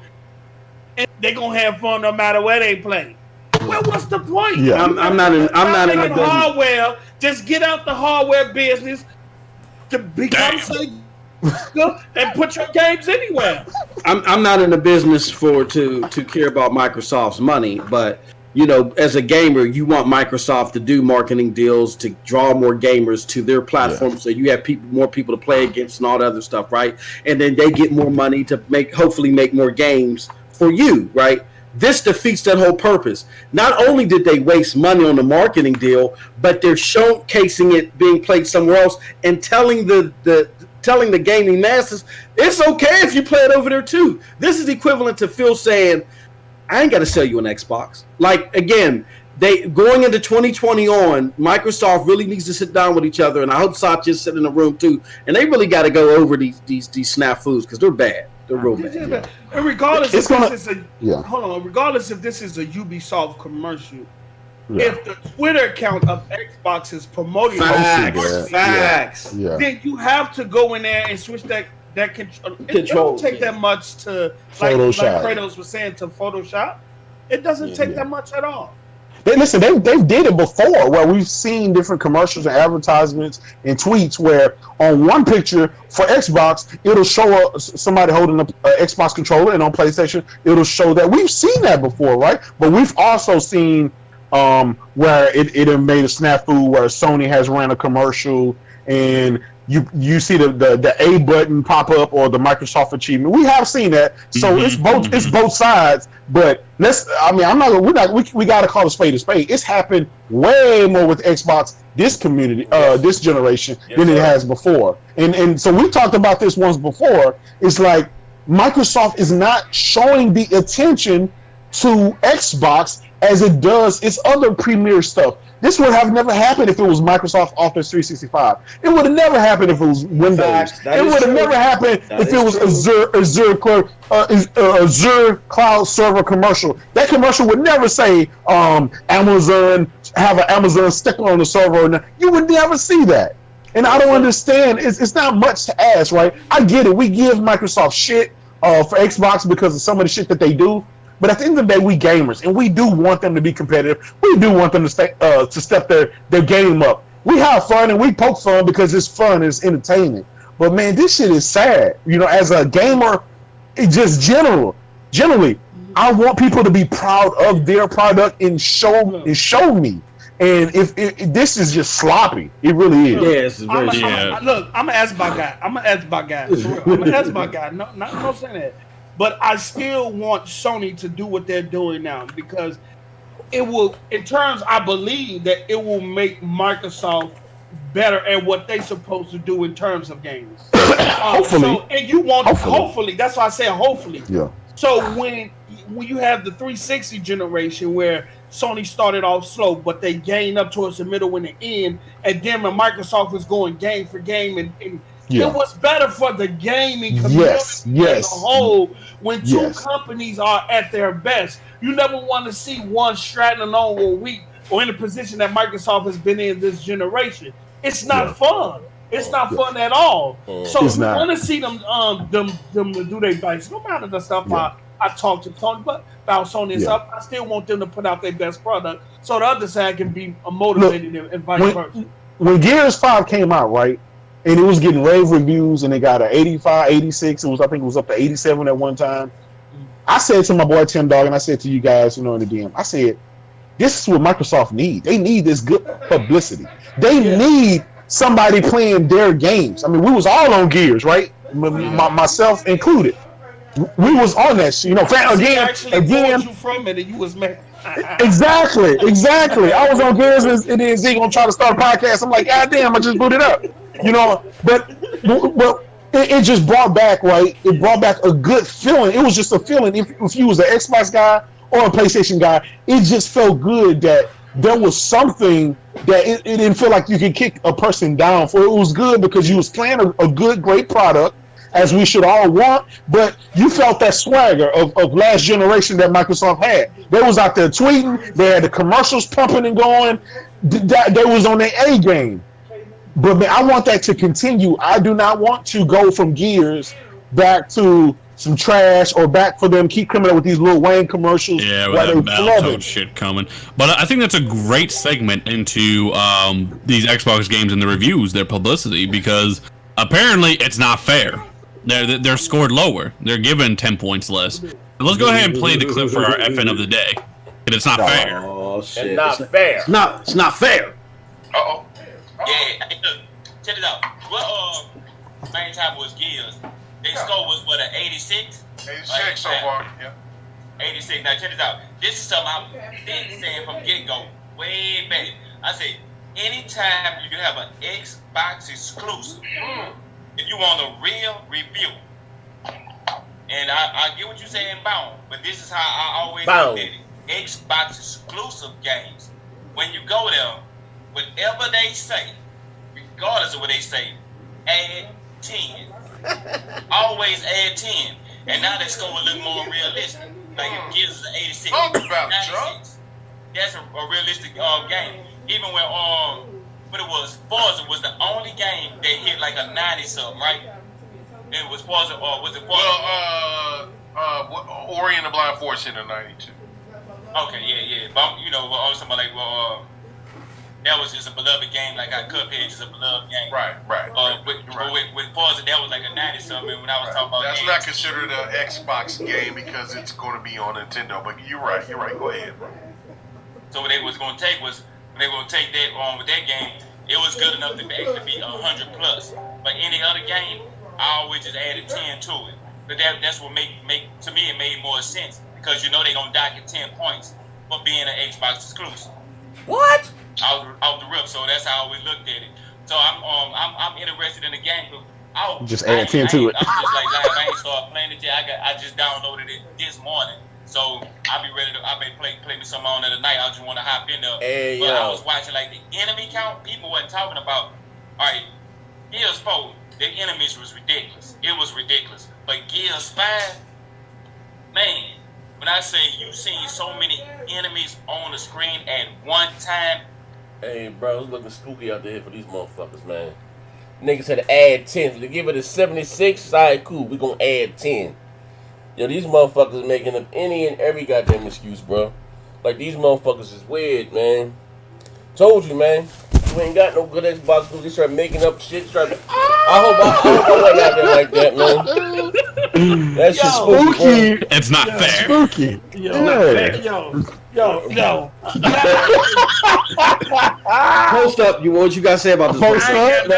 and they're gonna have fun no matter where they play. Well, what's the point? Yeah, I'm not in the hardware. Just get out the hardware business to become and put your games anywhere. I'm not in the business to care about Microsoft's money, but as a gamer, you want Microsoft to do marketing deals to draw more gamers to their platform, so you have more people to play against and all the other stuff, right? And then they get more money to hopefully make more games for you, right? This defeats that whole purpose. Not only did they waste money on the marketing deal, but they're showcasing it being played somewhere else and telling the gaming masses, it's okay if you play it over there too. This is equivalent to Phil saying, I ain't got to sell you an Xbox. Like, again, they going into 2020 on, Microsoft really needs to sit down with each other, and I hope Satya's sitting in the room too, and they really got to go over these snafus because they're bad. They're real bad. And regardless if this is a Ubisoft commercial, if the Twitter account of Xbox is promoting facts, then you have to go in there and switch that that it don't Controls, take yeah. that much to like Photoshop. Kratos was saying to Photoshop. It doesn't take that much at all. They did it before where we've seen different commercials and advertisements and tweets where on one picture for Xbox it'll show somebody holding an Xbox controller, and on PlayStation it'll show that. We've seen that before, right? But we've also seen where it made a snafu where Sony has ran a commercial and you see the A button pop up or the Microsoft achievement. We have seen that, so it's both sides. But we got to call a spade a spade. It's happened way more with Xbox this generation than it has before. And so we talked about this once before. It's like Microsoft is not showing the attention to Xbox as it does its other premier stuff. This would have never happened if it was Microsoft Office 365. It would have never happened if it was Windows. It would have never happened if it was Azure Cloud Server commercial. That commercial would never say Amazon, have an Amazon sticker on the server. You would never see that. And I don't understand. It's not much to ask, right? I get it. We give Microsoft shit for Xbox because of some of the shit that they do. But at the end of the day, we gamers, and we do want them to be competitive. We do want them to step their game up. We have fun, and we poke fun because it's fun, it's entertaining. But man, this shit is sad. As a gamer, it just generally, I want people to be proud of their product and show me. And if this is just sloppy, it really is. Yeah, it's very Look, I'm an Xbox guy. I'm an Xbox guy. I'm an Xbox guy. No saying that. But I still want Sony to do what they're doing now because it will, I believe that it will make Microsoft better at what they're supposed to do in terms of games. Hopefully. Hopefully. That's why I say hopefully. Yeah. So when you have the 360 generation where Sony started off slow, but they gained up towards the middle and the end, and then when Microsoft was going game for game and it was better for the gaming community as a whole when two companies are at their best. You never want to see one straddling along or weak or in a position that Microsoft has been in this generation. It's not fun. It's not fun at all. So you want to see them do their best. No matter the stuff I talk to Tony about Sony and stuff, I still want them to put out their best product so the other side can be motivated and vice versa. When Gears 5 came out, right? And it was getting rave reviews, and it got an 85, 86. I think it was up to 87 at one time. I said to my boy Tim Dog, and I said to you guys, in the DM, I said, this is what Microsoft need. They need this good publicity. They need somebody playing their games. I mean, we was all on Gears, right? Myself included. We was on that shit. Again. You from it, and you was mad. Exactly. I was on Gears, and then Z gonna try to start a podcast. I'm like, God damn, I just booted up. But it just brought back, right? It brought back a good feeling. It was just a feeling. If you was an Xbox guy or a PlayStation guy, it just felt good that there was something that it didn't feel like you could kick a person down for. It was good because you was playing a good, great product, as we should all want, but you felt that swagger of last generation that Microsoft had. They was out there tweeting. They had the commercials pumping and going. They was on their A game. But man, I want that to continue. I do not want to go from Gears back to some trash or back for them keep coming up with these Lil Wayne commercials. Yeah, with that Battletoad shit coming. But I think that's a great segment into these Xbox games and the reviews, their publicity, because apparently it's not fair. They're scored lower. They're given 10 points less. Let's go ahead and play the clip for our FN of the day. And it's not fair. Oh shit! It's not fair. It's not fair. Uh-oh. Yeah, look, check it out. What main time was Gears. Their score was what, an 86? 86 so far, yeah. 86. Now check this out. This is something I've been saying from get-go, way back. I said, anytime you have an Xbox exclusive, if you want a real review, and I get what you're saying, bound, but this is how I always look at it. Xbox exclusive games. When you go there, whatever they say, regardless of what they say, add 10. Always add 10. And now that's going to look more realistic. Like if Gears is 86, 96. That's a realistic game. Even when what it was, Forza was the only game that hit like a 90 something, right? It was Forza, or was it Forza? Ori and the Blind Forest hit in '92. Okay, yeah. But you know, I was talking about like, that was just a beloved game, like how Cuphead is a beloved game. Right. With Forza, that was like a 90 something when I was talking about. That's games. not considered an Xbox game because it's going to be on Nintendo. But you're right. Go ahead, bro. So what they was going to take was that on with that game. It was good enough to actually be 100 plus. But any other game, I always just added 10 to it. But that's what make to me it made more sense because you know they gonna dock it 10 points for being an Xbox exclusive. What? Out the rip. So that's how we looked at it. So I'm interested in the game. Just add 10 to it. I'm just like live. I ain't started playing it yet. I just downloaded it this morning. So I'll be ready to. I may play me some on tonight. I just want to hop in there. Hey, but I was watching like the enemy count. People wasn't talking about. All right, Gears 4, the enemies was ridiculous. It was ridiculous. But Gears 5, man, when I say you seen so many enemies on the screen at one time. Hey, bro, it's looking spooky out there for these motherfuckers, man. Niggas had to add 10. To give it a 76, side cool, we gonna add 10. Yo, these motherfuckers making up any and every goddamn excuse, bro. Like, these motherfuckers is weird, man. Told you, man. You ain't got no good Xbox, dude. They start making up shit. I hope I wasn't out there like that, man. That's just spooky. It's not fair. Spooky. Yo. Post up. What you guys say about this? Post up.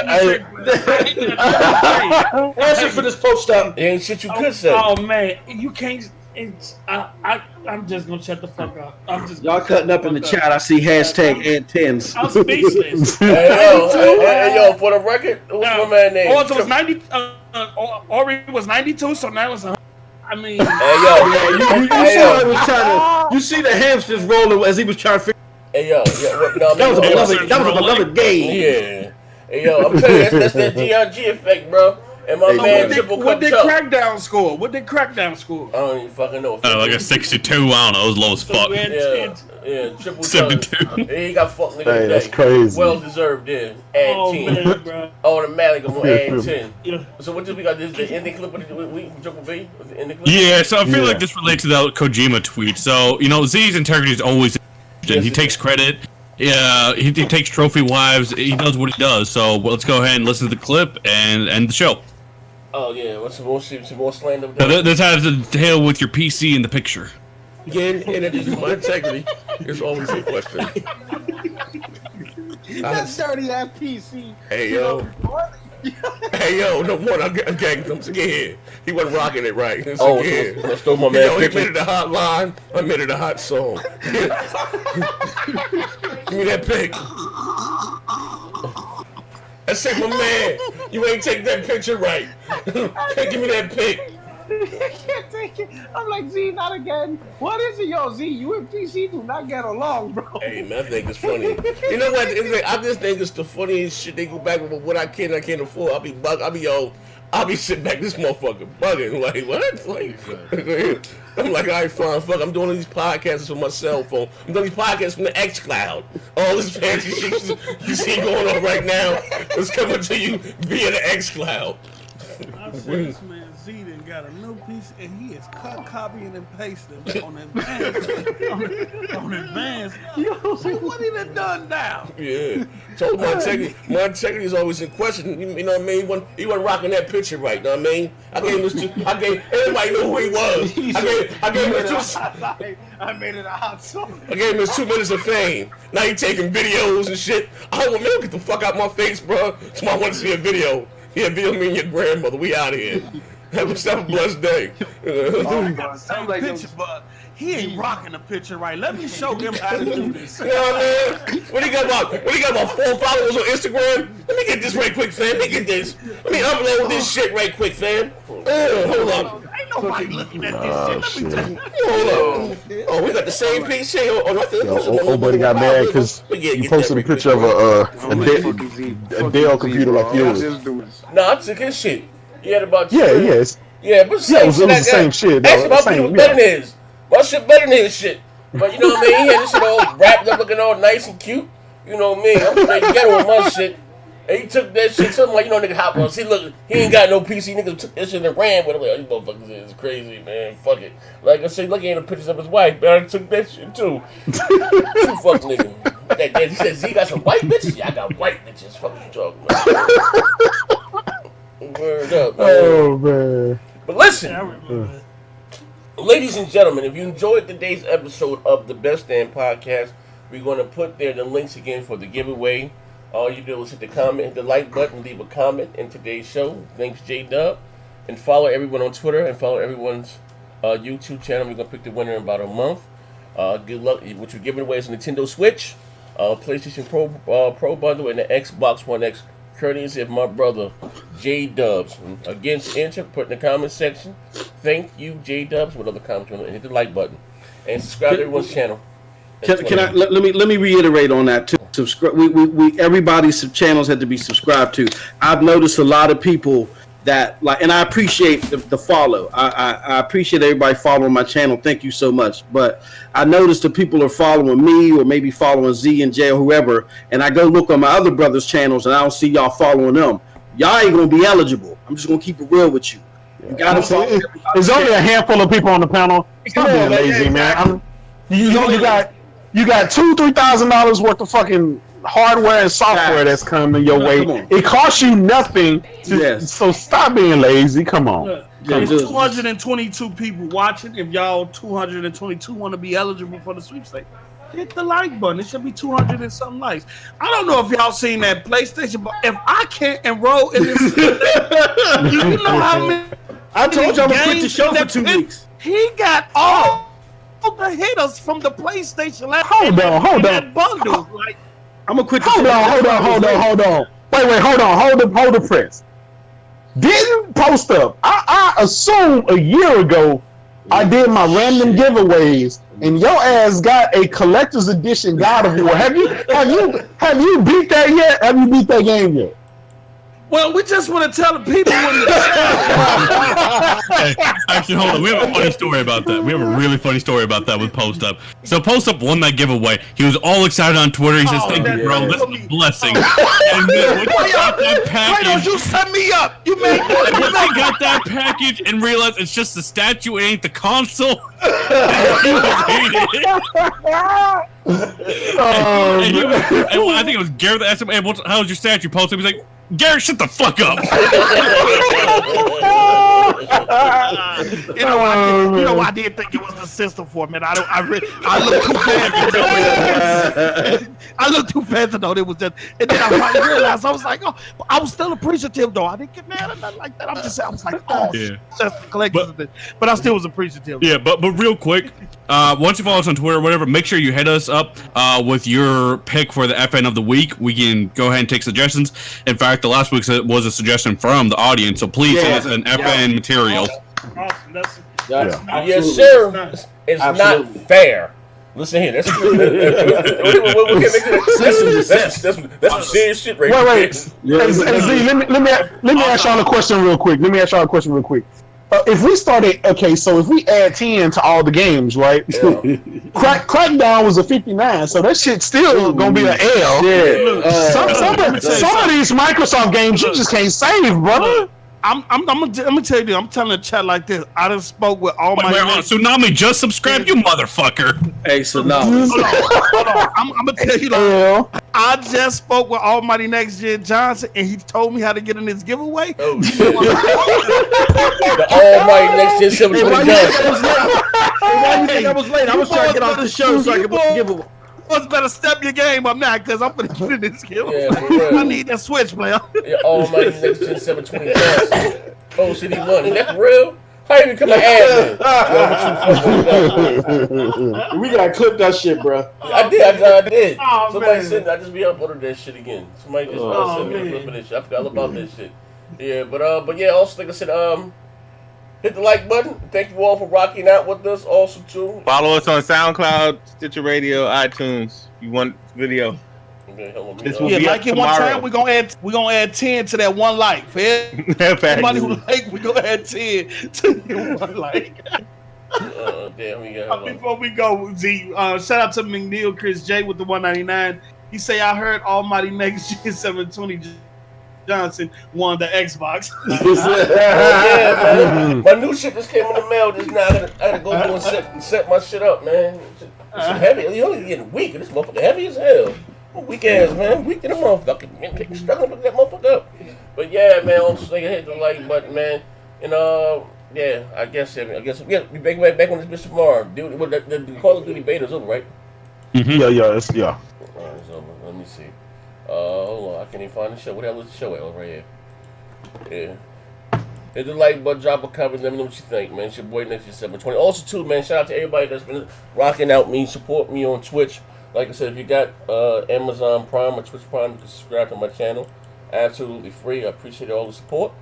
Answer for this post up. There ain't shit you could say. Oh man, you can't. I'm just gonna shut the fuck up. Y'all cutting up in the chat. I see hashtag and tens. I'm speechless. Hey, yo, for the record, what's my man name? Also, was 90. Ori was 92, so now it's 100. I mean, you see the hamsters rolling as he was trying to figure. Hey yo, that was a beloved game. Yeah. Hey yo, I'm telling you, that's that GRG effect, bro. And my man Triple Cup. What did Crackdown score? I don't even fucking know. Like a 62. I don't know. It was low as fuck. Yeah, triple 72. Yeah, he got fucked nigga Hey, that's crazy. Well deserved. Then add 10. Man, bro. Automatic, I'm gonna add 10. Yeah. So what did we got? This the ending clip with Triple V. Was the ending clip? Yeah, so I feel like this relates to that Kojima tweet. So, you know, Z's integrity is always. He takes credit. Yeah, he takes trophy wives. He does what he does. So let's go ahead and listen to the clip and end the show. Oh yeah, what's some more slander? This has to deal with your PC in the picture. Again, and it is my integrity. It's always a question. That's dirty ass PC. Hey yo. Hey yo, no more. I'm getting them again. He wasn't rocking it right. Again. I stole my man. He made it a hot line. I made it a hot song. Give me that pic. I said, my man, you ain't take that picture right. Give me that pic. I can't take it. I'm like, Z, not again. What is it, yo, Z? You and PC do not get along, bro. Hey, man, I think it's funny. You know what? I just think it's the funniest shit. They go back with what I can't afford. I'll be sitting back this motherfucker bugging. Like, what? Like, I'm like, all right, fine, fuck. I'm doing these podcasts from my cell phone. I'm doing these podcasts from the xCloud. All this fancy shit you see going on right now is coming to you via the xCloud. I said this man Z done got a new piece and he is copying and pasting on advanced. on advanced. So what he done now? Yeah. Told my integrity is always in question. You know what I mean? He wasn't rocking that picture right, you know what I mean? I gave everybody knew who he was. I gave him I made it a hot song. I gave him his 2 minutes of fame. Now he taking videos and shit. I want man, get the fuck out my face, bro. Somebody want to see a video. Yeah, video me and your grandmother. We out of here. Have a blessed day. Same picture, but he ain't rocking the picture right. Let me show him how to do this. You know what I mean? What he got about 4 followers on Instagram? Let me get this right quick, fam. Let me get this. Let me upload this shit right quick, fam. Hold on. Ain't nobody looking at this shit. Let me tell you. Hold on. Oh, we got the same PC. Old buddy got mad because you posted a picture of a Dell computer like yours. Nah, I took his shit. He had about yes. Yeah, but it was the same shit. Actually, my shit was better than his. My shit better than his shit. But you know what I mean? He had this shit all wrapped up looking all nice and cute. You know what I mean? I'm straight ghetto with my shit. And he took that shit, something like, nigga hop on. See, look, he ain't got no PC. Nigga took that shit and ran with it. Like, oh, you motherfuckers is crazy, man. Fuck it. Like I said, look at the pictures of his wife, man. I took that shit too. You fuck nigga. He said, Z got some white bitches? Yeah, I got white bitches. Fuck you talking about. Word up, man. Oh, man. But listen, ladies and gentlemen, if you enjoyed today's episode of the Bestdam Podcast, we're going to put there the links again for the giveaway. All you do is hit the comment, hit the like button, leave a comment in today's show. Thanks, J-Dub. And follow everyone on Twitter and follow everyone's YouTube channel. We're going to pick the winner in about a month. Good luck. What you're giving away is a Nintendo Switch, PlayStation Pro bundle, and the Xbox One X, courtesy of my brother, J-Dubs. Again, enter, put in the comment section. Thank you, J-Dubs, with other comments. And hit the like button. And subscribe to everyone's channel. Can I let me reiterate on that too? Subscribe. We everybody's channels had to be subscribed to. I've noticed a lot of people that and I appreciate the follow. I appreciate everybody following my channel. Thank you so much. But I noticed the people are following me or maybe following Z and J or whoever, and I go look on my other brothers' channels and I don't see y'all following them. Y'all ain't gonna be eligible. I'm just gonna keep it real with you. You gotta follow. There's only a handful of people on the panel. Stop being lazy, man. You got $2,000-$3,000 worth of fucking hardware and software that's coming your way. It costs you nothing. So stop being lazy. Come on. Look, there's 222 people watching. If y'all 222 want to be eligible for the sweepstakes, hit the like button. It should be 200 and something likes. I don't know if y'all seen that PlayStation, but if I can't enroll in this, you know how many? I told you I'm gonna quit the show for 2 weeks. He got all the hitters from the PlayStation. Hold on. Bundle. Like, I'm gonna quit the Hold on. Wait, hold the press. Didn't post up. I assume a year ago I did my random giveaways and your ass got a collector's edition God of War. Have you beat that yet? Have you beat that game yet? Well, we just want to tell the people when the Hey, actually, hold on. We have a funny story about that. We have a really funny story about that with Post Up. So Post Up won that giveaway. He was all excited on Twitter. He says, "Thank you, bro. This is a blessing." And then when he got that package, you set me up. You made. And once he got that package and realized it's just the statue, it ain't the console. He was hating it. And I think it was Garrett that asked him, "Hey, how's your statue?" Post Up. He's like, "Garrett, shut the fuck up." You know why I didn't think it was the system for me. I looked too fast. I looked too fast to know it was just. And then I finally realized I was like, oh, I was still appreciative though. I didn't get mad or nothing like that. I was like, oh, yeah. That's the collector's but I still was appreciative. Yeah, but real quick, once you follow us on Twitter or whatever, make sure you hit us up with your pick for the FN of the week. We can go ahead and take suggestions. In fact, the last week's was a suggestion from the audience, so please send us an FN material. Awesome. Yes, sir. It's not fair. Listen here. That's some serious shit right there. Wait. Hey, Z, let me ask y'all a question real quick. If we started, so if we add 10 to all the games, right? Yeah. Crackdown was a 59, so that shit's still gonna be an L. Yeah. Some of these Microsoft games you just can't save, brother. I'm gonna tell you, I'm telling the chat like this. I done spoke with all my. Tsunami, just subscribe, you motherfucker. Hey, Tsunami. Hold on. I'm gonna tell you, I just spoke with Almighty Next Gen Johnson, and he told me how to get in this giveaway. Oh shit! The Almighty Next Gen 720 Johnson. Why you think I was late? I was trying to get off the show so I could book the giveaway. What's better step your game up now, because I'm gonna get in this giveaway. I need that Switch, player. Yeah, Almighty Next Gen 720 Johnson. OCD1. Is that for real? How you become an admin? We gotta clip that shit, bro. I did. Oh, somebody said I just be uploading that shit again. Somebody just sent me a clip of this shit. I forgot all about this shit. Yeah, but yeah, also like I said, hit the like button. Thank you all for rocking out with us. Also too, follow us on SoundCloud, Stitcher Radio, iTunes. You want video? This will be like it one time. We're gonna add 10 to that one like. Everybody who like, we gonna add 10 to the one like. Damn, before we go, Z, shout out to McNeil Chris J with the 199. He say I heard Almighty Next Gen 720 Johnson won the Xbox. Yeah, man. My new shit just came in the mail just now. I gotta go through and set my shit up, man. It's heavy. You only getting weak. This motherfucker heavy as hell. Weak ass, man. Weak in the motherfucker. Man, struggling to pick that motherfucker up. But yeah, man, I'm just nigga hit the like button, man. And yeah, I guess we back on this bitch tomorrow. Dude, the Call of Duty beta's over, right? Yeah. Alright, it's over. Let me see. Hold on, I can't even find the show. What the hell is the show at? Oh, right here. Yeah. Hit the like button, drop a comment, let me know what you think, man. It's your boy next year 720. Also, too, man, shout out to everybody that's been rocking out me, support me on Twitch. Like I said, if you got Amazon Prime or Twitch Prime, you can subscribe to my channel. Absolutely free. I appreciate all the support.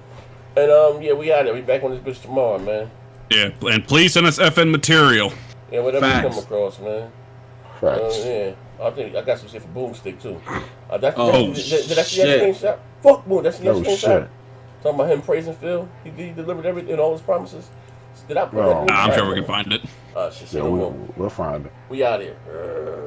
And yeah, we out there. We back on this bitch tomorrow, man. Yeah, and please send us FN material. Yeah, whatever Facts. you come across, man. Facts. Yeah. I think I got some shit for Boomstick too. Did I see that screenshot? Fuck Boom, that's your screenshot. Talking about him praising Phil. He delivered everything, all his promises. Did I put that? I'm sure we can find it. Shit, Yeah, we'll find it. We out here.